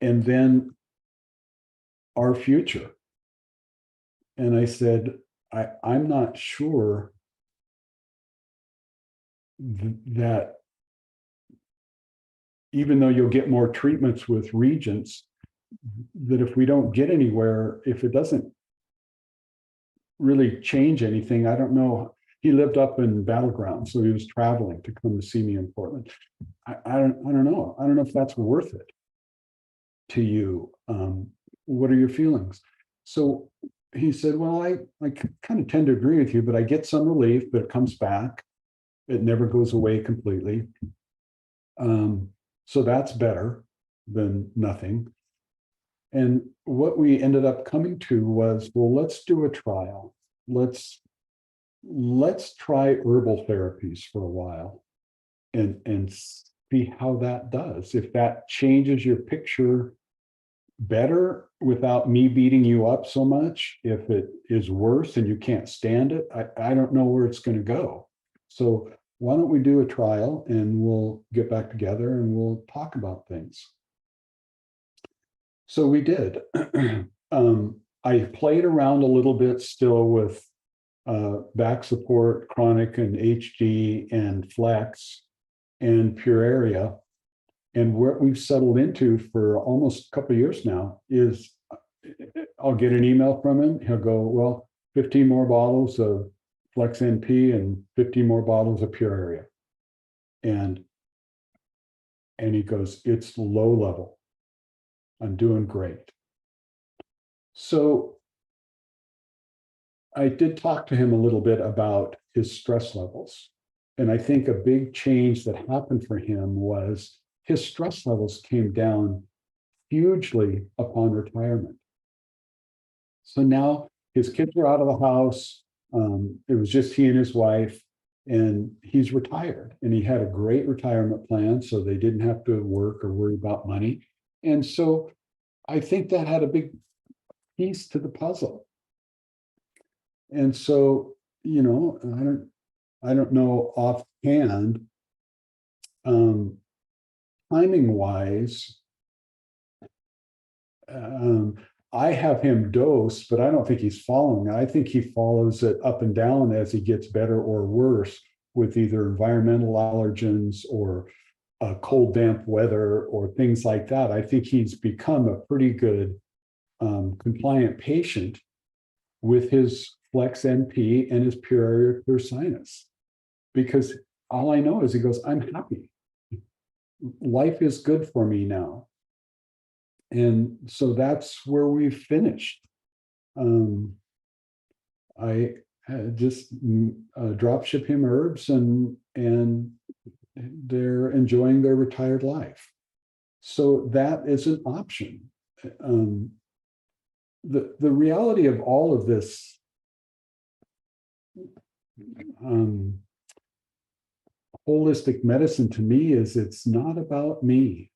then our future. And I said, I'm not sure that even though you'll get more treatments with Regents, that if we don't get anywhere, if it doesn't really change anything, I don't know. He lived up in Battleground, so he was traveling to come to see me in Portland. I don't know. I don't know if that's worth it to you. What are your feelings? So he said, well, I kind of tend to agree with you, but I get some relief, but it comes back. It never goes away completely. So that's better than nothing. And what we ended up coming to was, well, let's do a trial. Let's try herbal therapies for a while and see how that does. If that changes your picture better without me beating you up so much, if it is worse and you can't stand it, I don't know where it's going to go. So why don't we do a trial and we'll get back together and we'll talk about things. So we did. I played around a little bit still with back support, chronic and HD and flex and pure area. And what we've settled into for almost a couple of years now is I'll get an email from him. He'll go, well, 15 more bottles of Flex NP and 15 more bottles of pure area. And he goes, it's low level. I'm doing great. So I did talk to him a little bit about his stress levels. And I think a big change that happened for him was his stress levels came down hugely upon retirement. So now his kids are out of the house. It was just he and his wife, and he's retired. And he had a great retirement plan, so they didn't have to work or worry about money. And so I think that had a big piece to the puzzle. And so, you know, I don't know offhand, timing wise, I have him dose, but I don't think he's following. I think he follows it up and down as he gets better or worse with either environmental allergens or cold, damp weather or things like that. I think he's become a pretty good compliant patient with his Flex NP and his pure area clear sinus, because all I know is he goes, I'm happy. Life is good for me now. And so that's where we finished. I just drop ship him herbs and they're enjoying their retired life. So that is an option. The reality of all of this holistic medicine to me is it's not about me.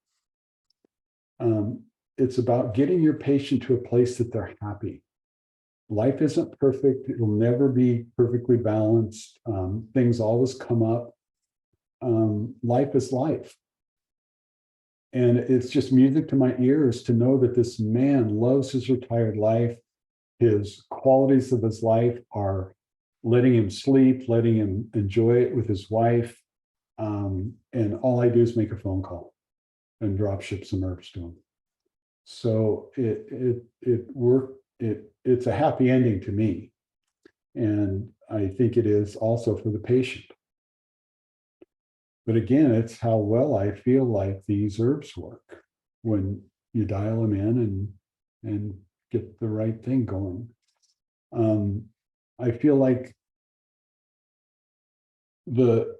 It's about getting your patient to a place that they're happy. Life isn't perfect. It'll never be perfectly balanced. Things always come up. Life is life. And it's just music to my ears to know that this man loves his retired life. His qualities of his life are letting him sleep, letting him enjoy it with his wife. And all I do is make a phone call. and drop ship some herbs to them. So it's a happy ending to me. And I think it is also for the patient. But again, it's how well I feel like these herbs work when you dial them in and get the right thing going. I feel like the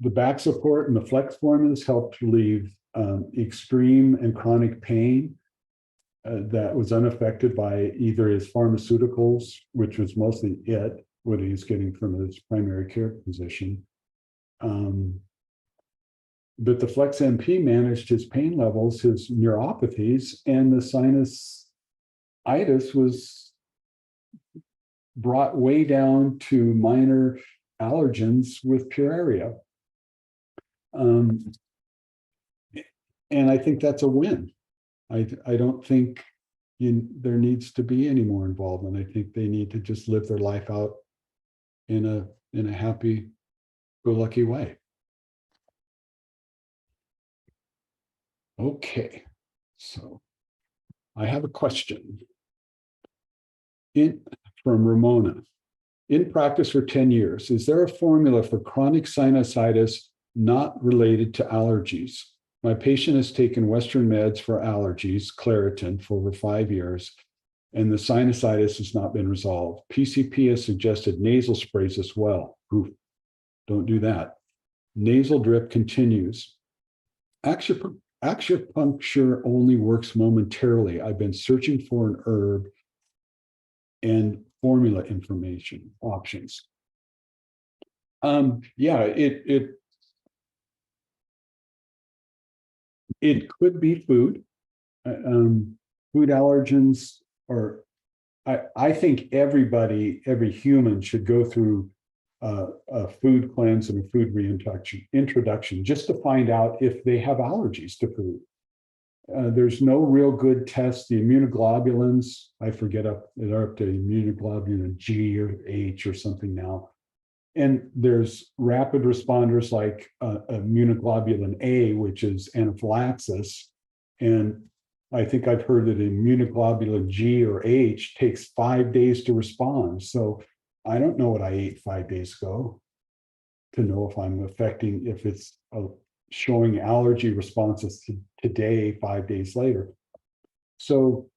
back support and the flex formulas helped relieve extreme and chronic pain that was unaffected by either his pharmaceuticals, which was mostly what he's getting from his primary care physician. But the Flex MP managed his pain levels, his neuropathies, and the sinusitis was brought way down to minor allergens with pure area. And I think that's a win. I don't think there needs to be any more involvement. I think they need to just live their life out in a happy-go-lucky way. Okay, so I have a question from Ramona. In practice for 10 years, is there a formula for chronic sinusitis not related to allergies? My patient has taken Western meds for allergies, Claritin, for over 5 years, and the sinusitis has not been resolved. PCP has suggested nasal sprays as well. Ooh, don't do that. Nasal drip continues. Acupuncture only works momentarily. I've been searching for an herb and formula information options. Yeah, it could be food. Food allergens, or I think every human should go through a food cleanse and a food introduction just to find out if they have allergies to food. There's no real good test. The immunoglobulins, I forget they're up to immunoglobulin G or H or something now. And there's rapid responders like immunoglobulin A, which is anaphylaxis. And I think I've heard that immunoglobulin G or H takes 5 days to respond. So I don't know what I ate 5 days ago to know if it's showing allergy responses today, 5 days later. So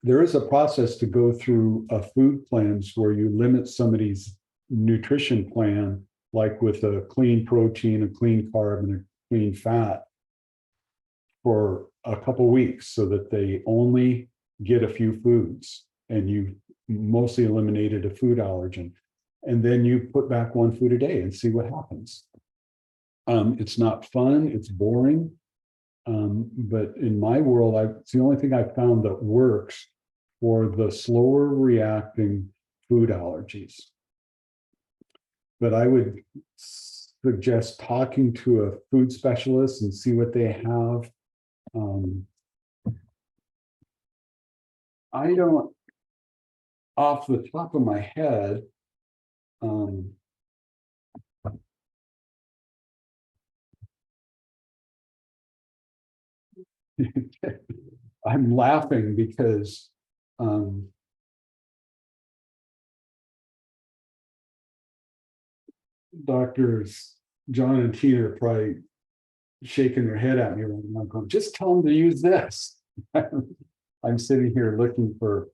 there is a process to go through a food cleanse where you limit somebody's nutrition plan, like with a clean protein, a clean carb, and a clean fat for a couple of weeks so that they only get a few foods and you mostly eliminated a food allergen. And then you put back one food a day and see what happens. It's not fun, it's boring. But in my world, it's the only thing I've found that works for the slower reacting food allergies. But I would suggest talking to a food specialist and see what they have. I don't, off the top of my head, I'm laughing because doctors John and Tina are probably shaking their head at me right now, going, just tell them to use this. I'm sitting here looking for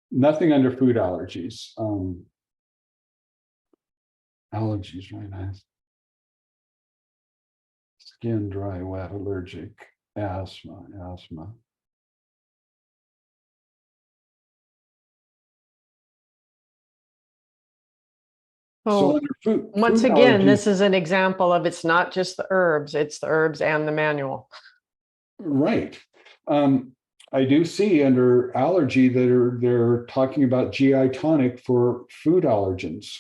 nothing under food allergies. Allergies, right? Nice. Skin dry, wet, allergic, asthma. So under Once food again, allergies, this is an example of it's not just the herbs, it's the herbs and the manual. right. I do see under allergy that they're talking about GI tonic for food allergens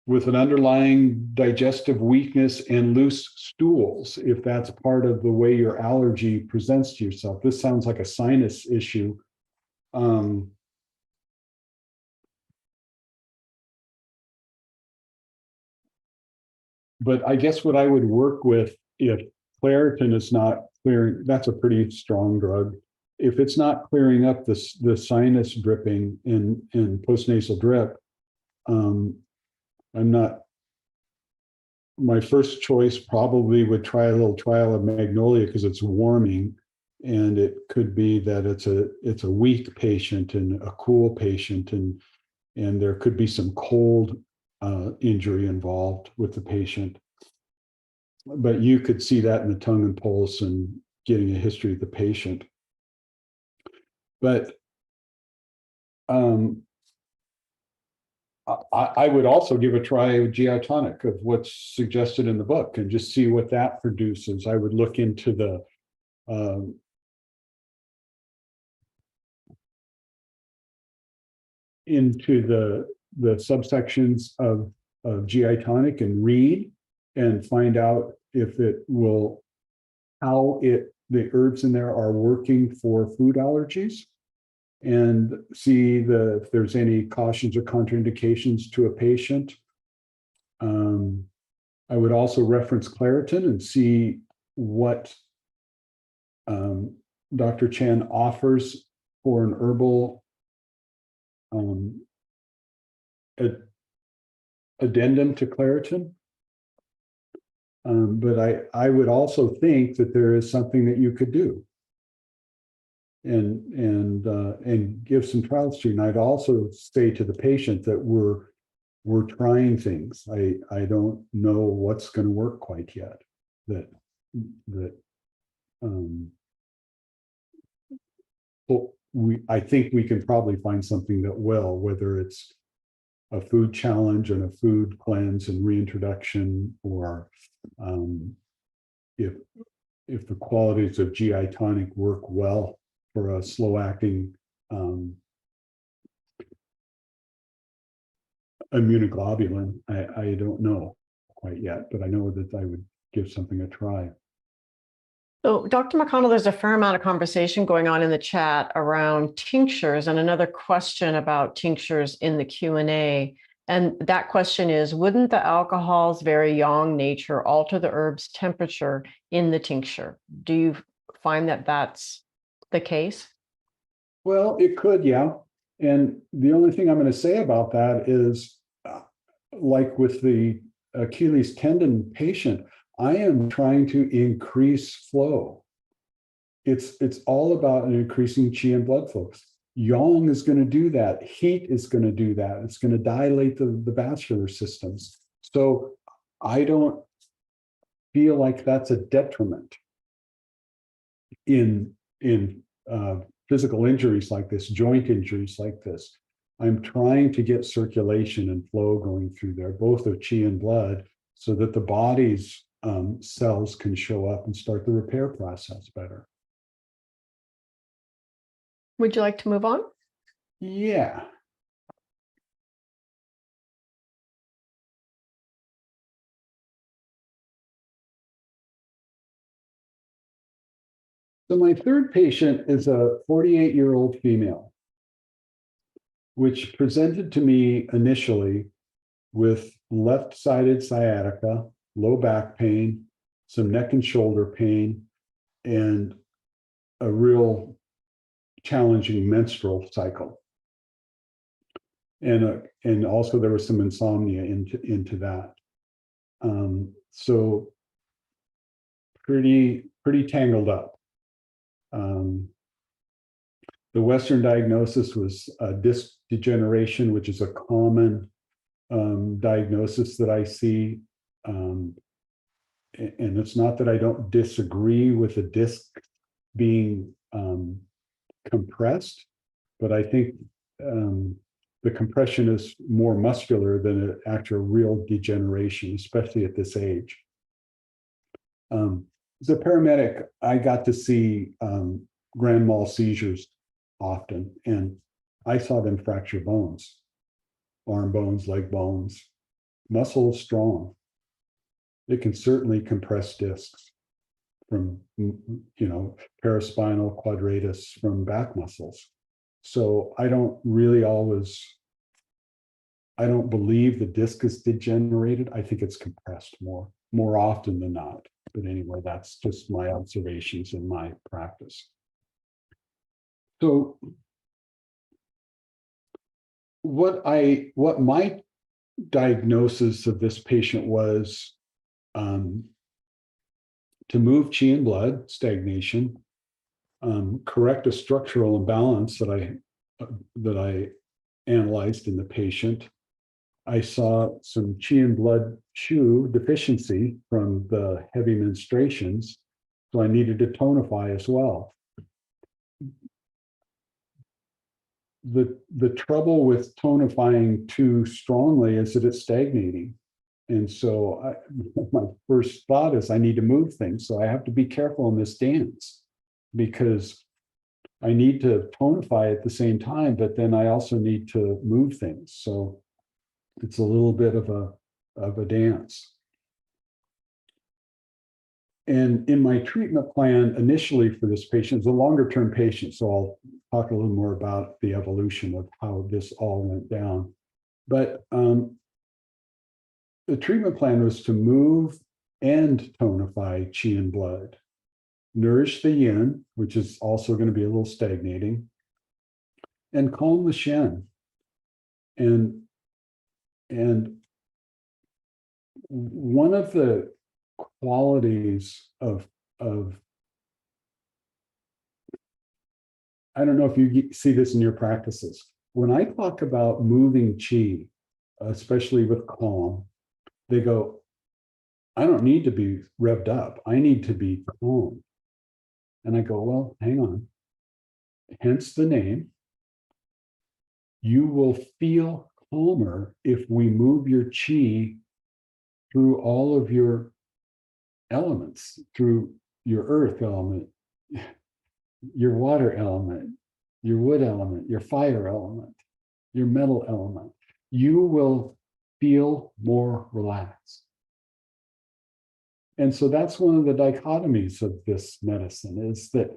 with an underlying digestive weakness and loose stools, if that's part of the way your allergy presents to yourself. This sounds like a sinus issue. But I guess what I would work with if Claritin is not clearing, that's a pretty strong drug. If it's not clearing up the sinus dripping in postnasal drip, I'm not. My first choice probably would try a little trial of Magnolia because it's warming, and it could be that it's a weak patient and a cool patient, and there could be some cold injury involved with the patient. But you could see that in the tongue and pulse and getting a history of the patient. But I would also give a try of GI tonic of what's suggested in the book and just see what that produces. I would look into the subsections of GI tonic and read and find out if it will, how the herbs in there are working for food allergies, and see if there's any cautions or contraindications to a patient. I would also reference Claritin and see what Dr. Chen offers for an herbal addendum to Claritin. But I would also think that there is something that you could do and give some trials to. And I'd also say to the patient that we're trying things. I don't know what's going to work quite yet. I think we can probably find something that will, whether it's a food challenge and a food cleanse and reintroduction, or if the qualities of GI tonic work well for a slow-acting immunoglobulin. I don't know quite yet, but I know that I would give something a try. So, Dr. McConnell, there's a fair amount of conversation going on in the chat around tinctures, and another question about tinctures in the Q&A. And that question is, wouldn't the alcohol's very yang nature alter the herb's temperature in the tincture? Do you find that that's the case? Well, it could, yeah. And the only thing I'm going to say about that is, like with the Achilles tendon patient, I am trying to increase flow. It's all about an increasing qi and blood flow. Yang is going to do that. Heat is going to do that. It's going to dilate the vascular systems. So I don't feel like that's a detriment in physical injuries like this, joint injuries like this. I'm trying to get circulation and flow going through there, both of qi and blood, so that the body's cells can show up and start the repair process better. Would you like to move on? Yeah. So my third patient is a 48-year-old female, which presented to me initially with left-sided sciatica, low back pain, some neck and shoulder pain, and a real challenging menstrual cycle. And also there was some insomnia into that. So pretty tangled up. The Western diagnosis was disc degeneration, which is a common diagnosis that I see. And it's not that I don't disagree with the disc being compressed, but I think the compression is more muscular than an actual real degeneration, especially at this age. As a paramedic, I got to see grand mal seizures often, and I saw them fracture bones, arm bones, leg bones. Muscle is strong. It can certainly compress discs from, paraspinal quadratus from back muscles. So I don't believe the disc is degenerated. I think it's compressed more often than not. But anyway, that's just my observations in my practice. So what my diagnosis of this patient was, to move qi and blood, stagnation, correct a structural imbalance that I analyzed in the patient. I saw some qi and blood shu deficiency from the heavy menstruations, so I needed to tonify as well. The trouble with tonifying too strongly is that it's stagnating. And so my first thought is I need to move things. So I have to be careful in this dance because I need to tonify at the same time, but then I also need to move things. So it's a little bit of a dance. And in my treatment plan initially for this patient, it's a longer term patient. So I'll talk a little more about the evolution of how this all went down. But the treatment plan was to move and tonify qi and blood, nourish the yin, which is also going to be a little stagnating, and calm the Shen. And one of the qualities of I don't know if you see this in your practices. When I talk about moving qi, especially with calm, they go, I don't need to be revved up. I need to be calm. And I go, well, hang on. Hence the name. You will feel calmer if we move your qi through all of your elements, through your earth element, your water element, your wood element, your fire element, your metal element. You will feel more relaxed. And so that's one of the dichotomies of this medicine, is that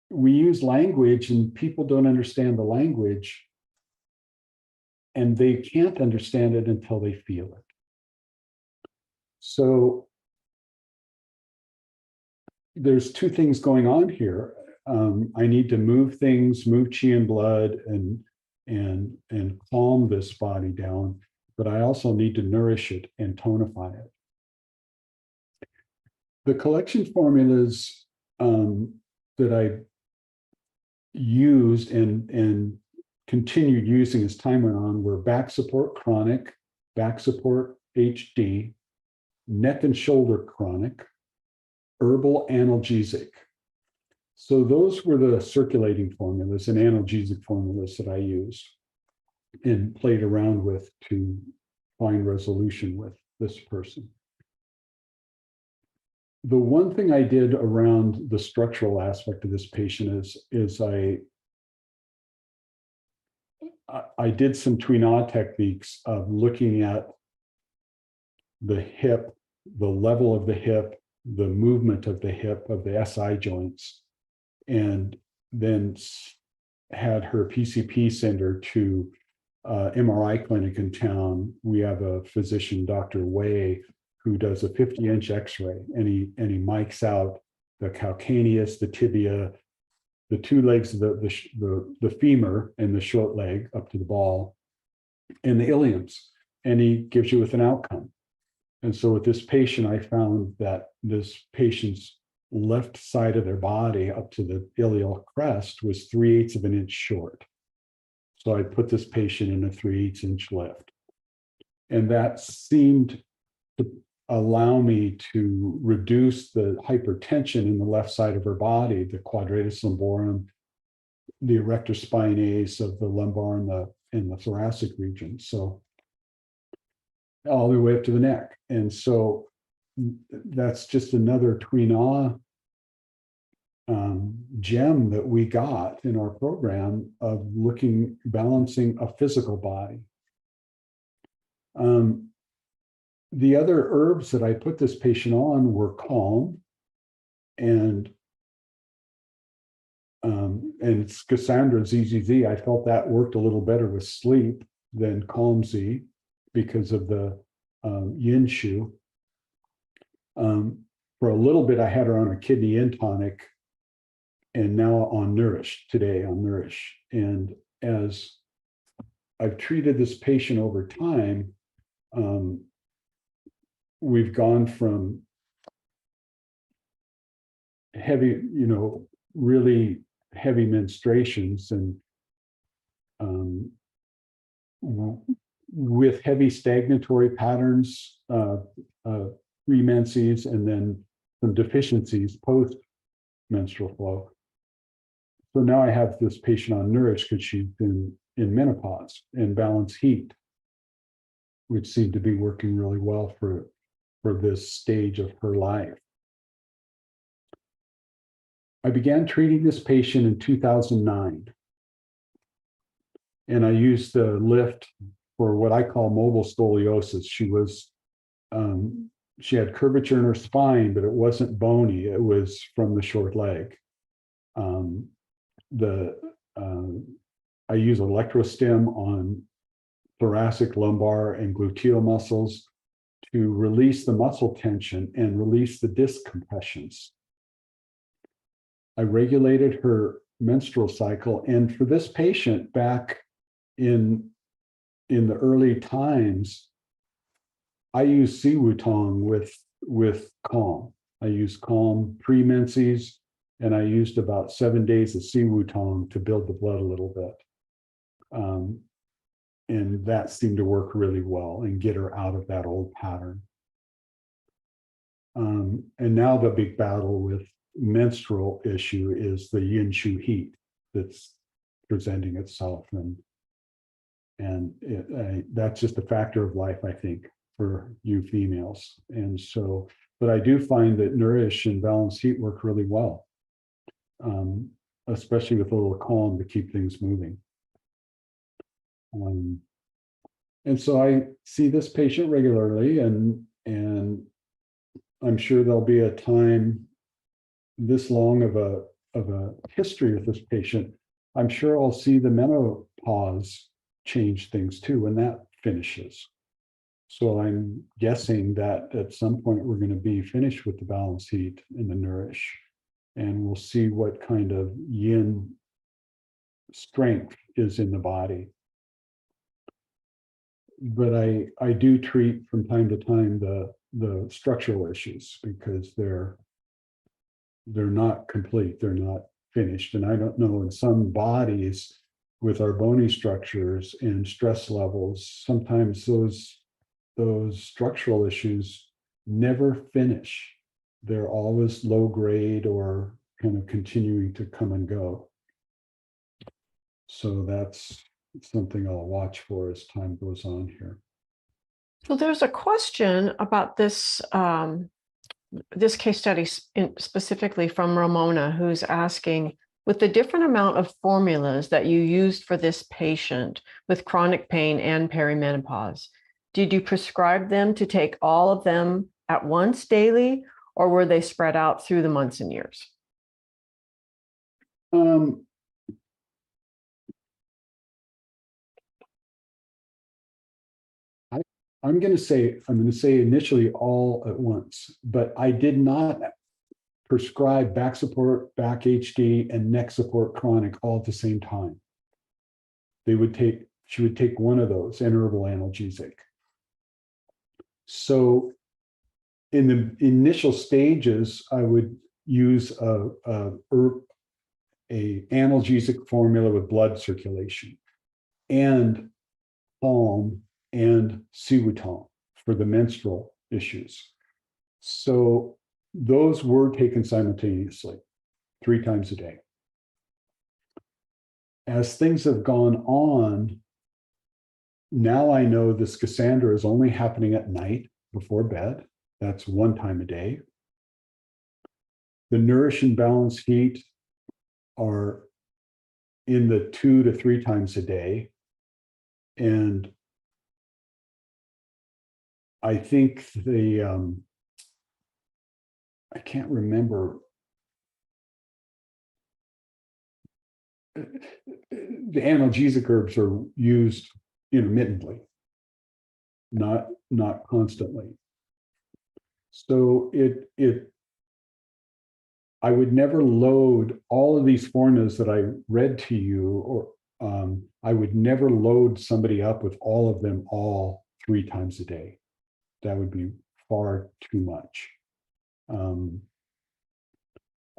we use language and people don't understand the language, and they can't understand it until they feel it. So there's two things going on here. I need to move things, move qi and blood, and calm this body down, but I also need to nourish it and tonify it. The collection formulas that I used and continued using as time went on were back support chronic, back support HD, neck and shoulder chronic, herbal analgesic. So those were the circulating formulas and analgesic formulas that I used and played around with to find resolution with this person. The one thing I did around the structural aspect of this patient is I did some Tuina techniques of looking at the hip, the level of the hip, the movement of the hip of the SI joints, and then had her PCP send her to MRI clinic in town. We have a physician, Dr. Wei, who does a 50-inch X-ray, and he mics out the calcaneus, the tibia, the two legs of the femur and the short leg up to the ball, and the iliums, and he gives you with an outcome. And so with this patient, I found that this patient's left side of their body up to the iliac crest was 3/8 of an inch short. So I put this patient in a 3/8 inch lift. And that seemed to allow me to reduce the hypertension in the left side of her body, the quadratus lumborum, the erector spinae of the lumbar and the thoracic region. So all the way up to the neck. And so that's just another Tuina gem that we got in our program of balancing a physical body. The other herbs that I put this patient on were calm and it's Cassandra ZZZ. I felt that worked a little better with sleep than Calm Z because of the yin shu. For a little bit, I had her on a kidney in tonic, and now on Nourish, today on Nourish. And as I've treated this patient over time, we've gone from heavy, really heavy menstruations and with heavy stagnatory patterns, premenses, and then some deficiencies post menstrual flow. So now I have this patient on Nourish because she's in menopause and balance heat, which seemed to be working really well for this stage of her life. I began treating this patient in 2009. And I used the lift for what I call mobile scoliosis. She had curvature in her spine, but it wasn't bony. It was from the short leg. I use electrostim on thoracic, lumbar, and gluteal muscles to release the muscle tension and release the disc compressions. I regulated her menstrual cycle, and for this patient back in the early times, I used Siwutong with Calm. I used Calm pre-menses, and I used about 7 days of Siwutong to build the blood a little bit. And that seemed to work really well and get her out of that old pattern. And now the big battle with menstrual issue is the yin shu heat that's presenting itself, and that's just a factor of life, I think, for you females. And so, but I do find that Nourish and Balance Heat work really well, especially with a little Calm to keep things moving. And so I see this patient regularly, and I'm sure there'll be a time this long of a history with this patient. I'm sure I'll see the menopause change things too when that finishes. So I'm guessing that at some point we're going to be finished with the Balance Heat and the Nourish, and we'll see what kind of yin strength is in the body. But I do treat from time to time the structural issues because they're not complete, they're not finished. And I don't know, in some bodies with our bony structures and stress levels, sometimes those structural issues never finish. They're always low grade or kind of continuing to come and go. So that's something I'll watch for as time goes on here. So there's a question about this this case study specifically from Ramona, who's asking, with the different amount of formulas that you used for this patient with chronic pain and perimenopause, did you prescribe them to take all of them at once daily, or were they spread out through the months and years? I'm going to say initially all at once, but I did not prescribe back support, back HD, and neck support chronic all at the same time. She would take one of those, and herbal analgesic. So in the initial stages, I would use a analgesic formula with blood circulation and Calm and Siwutong for the menstrual issues. So those were taken simultaneously 3 times a day. As things have gone on, now I know this Cassandra is only happening at night before bed. That's 1 time a day. The Nourish and Balance Heat are in the 2 to 3 times a day. And I think I can't remember. The analgesic herbs are used intermittently, not constantly. So I would never load all of these formulas that I read to you, or I would never load somebody up with all of them all 3 times a day. That would be far too much.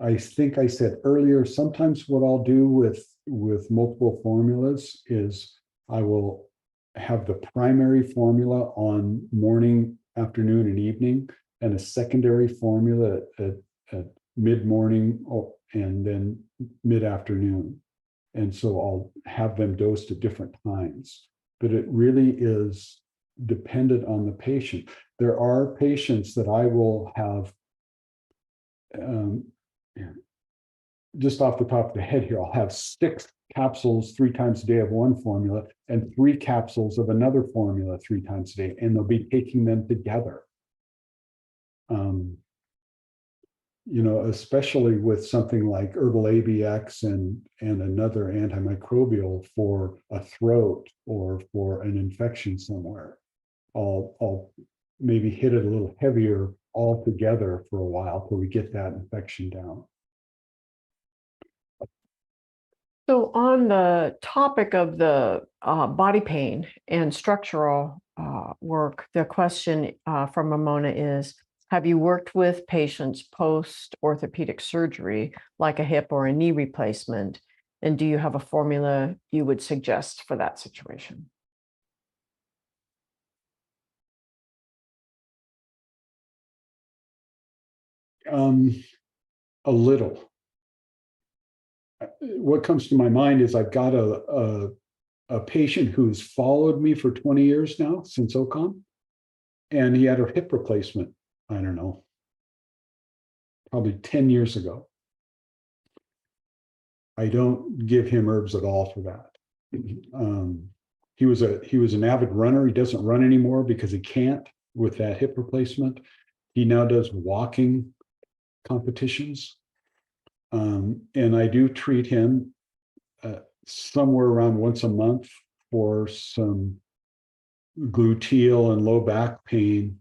I think I said earlier, sometimes what I'll do with multiple formulas is I will have the primary formula on morning, afternoon, and evening, and a secondary formula at mid-morning and then mid-afternoon. And so I'll have them dosed at different times. But it really is dependent on the patient. There are patients that I will have, just off the top of the head here, I'll have 6 capsules 3 times a day of one formula and 3 capsules of another formula 3 times a day, and they'll be taking them together. You know, especially with something like Herbal ABX and another antimicrobial for a throat or for an infection somewhere. I'll maybe hit it a little heavier all together for a while till we get that infection down. So on the topic of the body pain and structural work, the question from Ramona is, have you worked with patients post-orthopedic surgery, like a hip or a knee replacement? And do you have a formula you would suggest for that situation? A little. What comes to my mind is I've got a patient who's followed me for 20 years now, since OCOM, and he had a hip replacement, I don't know, probably 10 years ago. I don't give him herbs at all for that. He was an avid runner. He doesn't run anymore because he can't with that hip replacement. He now does walking competitions. And I do treat him somewhere around once a month for some gluteal and low back pain.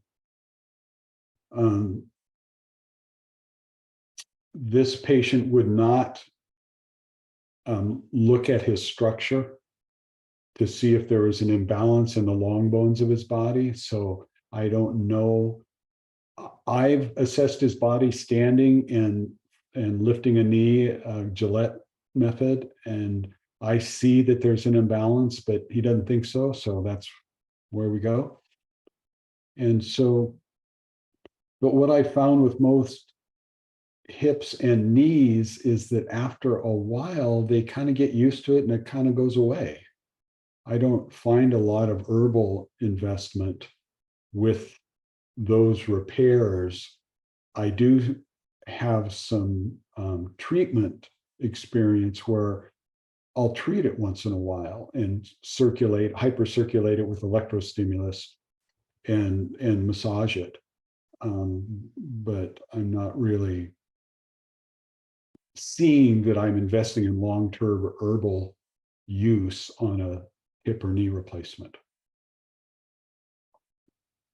This patient would not look at his structure to see if there was an imbalance in the long bones of his body. So I don't know. I've assessed his body standing and lifting a knee, Gillette method, and I see that there's an imbalance, but he doesn't think so. So that's where we go. And so, but what I found with most hips and knees is that after a while, they kind of get used to it and it kind of goes away. I don't find a lot of herbal investment with those repairs. I do have some treatment experience where I'll treat it once in a while and hypercirculate it with electrostimulus and massage it. But I'm not really seeing that I'm investing in long-term herbal use on a hip or knee replacement.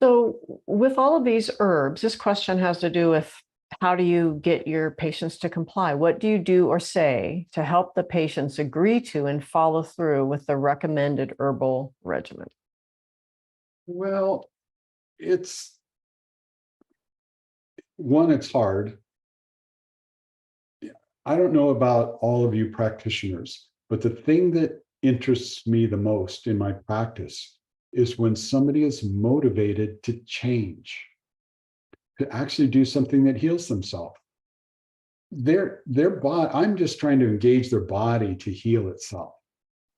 So with all of these herbs, this question has to do with how do you get your patients to comply? What do you do or say to help the patients agree to and follow through with the recommended herbal regimen? Well, it's hard. I don't know about all of you practitioners, but the thing that interests me the most in my practice is when somebody is motivated to change, to actually do something that heals themselves. Their body, I'm just trying to engage their body to heal itself.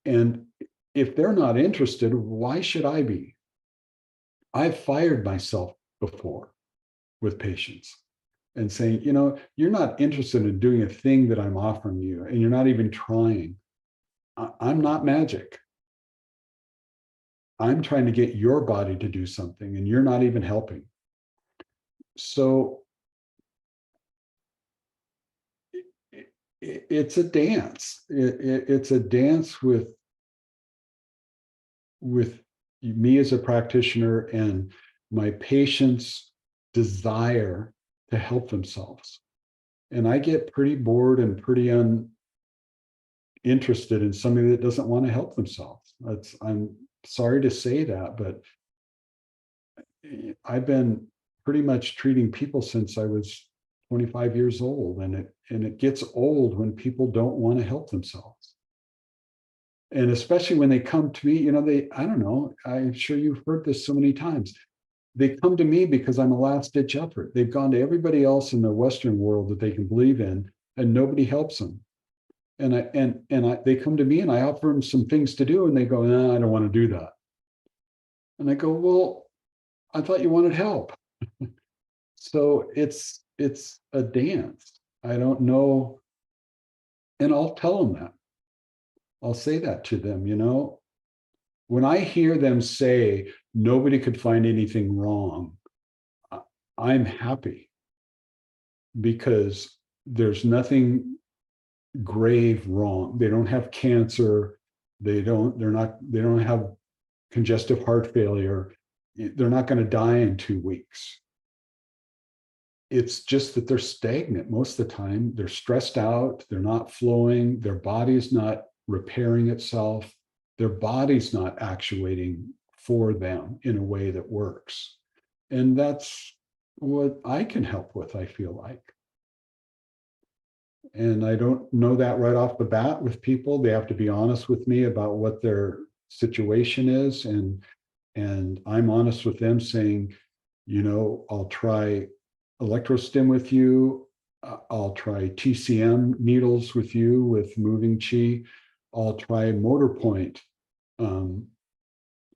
And if they're not interested, why should I be? I've fired myself before with patients and saying, you know, you're not interested in doing a thing that I'm offering you, and you're not even trying. I'm not magic. I'm trying to get your body to do something, and you're not even helping. So it's a dance. It's a dance with me as a practitioner and my patients desire to help themselves. And I get pretty bored and pretty uninterested in somebody that doesn't want to help themselves. I'm sorry to say that, but I've been pretty much treating people since I was 25 years old, and it gets old when people don't want to help themselves. And especially when they come to me, I don't know, I'm sure you've heard this so many times. They come to me because I'm a last ditch effort. They've gone to everybody else in the Western world that they can believe in, and nobody helps them. And they come to me and I offer them some things to do, and they go, "No, I don't want to do that." And I go, "Well, I thought you wanted help." So it's a dance. I don't know. And I'll tell them that. I'll say that to them, when I hear them say nobody could find anything wrong, I'm happy, because there's nothing grave wrong. They don't have cancer. They don't have congestive heart failure. They're not going to die in 2 weeks. It's just that they're stagnant most of the time. They're stressed out. They're not flowing. Their body's not repairing itself. Their body's not actuating for them in a way that works. And that's what I can help with, I feel like. And I don't know that right off the bat with people. They have to be honest with me about what their situation is. And I'm honest with them, saying, I'll try electrostim with you. I'll try TCM needles with you with moving chi. I'll try motor point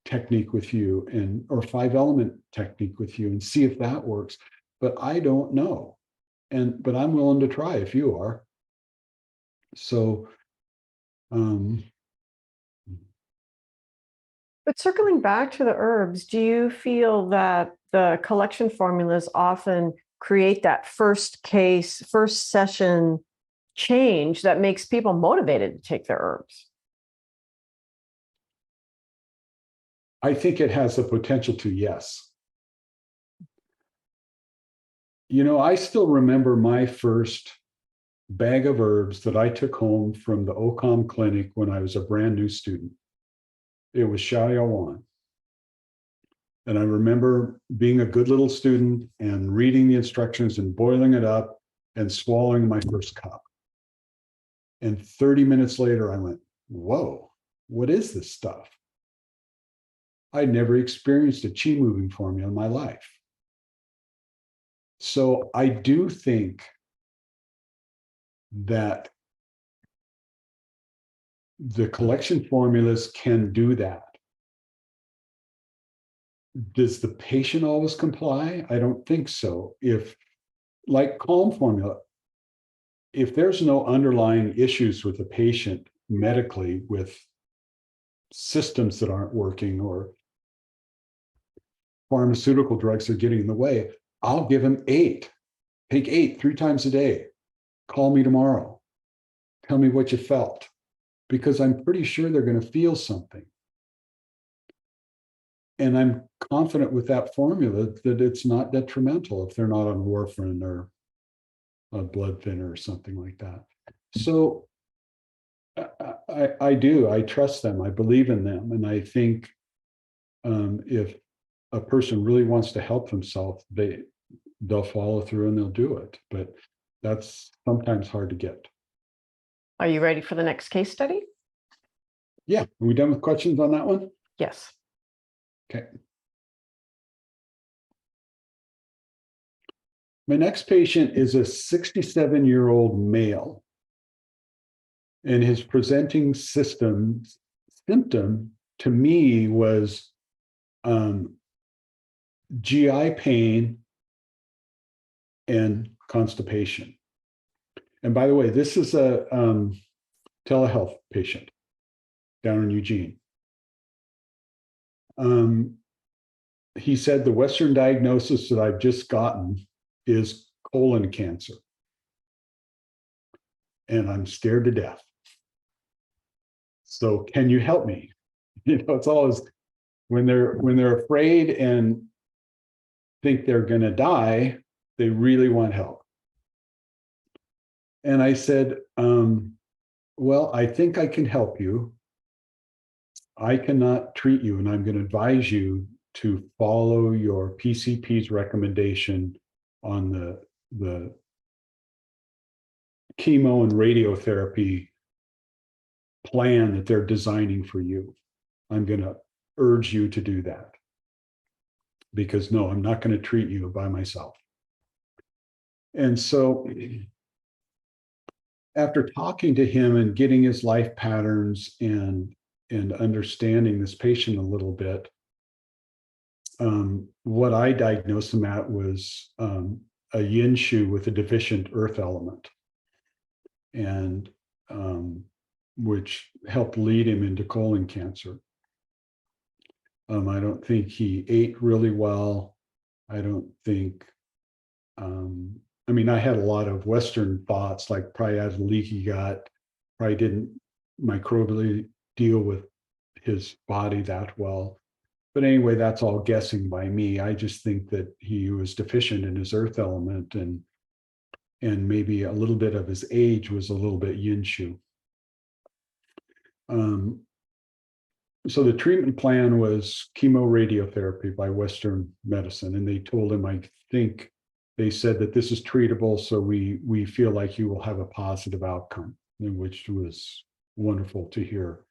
technique with you, or 5-element technique with you, and see if that works. But I don't know. But I'm willing to try if you are. So, But circling back to the herbs, do you feel that the collection formulas often create that first session change that makes people motivated to take their herbs? I think it has the potential to, yes. I still remember my first bag of herbs that I took home from the OCOM clinic when I was a brand new student. It was Shaoyawan. And I remember being a good little student and reading the instructions and boiling it up and swallowing my first cup. And 30 minutes later, I went, whoa, what is this stuff? I'd never experienced a chi moving formula in my life. So I do think that the collection formulas can do that. Does the patient always comply? I don't think so. If, like Calm formula, if there's no underlying issues with the patient medically, with systems that aren't working or pharmaceutical drugs are getting in the way, I'll give them 8. Take 8 3 times a day. Call me tomorrow. Tell me what you felt, because I'm pretty sure they're going to feel something. And I'm confident with that formula that it's not detrimental if they're not on warfarin or a blood thinner or something like that. So I do. I trust them. I believe in them. And I think if a person really wants to help themselves, they'll follow through and they'll do it. But that's sometimes hard to get. Are you ready for the next case study? Yeah. Are we done with questions on that one? Yes. Okay. My next patient is a 67-year-old male, and his presenting symptom to me was GI pain and constipation. And by the way, this is a telehealth patient down in Eugene. He said the Western diagnosis that I've just gotten is colon cancer. And I'm scared to death. So can you help me? It's always when they're afraid and think they're going to die. They really want help. And I said, well, I think I can help you. I cannot treat you, and I'm going to advise you to follow your PCP's recommendation on the chemo and radiotherapy plan that they're designing for you. I'm going to urge you to do that. Because no, I'm not going to treat you by myself. And so after talking to him and getting his life patterns and understanding this patient a little bit, what I diagnosed him at was a yin shu with a deficient earth element, and which helped lead him into colon cancer. I don't think he ate really well. I don't think, I mean, I had a lot of Western thoughts, like probably had a leaky gut, probably didn't microbially deal with his body that well. But anyway, that's all guessing by me. I just think that he was deficient in his earth element, and maybe a little bit of his age was a little bit yin shu. So the treatment plan was chemoradiotherapy by Western medicine. And they told him, I think they said that this is treatable, so we feel like you will have a positive outcome, which was wonderful to hear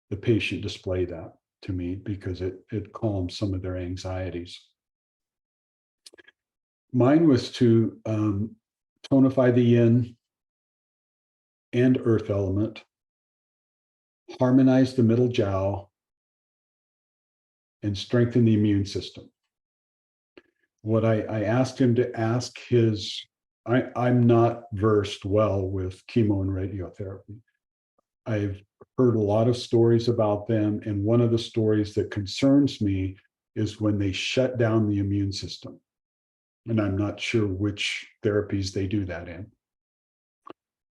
the patient display that to me, because it calmed some of their anxieties. Mine was to tonify the yin and earth element, harmonize the middle jiao, and strengthen the immune system. What I asked him to ask his, I'm not versed well with chemo and radiotherapy. I've heard a lot of stories about them, and one of the stories that concerns me is when they shut down the immune system. And I'm not sure which therapies they do that in.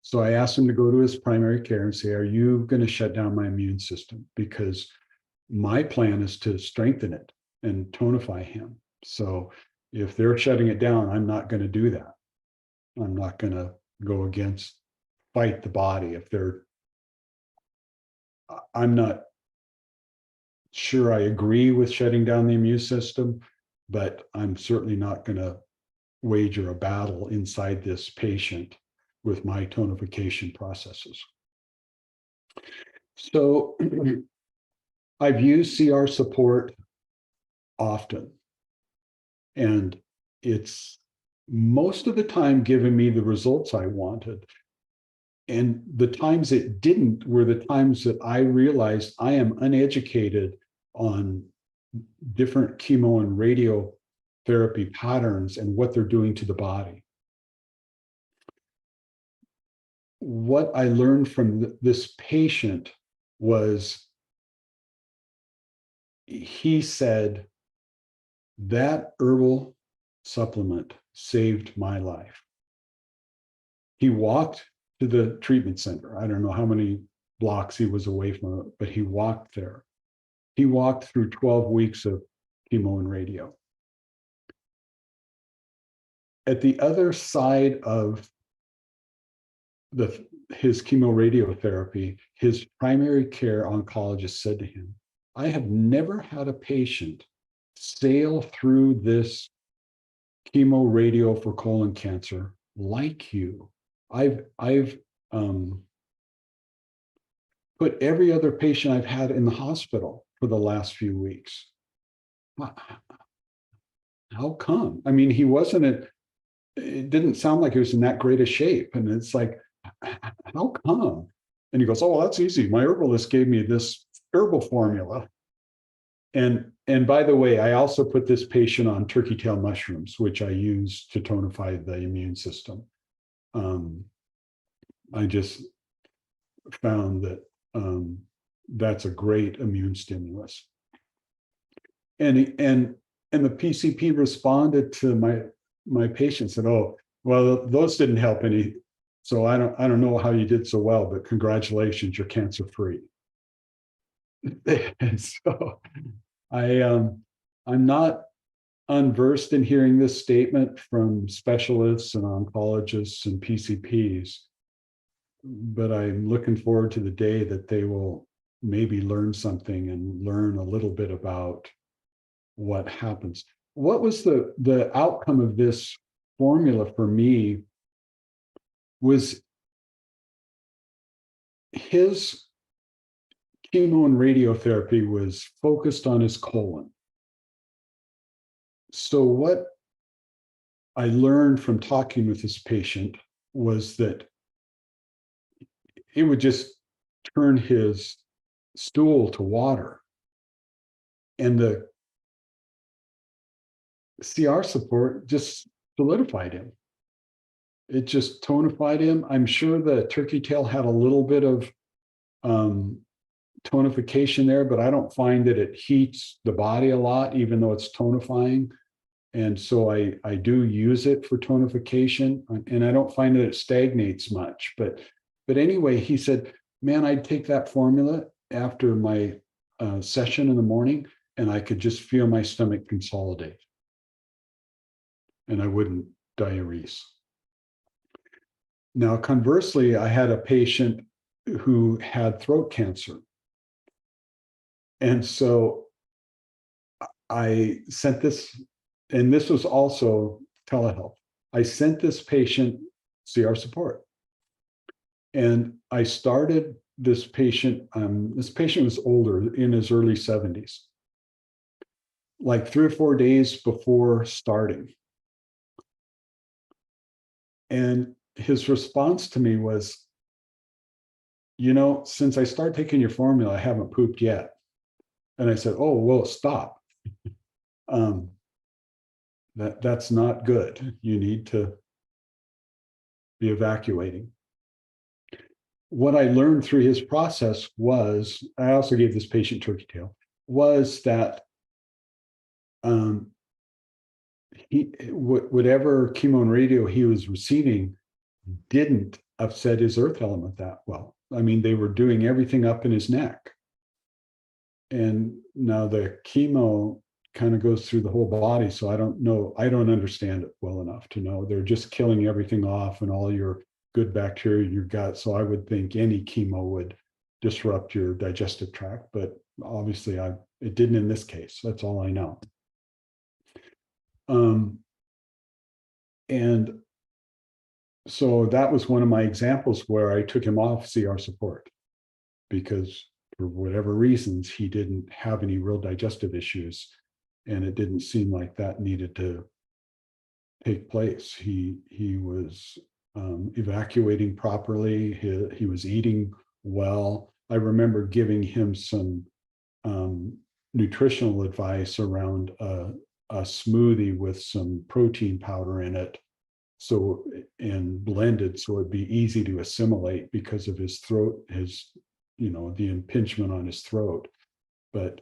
So I asked him to go to his primary care and say, are you going to shut down my immune system? Because my plan is to strengthen it and tonify him. So if they're shutting it down, I'm not going to do that. I'm not going to go against, fight the body. I'm not sure I agree with shutting down the immune system, but I'm certainly not going to wager a battle inside this patient with my tonification processes. So I've used CR support often, and it's most of the time given me the results I wanted. And the times it didn't were the times that I realized I am uneducated on different chemo and radiotherapy patterns and what they're doing to the body. What I learned from this patient was, he said, that herbal supplement saved my life. He walked to the treatment center. I don't know how many blocks he was away from it, but he walked there. He walked through 12 weeks of chemo and radio. At the other side of his chemoradiotherapy, his primary care oncologist said to him, I have never had a patient sail through this chemo radio for colon cancer like you. I've put every other patient I've had in the hospital for the last few weeks. How come? I mean, it didn't sound like he was in that great a shape. And it's like, how come? And he goes, oh, well, that's easy. My herbalist gave me this herbal formula. And by the way, I also put this patient on turkey tail mushrooms, which I use to tonify the immune system. I just found that that's a great immune stimulus. And the PCP responded to my patient, said, oh, well, those didn't help any. So I don't know how you did so well, but congratulations, you're cancer free. And so I'm not unversed in hearing this statement from specialists and oncologists and PCPs, but I'm looking forward to the day that they will maybe learn something and learn a little bit about what happens. What was the outcome of this formula for me was his chemo and radiotherapy was focused on his colon. So what I learned from talking with this patient was that it would just turn his stool to water. And the CR support just solidified him. It just tonified him. I'm sure the turkey tail had a little bit of tonification there, but I don't find that it heats the body a lot, even though it's tonifying. And so I do use it for tonification, and I don't find that it stagnates much. But anyway, he said, man, I'd take that formula after my session in the morning, and I could just feel my stomach consolidate. And I wouldn't diurese. Now, conversely, I had a patient who had throat cancer. And so I sent this, and this was also telehealth. I sent this patient CR support. And I started this patient was older, in his early 70s, like 3 or 4 days before starting. And his response to me was, since I started taking your formula, I haven't pooped yet. And I said, oh, well, stop. That's not good. You need to be evacuating. What I learned through his process was, I also gave this patient turkey tail, was that whatever chemo and radio he was receiving didn't upset his earth element that well. I mean, they were doing everything up in his neck. And now the chemo kind of goes through the whole body. So I don't know, I don't understand it well enough to know. They're just killing everything off and all your good bacteria in your gut. So I would think any chemo would disrupt your digestive tract, but obviously it didn't in this case. That's all I know. And so that was one of my examples where I took him off CR support because for whatever reasons, he didn't have any real digestive issues, and it didn't seem like that needed to take place. He was evacuating properly. He was eating well. I remember giving him some nutritional advice around a smoothie with some protein powder in it, and blended so it'd be easy to assimilate because of his throat, the impingement on his throat. But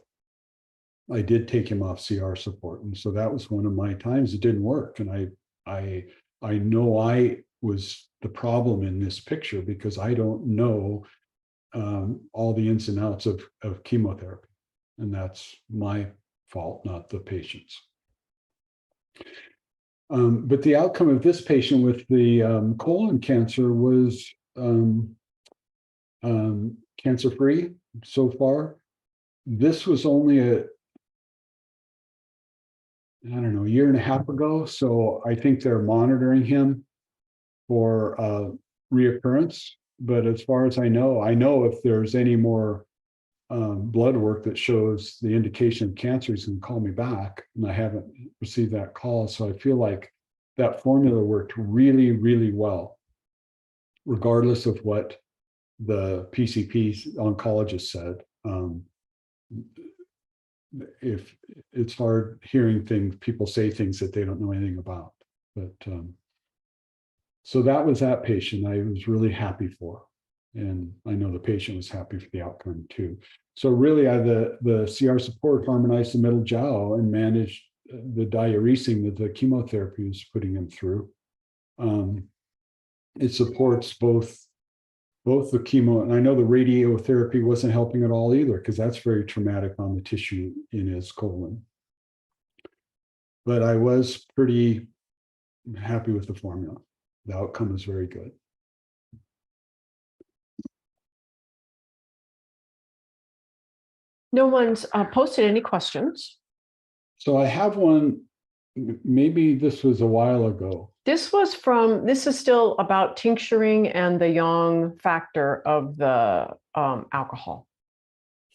I did take him off CR support, and so that was one of my times it didn't work. And I know I was the problem in this picture because I don't know all the ins and outs of chemotherapy, and that's my fault, not the patient's. But the outcome of this patient with the colon cancer was cancer-free so far. This was only a year and a half ago. So I think they're monitoring him for reoccurrence. But as far as I know if there's any more blood work that shows the indication of cancer, he's going to call me back. And I haven't received that call. So I feel like that formula worked really, really well, regardless of what the PCP oncologist said. If it's hard hearing people say things that they don't know anything about. But so that was that patient I was really happy for. And I know the patient was happy for the outcome too. So really, the CR support harmonized the middle jowl and managed the diuresing that the chemotherapy was putting him through. It supports both the chemo, and I know the radiotherapy wasn't helping at all either, because that's very traumatic on the tissue in his colon. but I was pretty happy with the formula. The outcome is very good. No one's posted any questions. So I have one, maybe this was a while ago. This is still about tincturing and the yang factor of the alcohol.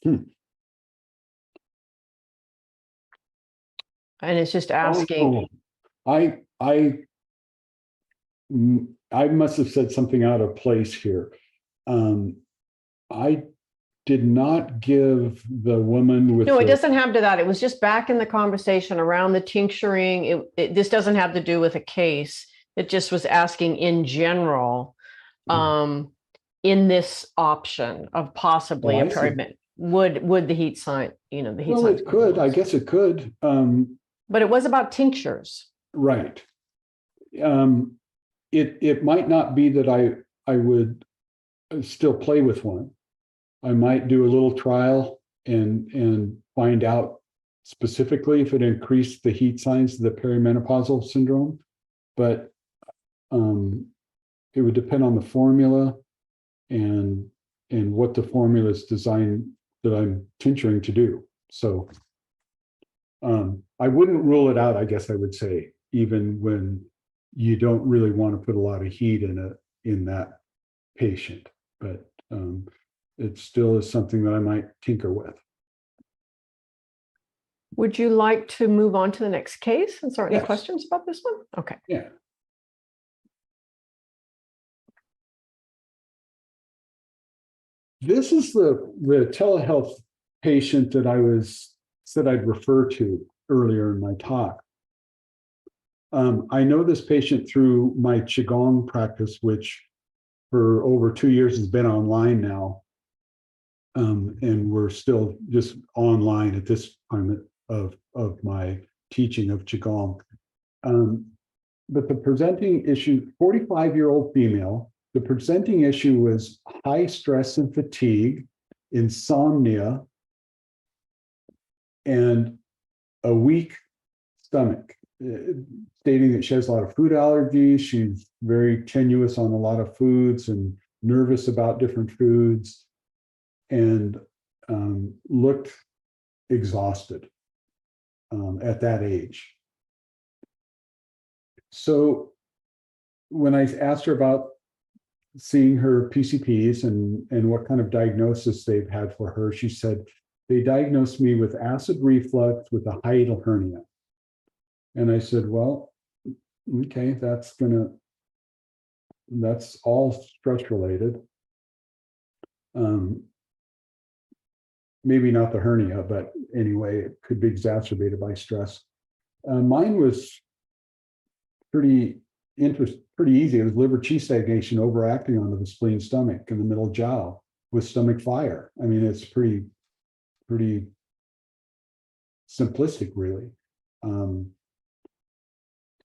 And it's just asking. I must have said something out of place here. I did not give the woman with. No, it doesn't have to that. It was just back in the conversation around the tincturing. This doesn't have to do with a case. It just was asking in general, in this option of possibly a pyramid. Would the heat sign, the heat sign? Well, it could. I guess it could. But it was about tinctures. Right. It might not be that I would still play with one. I might do a little trial and find out specifically if it increased the heat signs of the perimenopausal syndrome, but it would depend on the formula and what the formula is designed that I'm tincturing to do. So I wouldn't rule it out, I guess I would say, even when you don't really want to put a lot of heat in that patient, but it still is something that I might tinker with. Would you like to move on to the next case? Is there any Yes. questions about this one? Okay. Yeah. This is the telehealth patient that I said I'd refer to earlier in my talk. I know this patient through my Qigong practice, which for over 2 years has been online now. And we're still just online at this time of my teaching of Qigong. But the presenting issue, 45-year-old female, the presenting issue was high stress and fatigue, insomnia, and a weak stomach, stating that she has a lot of food allergies. She's very tenuous on a lot of foods and nervous about different foods, and looked exhausted at that age. So when I asked her about seeing her PCPs and what kind of diagnosis they've had for her, she said, they diagnosed me with acid reflux with a hiatal hernia. And I said, well, okay, that's all stress related. Maybe not the hernia, but anyway, it could be exacerbated by stress. Mine was pretty easy. It was liver qi stagnation overacting onto the spleen stomach in the middle jaw with stomach fire. I mean, it's pretty simplistic, really.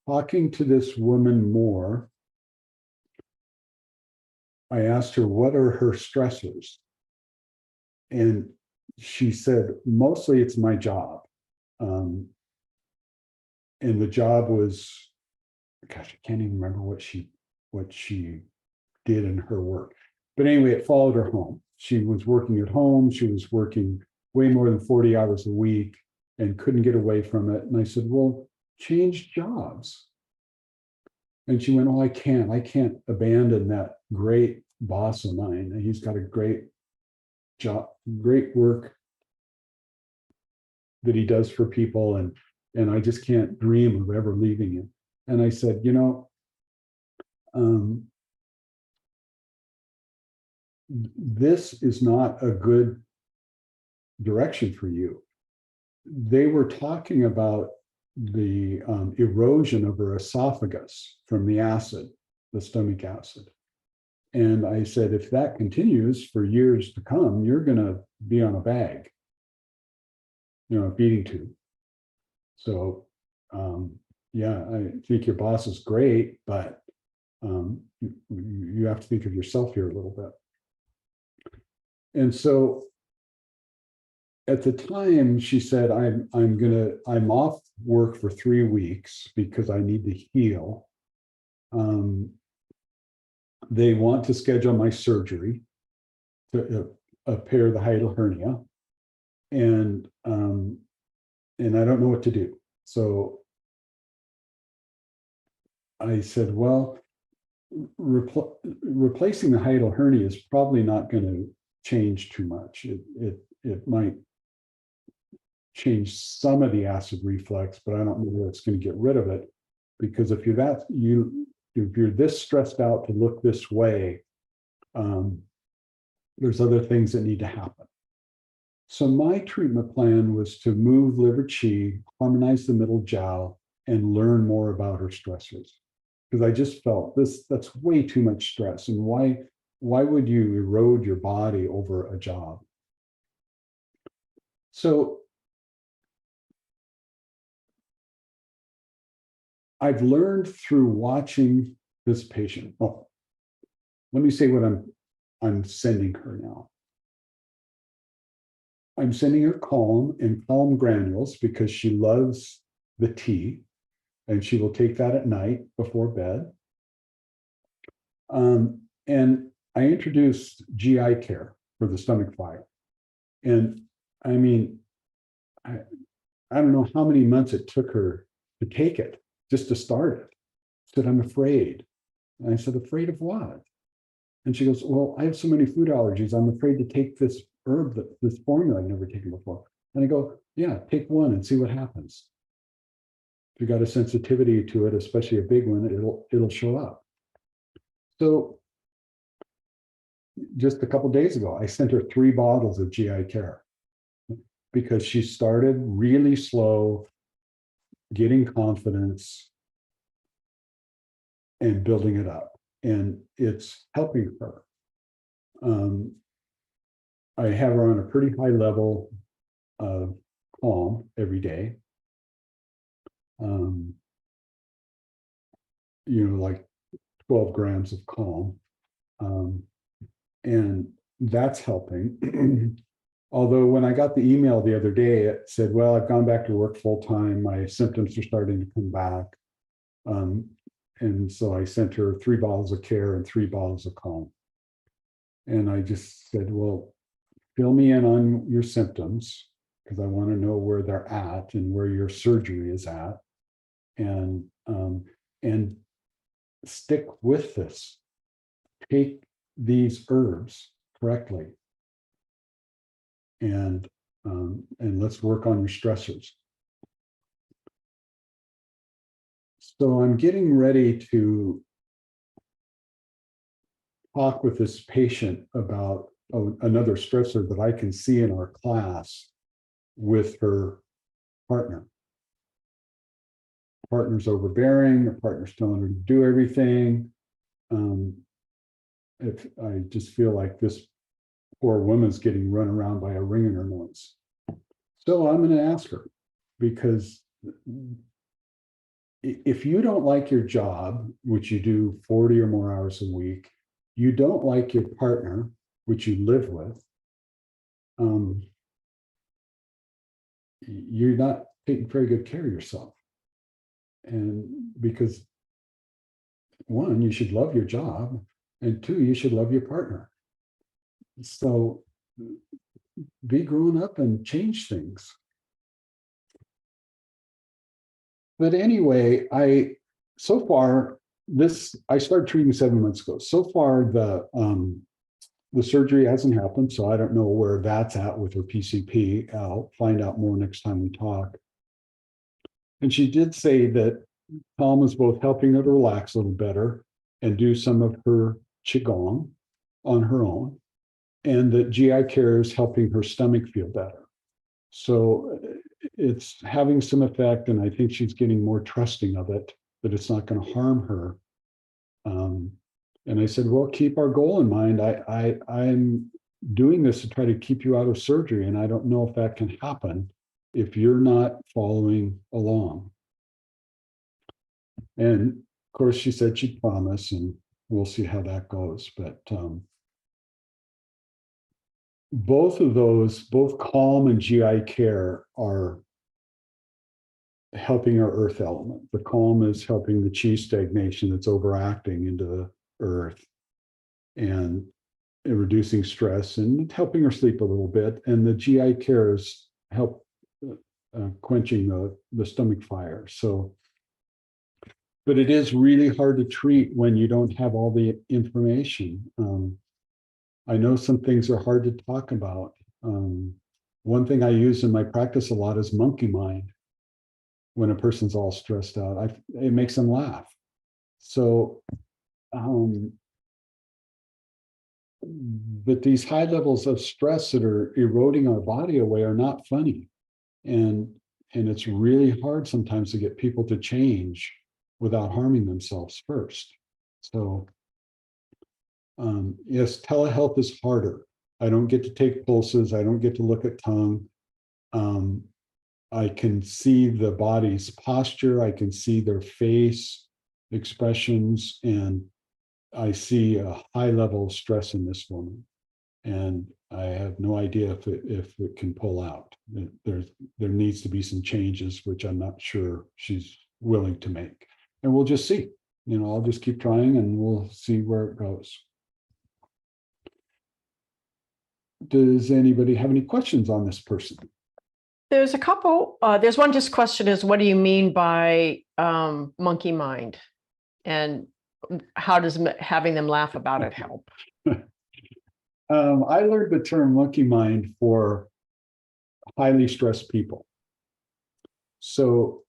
Talking to this woman more, I asked her, what are her stressors? And she said, mostly it's my job. And the job was, gosh, I can't even remember what she did in her work. But anyway, it followed her home. She was working at home. She was working way more than 40 hours a week and couldn't get away from it. And I said, well, change jobs. And she went, oh, I can't abandon that great boss of mine. He's got a great job, great work that he does for people. And I just can't dream of ever leaving him. And I said, this is not a good direction for you. They were talking about the erosion of her esophagus from the acid, the stomach acid. And I said, if that continues for years to come, you're going to be on a bag, a feeding tube. So, yeah, I think your boss is great, but you have to think of yourself here a little bit. And so at the time, she said, I'm off work for 3 weeks because I need to heal. They want to schedule my surgery to repair the hiatal hernia, and I don't know what to do. So I said, well, replacing the hiatal hernia is probably not going to change too much. It might change some of the acid reflux, but I don't know whether it's going to get rid of it, because if you're this stressed out to look this way, there's other things that need to happen. So my treatment plan was to move liver qi, harmonize the middle jiao, and learn more about her stressors. Because I just felt that's way too much stress. And why would you erode your body over a job? So I've learned through watching this patient. Oh, let me say what I'm sending her now. I'm sending her calm and calm granules because she loves the tea, and she will take that at night before bed. And I introduced GI care for the stomach fire. And I mean, I don't know how many months it took her to take it, just to start it. She said, I'm afraid. And I said, afraid of what? And she goes, well, I have so many food allergies. I'm afraid to take this herb, this formula I've never taken before. And I go, yeah, take one and see what happens. If you got a sensitivity to it, especially a big one, it'll show up. So just a couple of days ago, I sent her 3 bottles of GI care because she started really slow, getting confidence and building it up. And it's helping her. I have her on a pretty high level of calm every day. Like 12 grams of calm. And that's helping. Although when I got the email the other day, it said, well, I've gone back to work full time. My symptoms are starting to come back. And so I sent her 3 bottles of care and 3 bottles of calm. And I just said, well, fill me in on your symptoms, because I want to know where they're at and where your surgery is at. And stick with this. Take these herbs correctly. And let's work on your stressors. So I'm getting ready to talk with this patient about another stressor that I can see in our class with her partner. Partner's overbearing, her partner's telling her to do everything. If I just feel like this poor woman's getting run around by a ring in her nose. So I'm going to ask her, because if you don't like your job, which you do 40 or more hours a week, you don't like your partner, which you live with, you're not taking very good care of yourself. And because 1, you should love your job, and 2, you should love your partner. So be grown up and change things. But anyway, I started treating 7 months ago. So far, the surgery hasn't happened, so I don't know where that's at with her PCP. I'll find out more next time we talk. And she did say that calm is both helping her to relax a little better and do some of her qigong on her own, and that GI care is helping her stomach feel better. So it's having some effect, and I think she's getting more trusting of it, that it's not going to harm her. And I said, well, keep our goal in mind. I'm doing this to try to keep you out of surgery, and I don't know if that can happen if you're not following along. And of course, she said she'd promise, and we'll see how that goes. But both of those, both calm and GI care, are helping our earth element. The calm is helping the chi stagnation that's overacting into the earth and reducing stress and helping her sleep a little bit. And the GI care is help quenching the stomach fire. So, but it is really hard to treat when you don't have all the information. I know some things are hard to talk about. One thing I use in my practice a lot is monkey mind. When a person's all stressed out, it makes them laugh. So, but these high levels of stress that are eroding our body away are not funny. And it's really hard sometimes to get people to change without harming themselves first. So, yes, telehealth is harder. I don't get to take pulses. I don't get to look at tongue. I can see the body's posture. I can see their face expressions, and I see a high level of stress in this woman. And I have no idea if it can pull out. There needs to be some changes, which I'm not sure she's willing to make. And we'll just see. You know, I'll just keep trying and we'll see where it goes. Does anybody have any questions on this person? There's a couple. There's one just question is, what do you mean by monkey mind? And how does having them laugh about it help? I learned the term monkey mind for highly stressed people. So,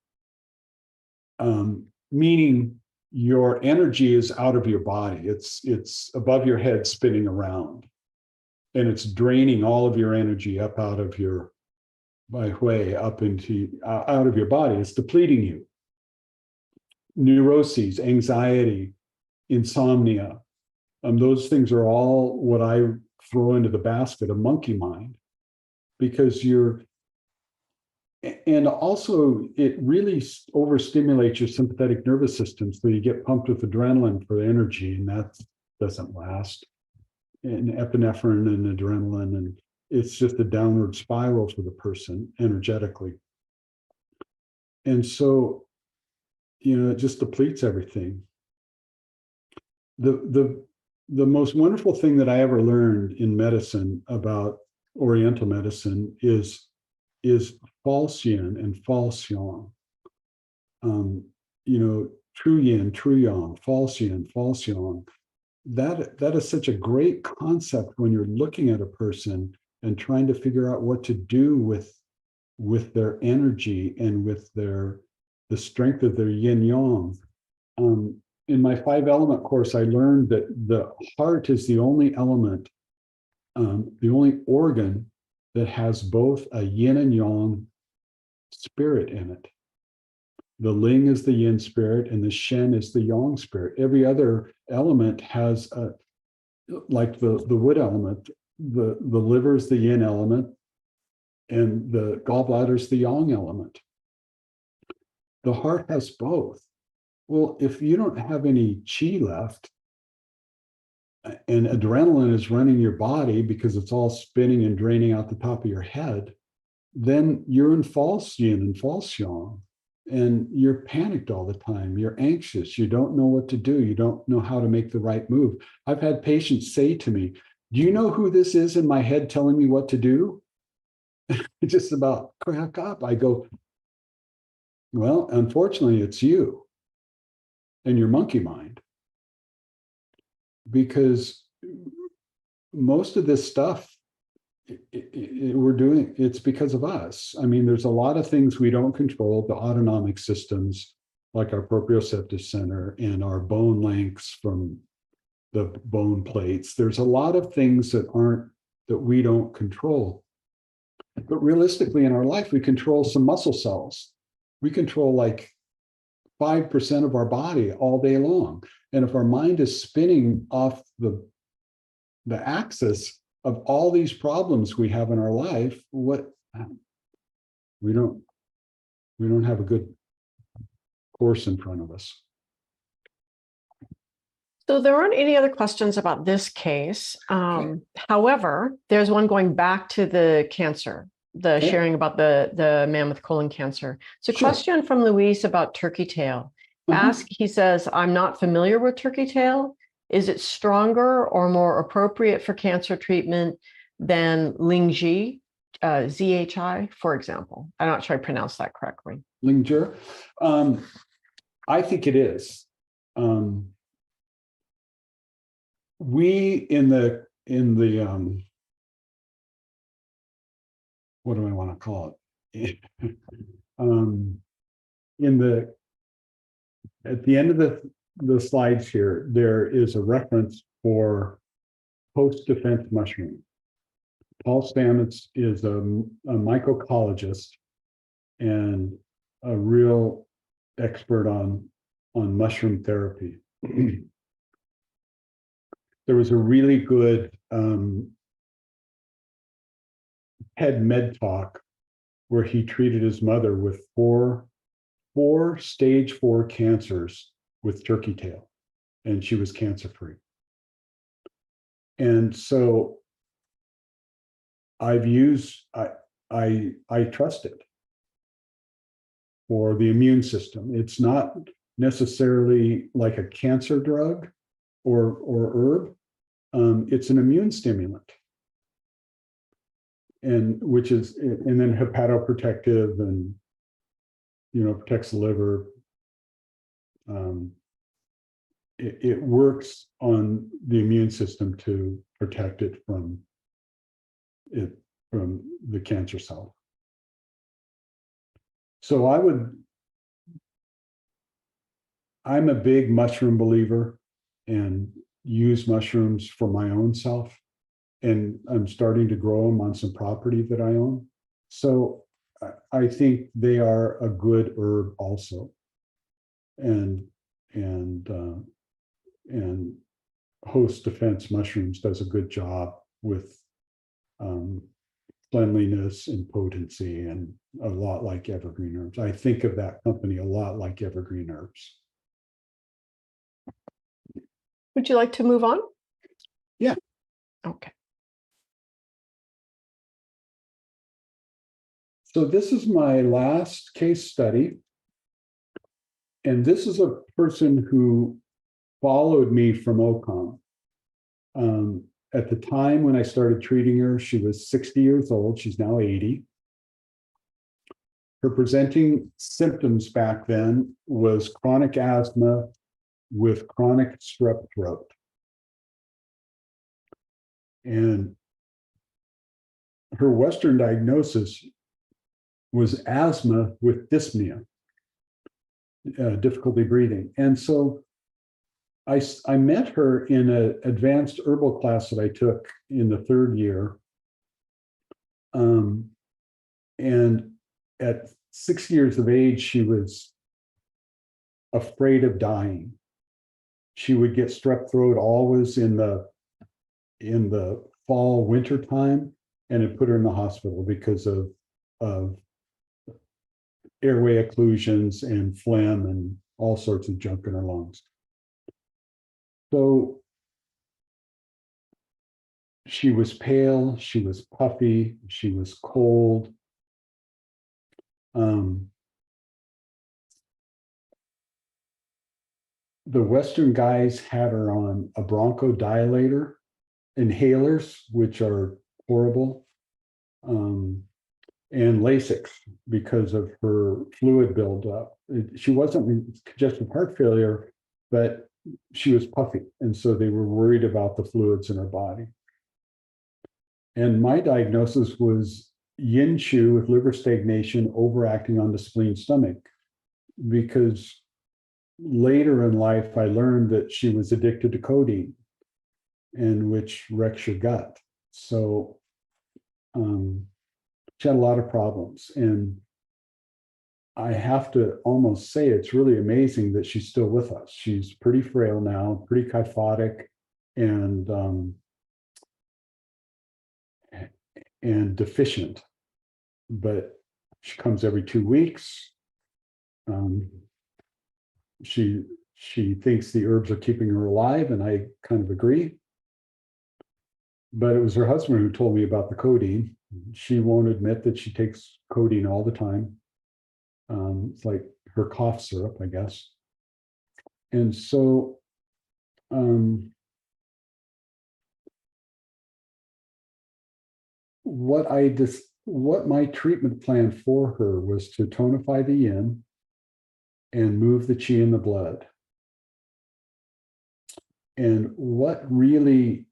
meaning your energy is out of your body. It's above your head spinning around. And it's draining all of your energy up out of your way up into out of your body. It's depleting you. Neuroses, anxiety, insomnia, those things are all what I throw into the basket of monkey mind, because and also it really overstimulates your sympathetic nervous system, so you get pumped with adrenaline for energy, and that doesn't last. And epinephrine and adrenaline, and it's just a downward spiral for the person energetically. And so, you know, it just depletes everything. The most wonderful thing that I ever learned in medicine about Oriental medicine is false yin and false yang. You know, true yin, true yang, false yin, false yang. That is such a great concept when you're looking at a person and trying to figure out what to do with their energy and with the strength of their yin yang. In my 5-element course, I learned that the heart is the only element, the only organ that has both a yin and yang spirit in it. The Ling is the yin spirit and the Shen is the yang spirit. Every other element has like the wood element, the liver is the yin element and the gallbladder is the yang element. The heart has both. Well, if you don't have any chi left and adrenaline is running your body because it's all spinning and draining out the top of your head, then you're in false yin and false yang. And you're panicked all the time. You're anxious. You don't know what to do. You don't know how to make the right move. I've had patients say to me, do you know who this is in my head telling me what to do? Just about crack up. I go, well, unfortunately, it's you and your monkey mind. Because most of this stuff we're doing, it's because of us. I mean, there's a lot of things we don't control, the autonomic systems, like our proprioceptive center and our bone lengths from the bone plates. There's a lot of things that we don't control. But realistically, in our life, we control some muscle cells. We control like 5% of our body all day long. And if our mind is spinning off the axis of all these problems we have in our life, we don't have a good course in front of us. So there aren't any other questions about this case. However, there's one going back to the cancer, the Okay. sharing about the man with colon cancer. So Sure. question from Luis about turkey tail. He says, I'm not familiar with turkey tail. Is it stronger or more appropriate for cancer treatment than Lingzhi, ZHI, for example? I'm not sure I pronounced that correctly. Linger. I think it is. We in the what do I want to call it? At the end of the slides here, there is a reference for post-defense mushroom. Paul Stamets is a mycologist and a real expert on mushroom therapy. There was a really good head med talk where he treated his mother with four stage 4 cancers with turkey tail, and she was cancer free. And so I've used, I trust it for the immune system. It's not necessarily like a cancer drug or herb. It's an immune stimulant, and then hepatoprotective, and protects the liver. It works on the immune system to protect it from the cancer cell. So I'm a big mushroom believer and use mushrooms for my own self. And I'm starting to grow them on some property that I own. So I think they are a good herb also. And host defense mushrooms does a good job with cleanliness and potency, and a lot like Evergreen Herbs. I think of that company a lot like Evergreen Herbs. Would you like to move on? Yeah. Okay. So this is my last case study. And this is a person who followed me from OCOM. At the time when I started treating her, she was 60 years old. She's now 80. Her presenting symptoms back then was chronic asthma with chronic strep throat. And her Western diagnosis was asthma with dyspnea, difficulty breathing. And so I met her in an advanced herbal class that I took in the 3rd year. And at 6 years of age, she was afraid of dying. She would get strep throat always in the fall, winter time, and it put her in the hospital because of airway occlusions and phlegm and all sorts of junk in her lungs. So she was pale, she was puffy, she was cold. The Western guys had her on a bronchodilator, inhalers, which are horrible, and Lasix because of her fluid buildup. She wasn't with congestive heart failure, but she was puffy. And so they were worried about the fluids in her body. And my diagnosis was yin chu with liver stagnation overacting on the spleen stomach, because later in life, I learned that she was addicted to codeine, and which wrecks your gut. So she had a lot of problems. And I have to almost say it's really amazing that she's still with us. She's pretty frail now, pretty kyphotic, and deficient. But she comes every 2 weeks. She she thinks the herbs are keeping her alive, and I kind of agree. But it was her husband who told me about the codeine. She won't admit that she takes codeine all the time. It's like her cough syrup, I guess. And so what my treatment plan for her was to tonify the yin and move the qi in the blood. And what really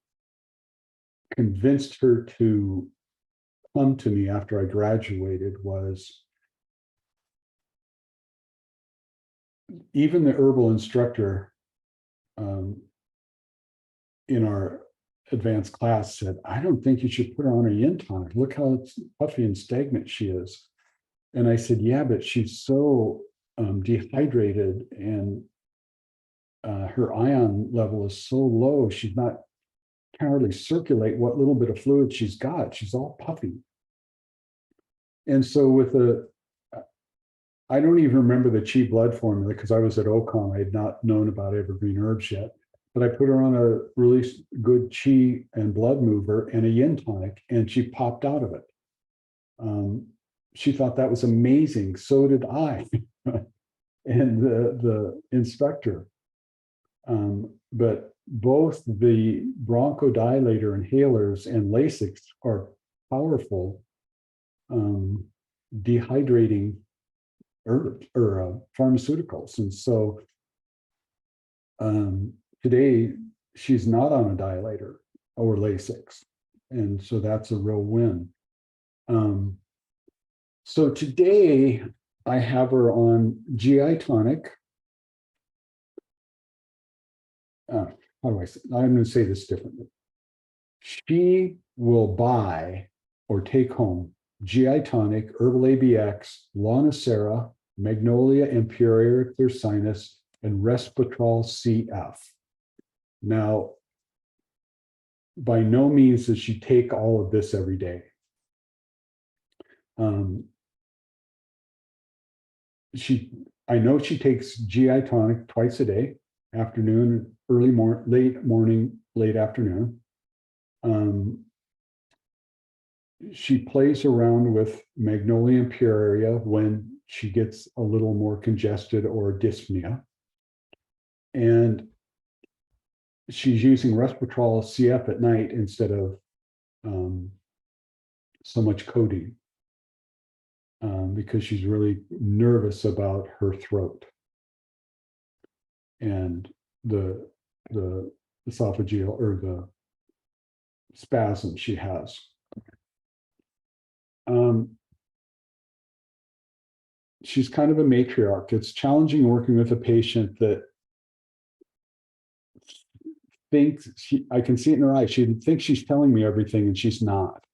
convinced her to come to me after I graduated was even the herbal instructor in our advanced class said, I don't think you should put her on a yin tonic. Look how puffy and stagnant she is. And I said, yeah, but she's so dehydrated, and her ion level is so low. She's not can't hardly circulate what little bit of fluid she's got. She's all puffy. And so with I don't even remember the Qi blood formula because I was at OCOM. I had not known about Evergreen herbs yet. But I put her on a really good Qi and blood mover and a yin tonic, and she popped out of it. She thought that was amazing. So did I, and the instructor. But both the bronchodilator inhalers and Lasix are powerful dehydrating herbs or pharmaceuticals. And so today she's not on a dilator or Lasix. And so that's a real win. So today I have her on GI tonic. How do I say? I'm going to say this differently. She will buy or take home GI tonic, Herbal ABX, Lonicera, Magnolia Empyrea Clearsinus, and Respiratory CF. Now, by no means does she take all of this every day. I know she takes GI tonic twice a day, afternoon, late morning, late afternoon. She plays around with Magnolia Empyrea when she gets a little more congested or dyspnea. And she's using Respiratory CF at night instead of so much codeine because she's really nervous about her throat and the esophageal or the spasm she has. She's kind of a matriarch. It's challenging working with a patient that thinks I can see it in her eyes. She thinks she's telling me everything and she's not.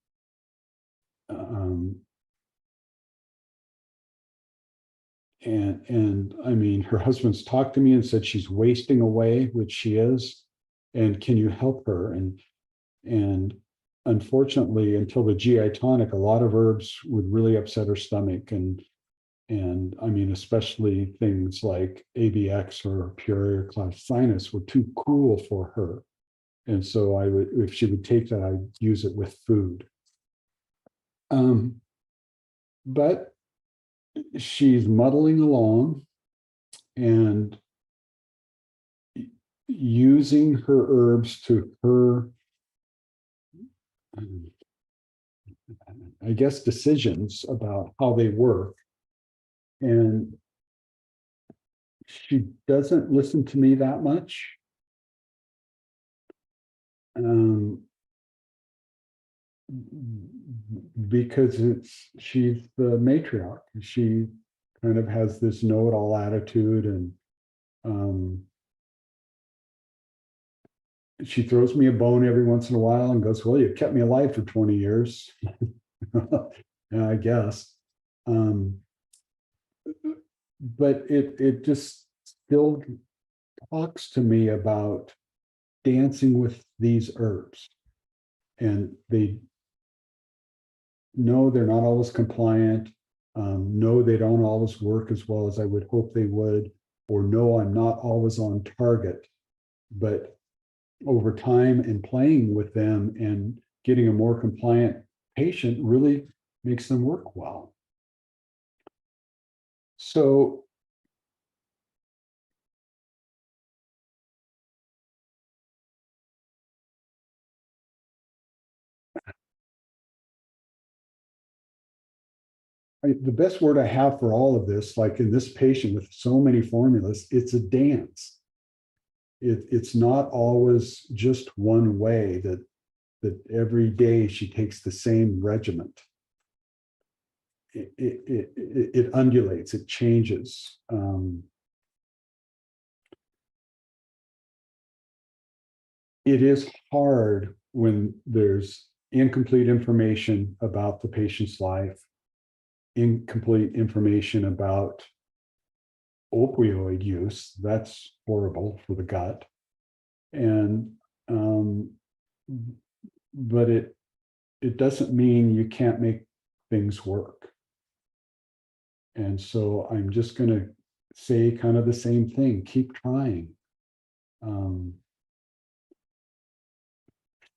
And I mean, her husband's talked to me and said she's wasting away, which she is. And can you help her? And unfortunately, until the GI tonic, a lot of herbs would really upset her stomach. And I mean, especially things like ABX or Empyrea Clearsinus were too cool for her. And so I would, if she would take that, I'd use it with food. But she's muddling along and using her herbs to her, I guess, decisions about how they work. And she doesn't listen to me that much. Because she's the matriarch. She kind of has this know-it-all attitude, and she throws me a bone every once in a while and goes, well, you kept me alive for 20 years. I guess. But it just still talks to me about dancing with these herbs. And they know they're not always compliant, know they don't always work as well as I would hope they would. or no, I'm not always on target. But over time and playing with them and getting a more compliant patient really makes them work well. So the best word I have for all of this, like in this patient with so many formulas, it's a dance. It's not always just one way that every day she takes the same regiment. It undulates, it changes. It is hard when there's incomplete information about the patient's life, incomplete information about opioid use. That's horrible for the gut. And but it doesn't mean you can't make things work. And so I'm just going to say kind of the same thing. Keep trying.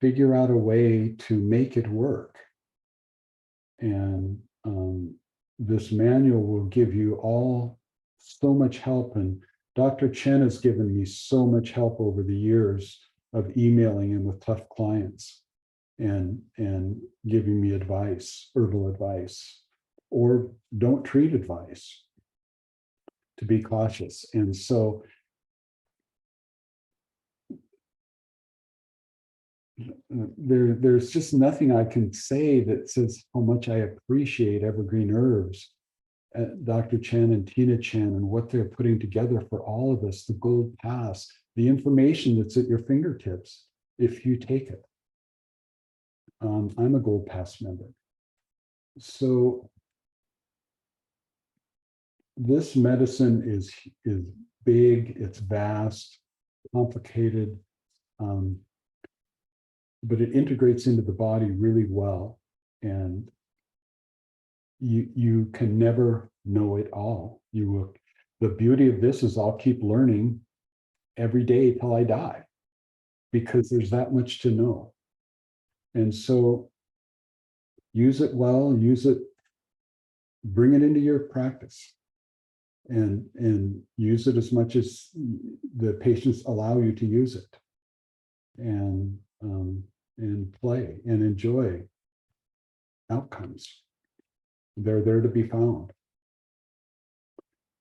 Figure out a way to make it work. And this manual will give you all so much help. And Dr. Chen has given me so much help over the years of emailing him with tough clients and giving me advice, herbal advice, or don't treat advice, to be cautious. And so there's just nothing I can say that says how much I appreciate Evergreen Herbs, Dr. Chen and Tina Chen, and what they're putting together for all of us, the Gold Pass, the information that's at your fingertips if you take it. I'm a Gold Pass member. So this medicine is big, it's vast, complicated, but it integrates into the body really well. And you can never know it all. You will. The beauty of this is I'll keep learning every day till I die, because there's that much to know. And so use it well, use it, bring it into your practice, and use it as much as the patients allow you to use it, and play and enjoy outcomes. They're there to be found.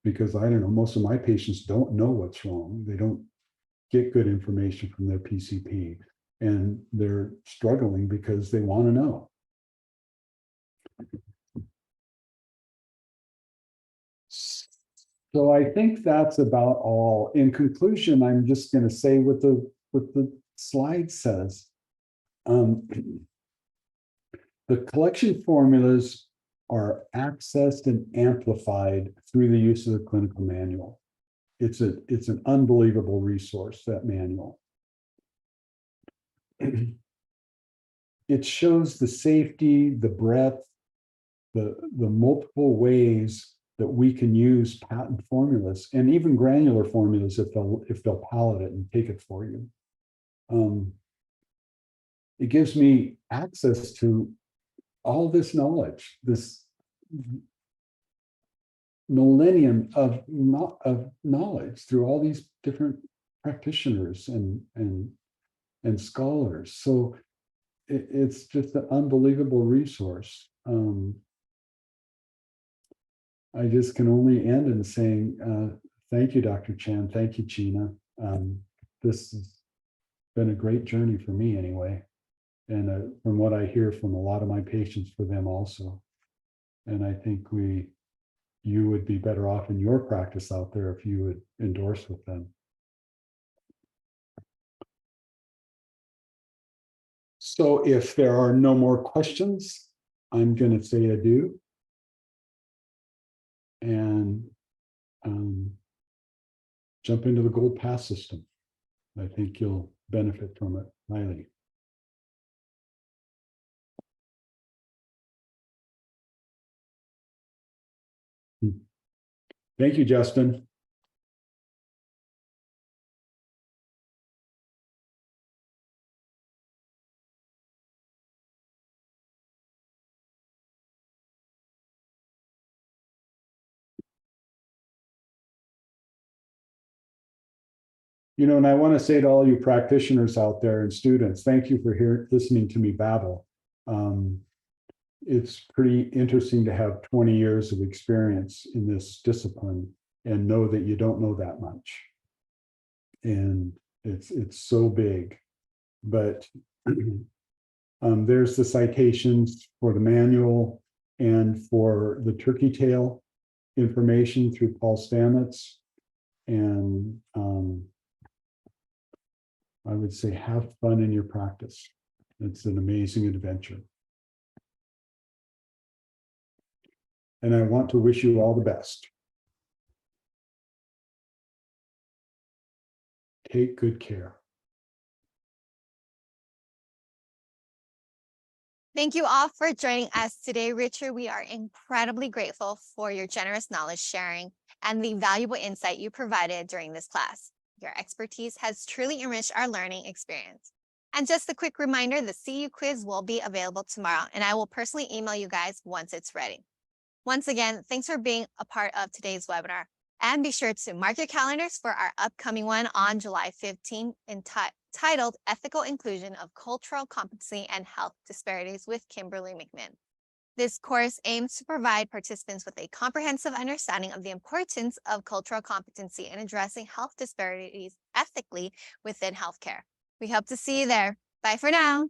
Because I don't know, most of my patients don't know what's wrong. They don't get good information from their PCP, and they're struggling because they want to know. So I think that's about all. In conclusion, I'm just going to say what the slide says. The collection formulas are accessed and amplified through the use of the clinical manual. It's an unbelievable resource, that manual. It shows the safety, the breadth, the multiple ways that we can use patent formulas, and even granular formulas if they'll palette it and take it for you. It gives me access to all this knowledge, this millennium of knowledge through all these different practitioners and scholars. So it's just an unbelievable resource. I just can only end in saying thank you, Dr. Chen. Thank you, Gina. This has been a great journey for me anyway. And from what I hear from a lot of my patients, for them also. And I think you would be better off in your practice out there if you would endorse with them. So if there are no more questions, I'm going to say adieu. And jump into the Gold Pass system. I think you'll benefit from it highly. Thank you, Justin. And I want to say to all you practitioners out there and students, thank you for listening to me babble. It's pretty interesting to have 20 years of experience in this discipline and know that you don't know that much. And it's so big. But there's the citations for the manual and for the turkey tail information through Paul Stamets. And I would say have fun in your practice. It's an amazing adventure. And I want to wish you all the best. Take good care. Thank you all for joining us today, Richard. We are incredibly grateful for your generous knowledge sharing and the valuable insight you provided during this class. Your expertise has truly enriched our learning experience. And just a quick reminder, the CEU quiz will be available tomorrow, and I will personally email you guys once it's ready. Once again, thanks for being a part of today's webinar. And be sure to mark your calendars for our upcoming one on July 15th, titled Ethical Inclusion of Cultural Competency and Health Disparities with Kimberly McMinn. This course aims to provide participants with a comprehensive understanding of the importance of cultural competency in addressing health disparities ethically within healthcare. We hope to see you there. Bye for now.